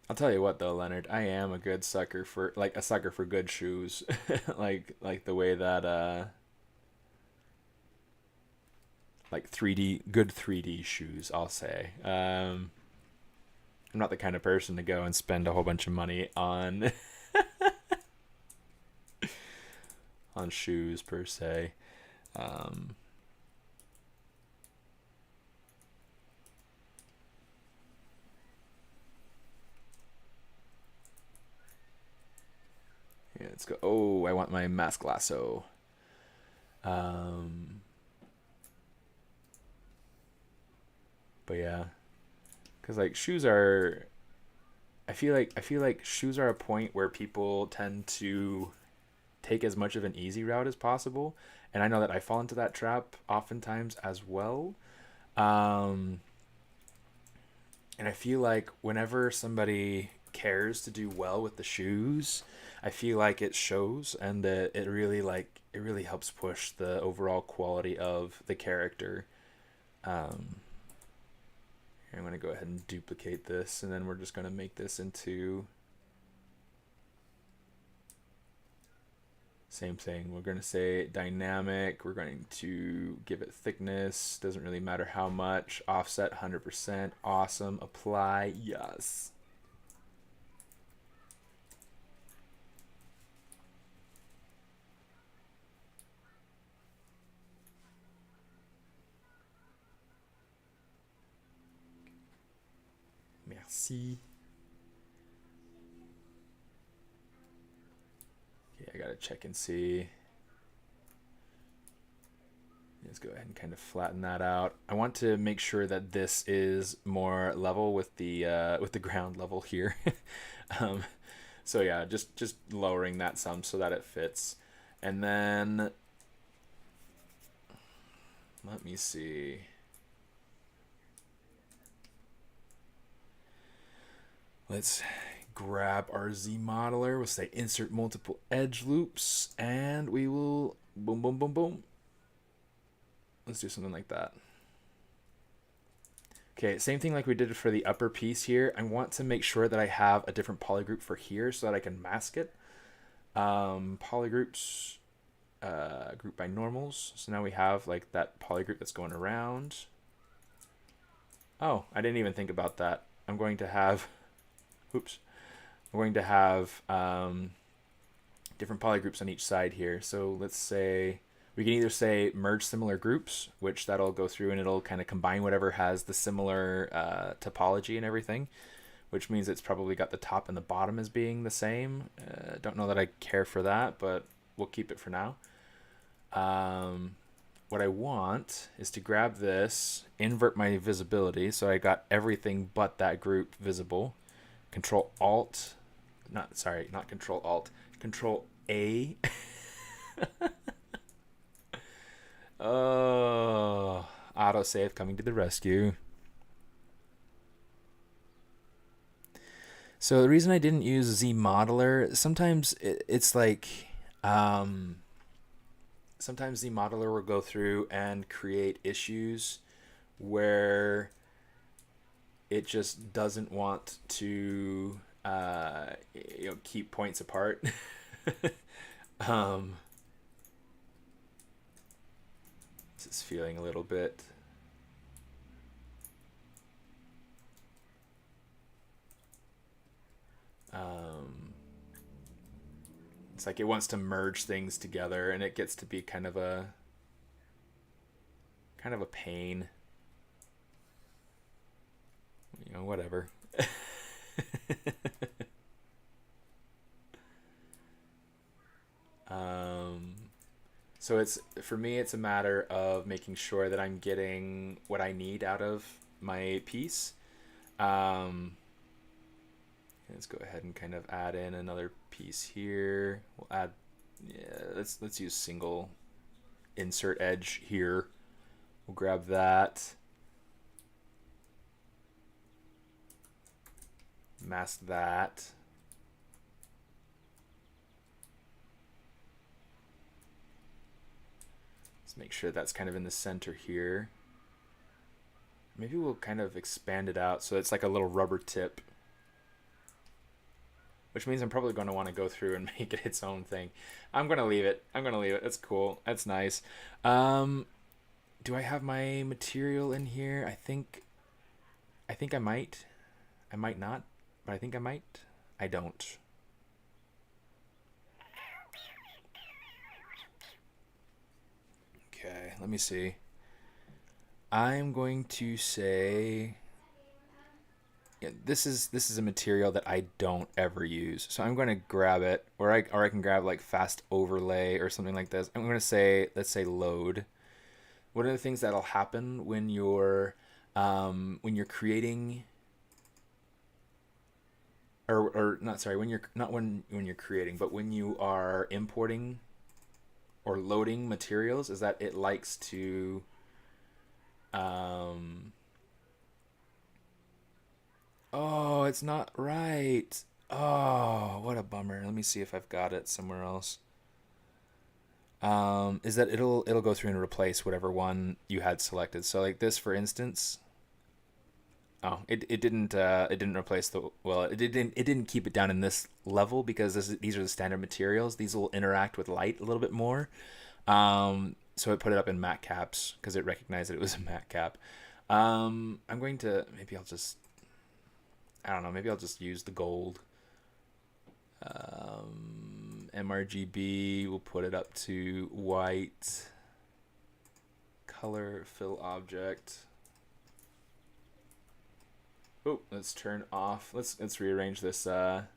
I'll tell you what though, Leonard, I am a sucker for good shoes. like the way that like 3D shoes, I'll say. I'm not the kind of person to go and spend a whole bunch of money on on shoes per se. Yeah, let's go. Oh, I want my mask lasso. But yeah, because like shoes are, I feel like shoes are a point where people tend to take as much of an easy route as possible, and I know that I fall into that trap oftentimes as well. Um, and I feel like whenever somebody cares to do well with the shoes, I feel like it shows, and that it really helps push the overall quality of the character. Um, I'm going to go ahead and duplicate this, and then we're just going to make this into same thing. We're going to say dynamic. We're going to give it thickness. Doesn't really matter how much. Offset 100%. Awesome. Apply. Yes. Merci. Okay, I gotta check and see. Let's go ahead and kind of flatten that out. I want to make sure that this is more level with the ground level here. So yeah, just lowering that some so that it fits, and then let me see. Let's grab our Z modeler. We'll say insert multiple edge loops, and we will boom, boom, boom, boom. Let's do something like that. Okay, same thing like we did for the upper piece here. I want to make sure that I have a different polygroup for here so that I can mask it. Polygroups, group by normals. So now we have like that polygroup that's going around. Oh, I didn't even think about that. I'm going to have, oops. I'm going to have different polygroups on each side here. So let's say we can either say merge similar groups, which that'll go through and it'll kind of combine whatever has the similar topology and everything, which means it's probably got the top and the bottom as being the same. Don't know that I care for that, but we'll keep it for now. What I want is to grab this, invert my visibility, so I got everything but that group visible. Control Alt, not Control Alt, Control A. Oh, autosave coming to the rescue. So the reason I didn't use Z modeler, sometimes it's like, sometimes Z modeler will go through and create issues where it just doesn't want to keep points apart. Um, this is feeling a little bit. It's like it wants to merge things together, and it gets to be kind of a pain. You know, whatever. So it's, for me, it's a matter of making sure that I'm getting what I need out of my piece. Let's go ahead and kind of add in another piece here. We'll add, yeah, let's use single insert edge here. We'll grab that. Mask that. Let's make sure that's kind of in the center here. Maybe we'll kind of expand it out so it's like a little rubber tip, which means I'm probably going to want to go through and make it its own thing. I'm going to leave it. That's cool. That's nice. Do I have my material in here? I think I might. I might not, but I think I might. I don't. Okay, let me see. I'm going to say, yeah, this is a material that I don't ever use, so I'm going to grab it, or I can grab like fast overlay or something like this. I'm going to say, let's say load. One of the things that'll happen when you're creating, or not, sorry, when you're creating, but when you are importing or loading materials, is that it likes to oh, it's not right. Oh, what a bummer. Let me see if I've got it somewhere else. Is that it'll go through and replace whatever one you had selected. So like this, for instance. Oh, it didn't replace the, well, it didn't keep it down in this level because these are the standard materials. These will interact with light a little bit more. So it put it up in matte caps because it recognized that it was a matte cap. I'm going to, maybe I'll just use the gold. MRGB, we'll put it up to white. Color, fill object. Oh, let's turn off. Let's rearrange this 1,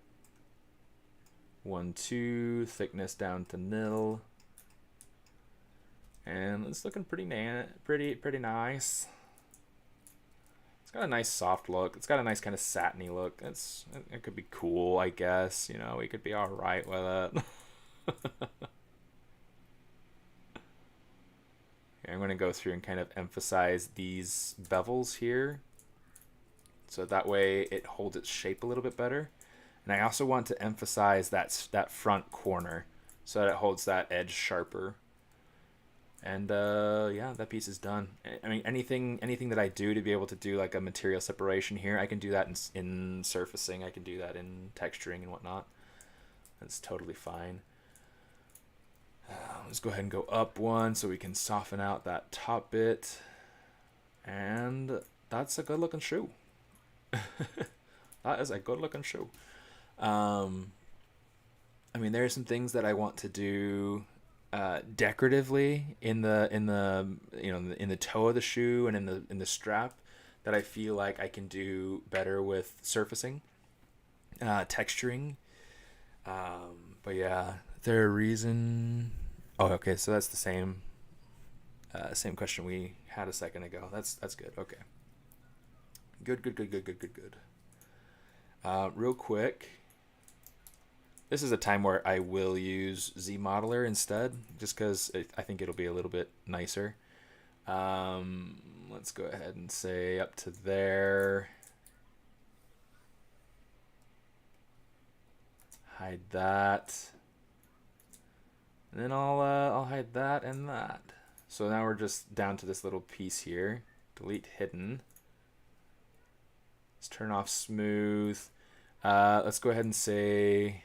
2, thickness down to nil. And it's looking pretty nice. It's got a nice soft look. It's got a nice kind of satiny look. It could be cool, I guess. You know, we could be all right with it. Okay, I'm going to go through and kind of emphasize these bevels here, so that way it holds its shape a little bit better. And I also want to emphasize that front corner so that it holds that edge sharper. And yeah, that piece is done. I mean, anything that I do to be able to do like a material separation here, I can do that in surfacing. I can do that in texturing and whatnot. That's totally fine. Let's go ahead and go up one so we can soften out that top bit. And that's a good looking shoe. That is a good looking shoe. I mean, there are some things that I want to do decoratively in the toe of the shoe and in the strap that I feel like I can do better with surfacing, texturing. But yeah, there a reason? Oh, okay. So that's the same question we had a second ago. That's good. Okay. Good. Real quick. This is a time where I will use ZModeler instead, just because I think it'll be a little bit nicer. Let's go ahead and say up to there. Hide that. And then I'll hide that and that. So now we're just down to this little piece here. Delete hidden. Let's turn off smooth. Let's go ahead and say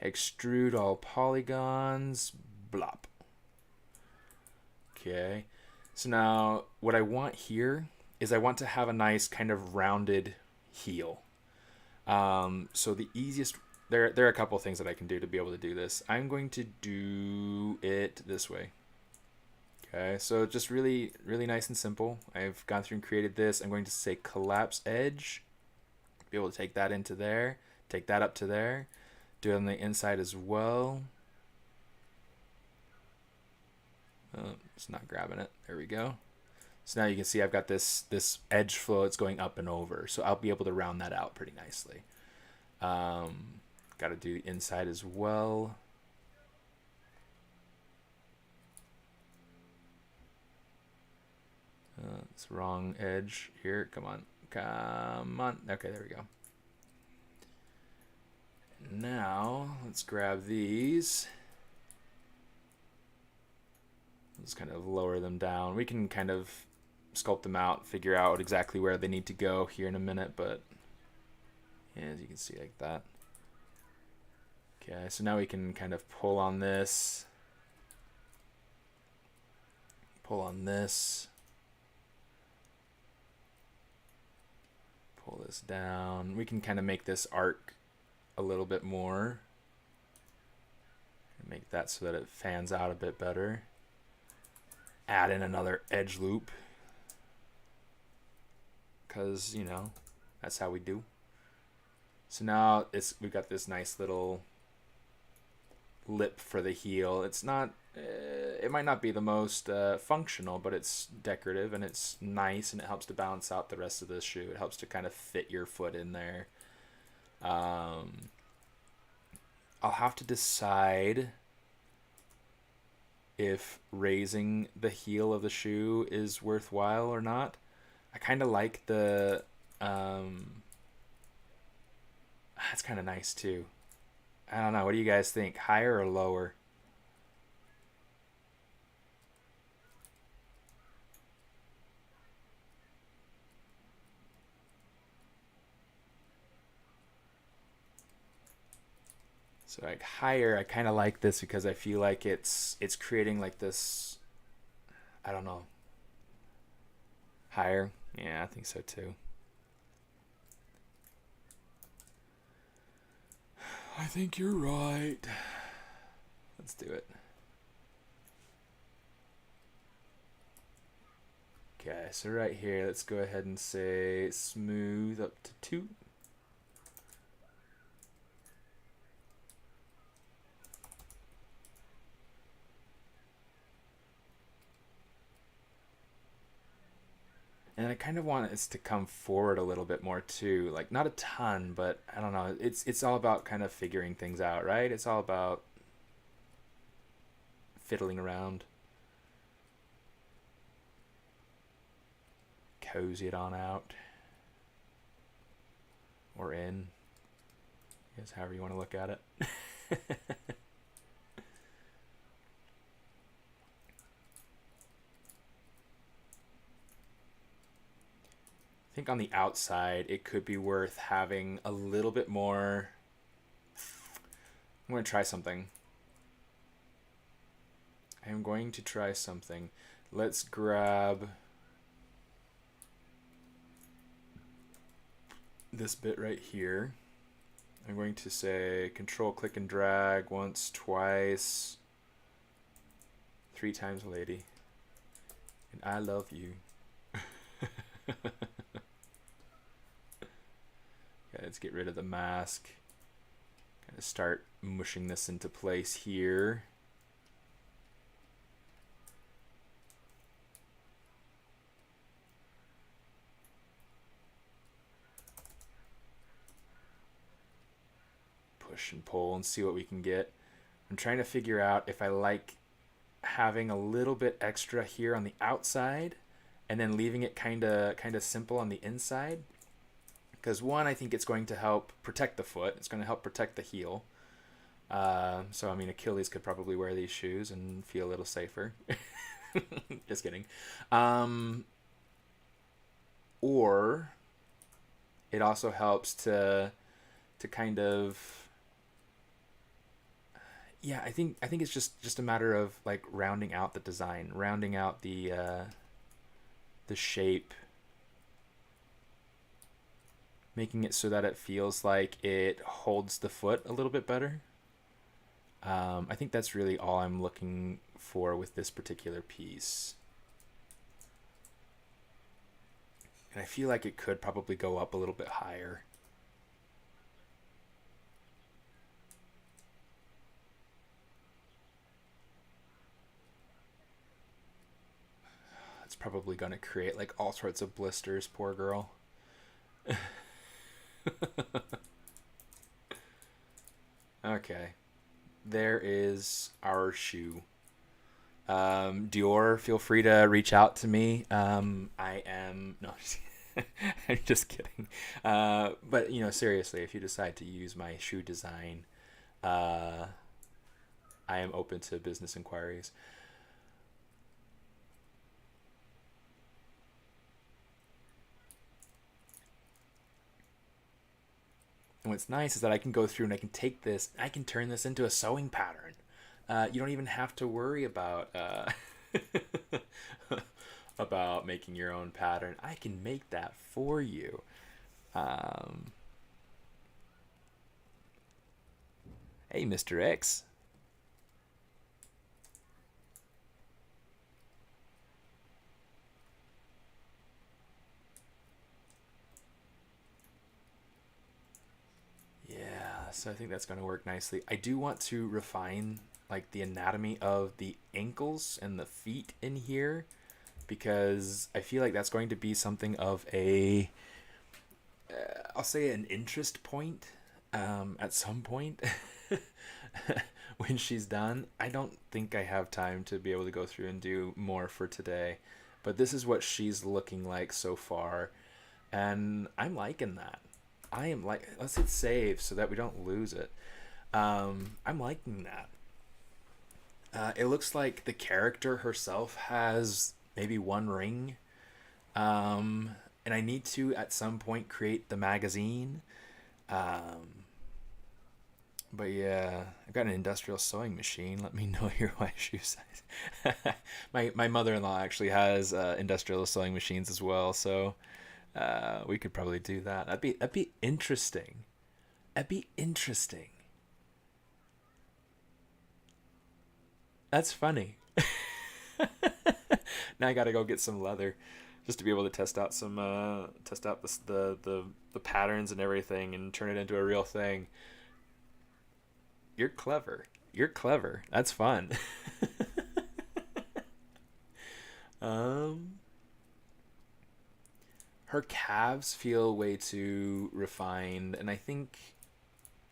extrude all polygons, blop. Okay, so now what I want here is I want to have a nice kind of rounded heel. So the easiest, there are a couple things that I can do to be able to do this. I'm going to do it this way. Okay, so just really, really nice and simple. I've gone through and created this. I'm going to say collapse edge, be able to take that into there, take that up to there, do it on the inside as well. Oh, it's not grabbing it. There we go. So now you can see I've got this edge flow. It's going up and over. So I'll be able to round that out pretty nicely. Got to do the inside as well. It's wrong edge here. Come on. Come on. Okay, there we go. Now let's grab these. Let's kind of lower them down. We can kind of sculpt them out, figure out exactly where they need to go here in a minute, but yeah, as you can see, like that. Okay, so now we can kind of pull on this, pull on this, pull this down. We can kind of make this arc a little bit more, make that so that it fans out a bit better. Add in another edge loop, because, you know, that's how we do. So now we've got this nice little lip for the heel. It's not, it might not be the most functional, but it's decorative and it's nice, and it helps to balance out the rest of the shoe. It helps to kind of fit your foot in there. I'll have to decide if raising the heel of the shoe is worthwhile or not. I kind of like the that's kind of nice too. I don't know, what do you guys think, higher or lower? So like higher, I kind of like this because I feel like it's creating like this, I don't know. Higher? Yeah, I think so too. I think you're right. Let's do it. Okay, so right here, let's go ahead and say smooth up to 2. And I kind of want this to come forward a little bit more too. Like, not a ton, but I don't know. It's all about kind of figuring things out, right? It's all about fiddling around. Cozy it on out. Or in. I guess however you want to look at it. I think on the outside, it could be worth having a little bit more. I'm going to try something. Let's grab this bit right here. I'm going to say control, click, and drag once, twice, 3 times, lady. And I love you. Okay, let's get rid of the mask. Kind of start mushing this into place here. Push and pull and see what we can get. I'm trying to figure out if I like having a little bit extra here on the outside and then leaving it kind of simple on the inside. Because one, I think it's going to help protect the foot. It's going to help protect the heel. So, I mean, Achilles could probably wear these shoes and feel a little safer. Just kidding. Or it also helps to kind of yeah, I think it's just a matter of like rounding out the design, rounding out the shape, making it so that it feels like it holds the foot a little bit better. I think that's really all I'm looking for with this particular piece. And I feel like it could probably go up a little bit higher. It's probably going to create like all sorts of blisters, poor girl. Okay. There is our shoe. Dior, feel free to reach out to me. I am no, I'm just kidding. But seriously, if you decide to use my shoe design, I am open to business inquiries. And what's nice is that I can go through and I can take this, and I can turn this into a sewing pattern. You don't even have to worry about about making your own pattern. I can make that for you. Um, hey, Mr. X. Yeah, so I think that's going to work nicely. I do want to refine like the anatomy of the ankles and the feet in here because I feel like that's going to be something of a I'll say an interest point at some point when she's done. I don't think I have time to be able to go through and do more for today, but this is what she's looking like so far, and I'm liking that. I am like, let's hit save so that we don't lose it. I'm liking that. It looks like the character herself has maybe one ring. And I need to, at some point, create the magazine. But yeah, I've got an industrial sewing machine. Let me know your wife's shoe size. My mother-in-law actually has industrial sewing machines as well, so we could probably do that. That'd be interesting. That'd be interesting. That's funny. Now I gotta go get some leather, just to be able to test out the patterns and everything, and turn it into a real thing. You're clever. You're clever. That's fun. um, Her calves feel way too refined, and I think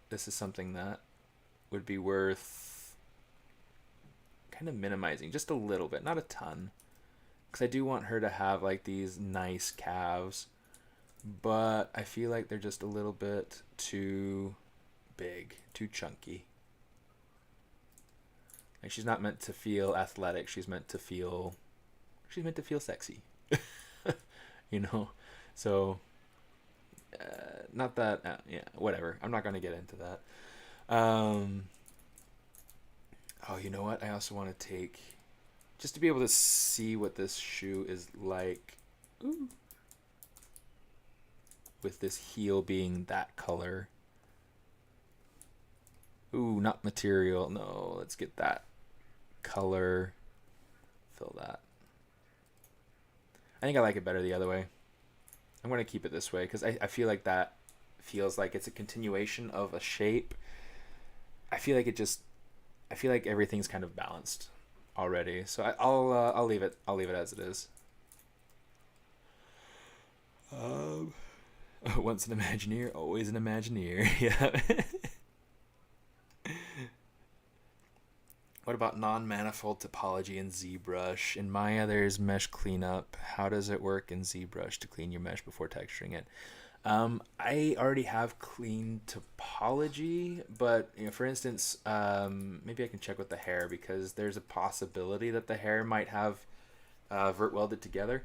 this is something that would be worth kind of minimizing just a little bit, not a ton, because I do want her to have like these nice calves, but I feel like they're just a little bit too big, too chunky. Like she's not meant to feel athletic. She's meant to feel sexy. you know. So not that yeah, whatever. I'm not going to get into that. Oh, you know what? I also want to take just to be able to see what this shoe is like. Ooh. With this heel being that color. Ooh, not material. No, let's get that color. Fill that. I think I like it better the other way. I'm going to keep it this way because I feel like that feels like it's a continuation of a shape. I feel like everything's kind of balanced already. So I'll leave it. I'll leave it as it is. Once an Imagineer, always an Imagineer. Yeah. What about non-manifold topology in ZBrush? In Maya, there's mesh cleanup. How does it work in ZBrush to clean your mesh before texturing it? I already have clean topology, but for instance, maybe I can check with the hair because there's a possibility that the hair might have vert welded together.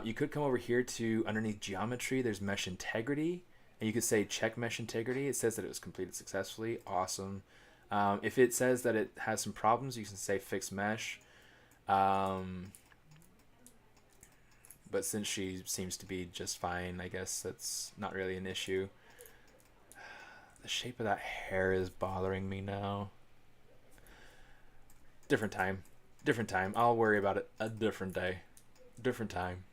You could come over here to underneath geometry. There's mesh integrity, and you could say check mesh integrity. It says that it was completed successfully. Awesome. If it says that it has some problems, you can say fix mesh. But since she seems to be just fine, I guess that's not really an issue. The shape of that hair is bothering me now. Different time. Different time. I'll worry about it a different day. Different time.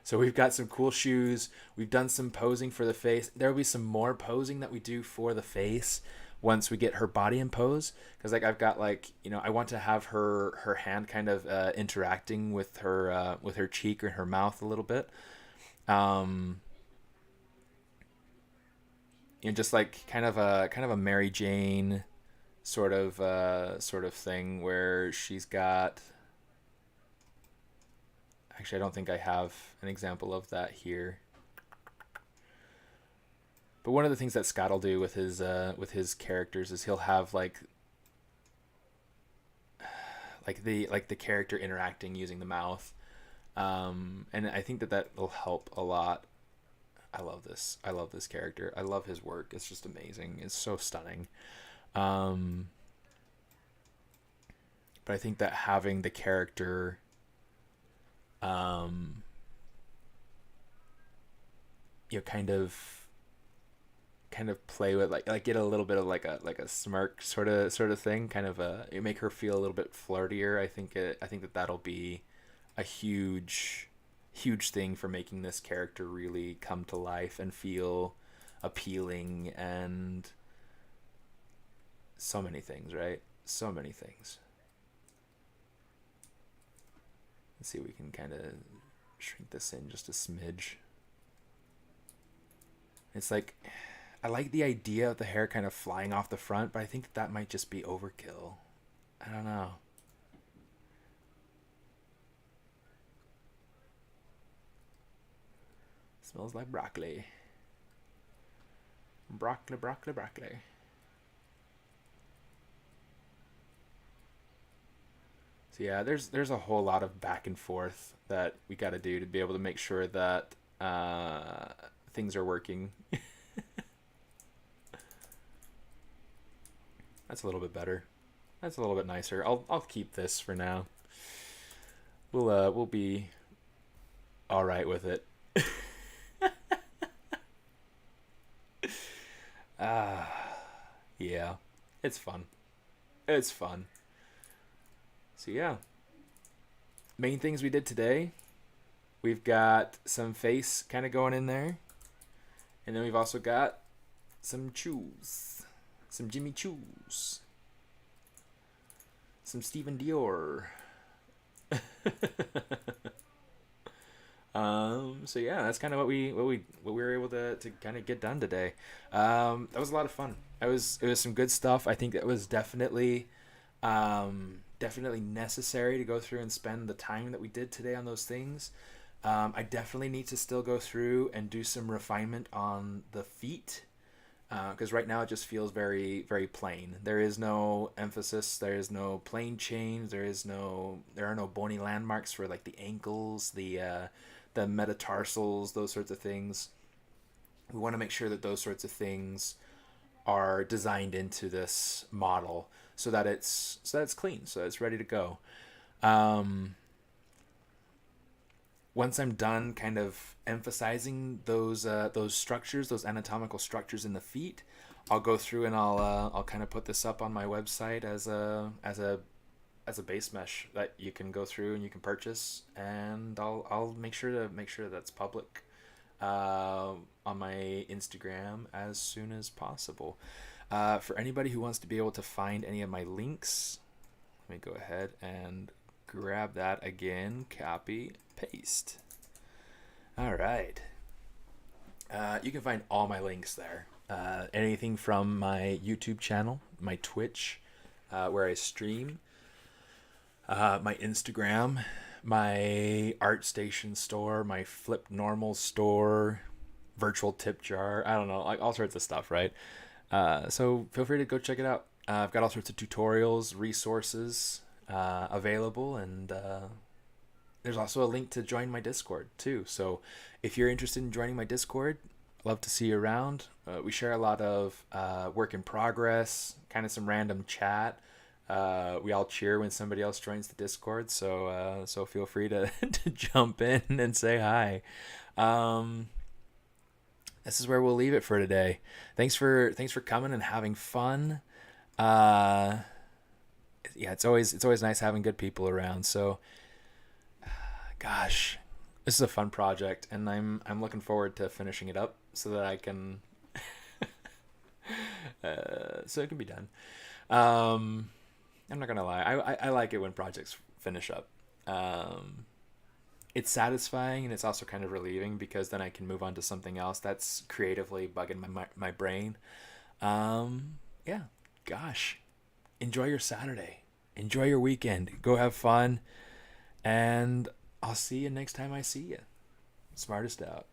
So we've got some cool shoes. We've done some posing for the face. There will be some more posing that we do for the face once we get her body in pose. Because like I've got like, you know, I want to have her hand kind of interacting with her cheek or her mouth a little bit. You know, just like kind of a Mary Jane sort of thing where she's got. Actually, I don't think I have an example of that here. But one of the things that Scott will do with his characters is he'll have like the character interacting using the mouth, and I think that will help a lot. I love this character. I love his work. It's just amazing. It's so stunning. But I think that having the character you know, kind of play with like get a little bit of like a smirk sort of thing, kind of you make her feel a little bit flirtier. I think that'll be a huge thing for making this character really come to life and feel appealing, and so many things, right? So many things. Let's see if we can kind of shrink this in just a smidge. It's like, I like the idea of the hair kind of flying off the front, but I think that might just be overkill. I don't know. Smells like broccoli. Broccoli. So yeah, there's a whole lot of back and forth that we got to do to be able to make sure that things are working. That's a little bit better. That's a little bit nicer. I'll keep this for now. We'll be all right with it. Yeah, it's fun. It's fun. So yeah, main things we did today, we've got some face kind of going in there, and then we've also got some shoes, some Jimmy Choos, some Stephen Dior. So yeah, that's kind of what we were able to kind of get done today. That was a lot of fun. It was some good stuff. I think that was definitely necessary to go through and spend the time that we did today on those things. I definitely need to still go through and do some refinement on the feet, because right now it just feels very, very plain. There is no emphasis. There is no plain change. There are no bony landmarks for like the ankles, the metatarsals, those sorts of things. We want to make sure that those sorts of things are designed into this model so that it's clean, so it's ready to go. Once I'm done kind of emphasizing those structures, those anatomical structures in the feet, I'll go through and I'll kind of put this up on my website as a base mesh that you can go through and you can purchase, and I'll make sure that's public on my Instagram as soon as possible. For anybody who wants to be able to find any of my links, let me go ahead and grab that again, copy, paste. All right. You can find all my links there. Anything from my YouTube channel, my Twitch, where I stream, my Instagram, my ArtStation store, my Flip Normal store, virtual tip jar, I don't know, like all sorts of stuff, right? So feel free to go check it out. I've got all sorts of tutorials, resources available, and there's also a link to join my Discord too. So if you're interested in joining my Discord, Love to see you around. We share a lot of work in progress, kind of some random chat. We all cheer when somebody else joins the Discord, so feel free to to jump in and say hi. Um, this is where we'll leave it for today. Thanks for coming and having fun. Uh, yeah, it's always nice having good people around. So, gosh, this is a fun project, and I'm looking forward to finishing it up so that I can so it can be done. Um, I'm not gonna lie, I like it when projects finish up. Um, it's satisfying and it's also kind of relieving because then I can move on to something else that's creatively bugging my brain. Yeah, gosh, enjoy your Saturday, enjoy your weekend, go have fun, and I'll see you next time I see you. Smartest out.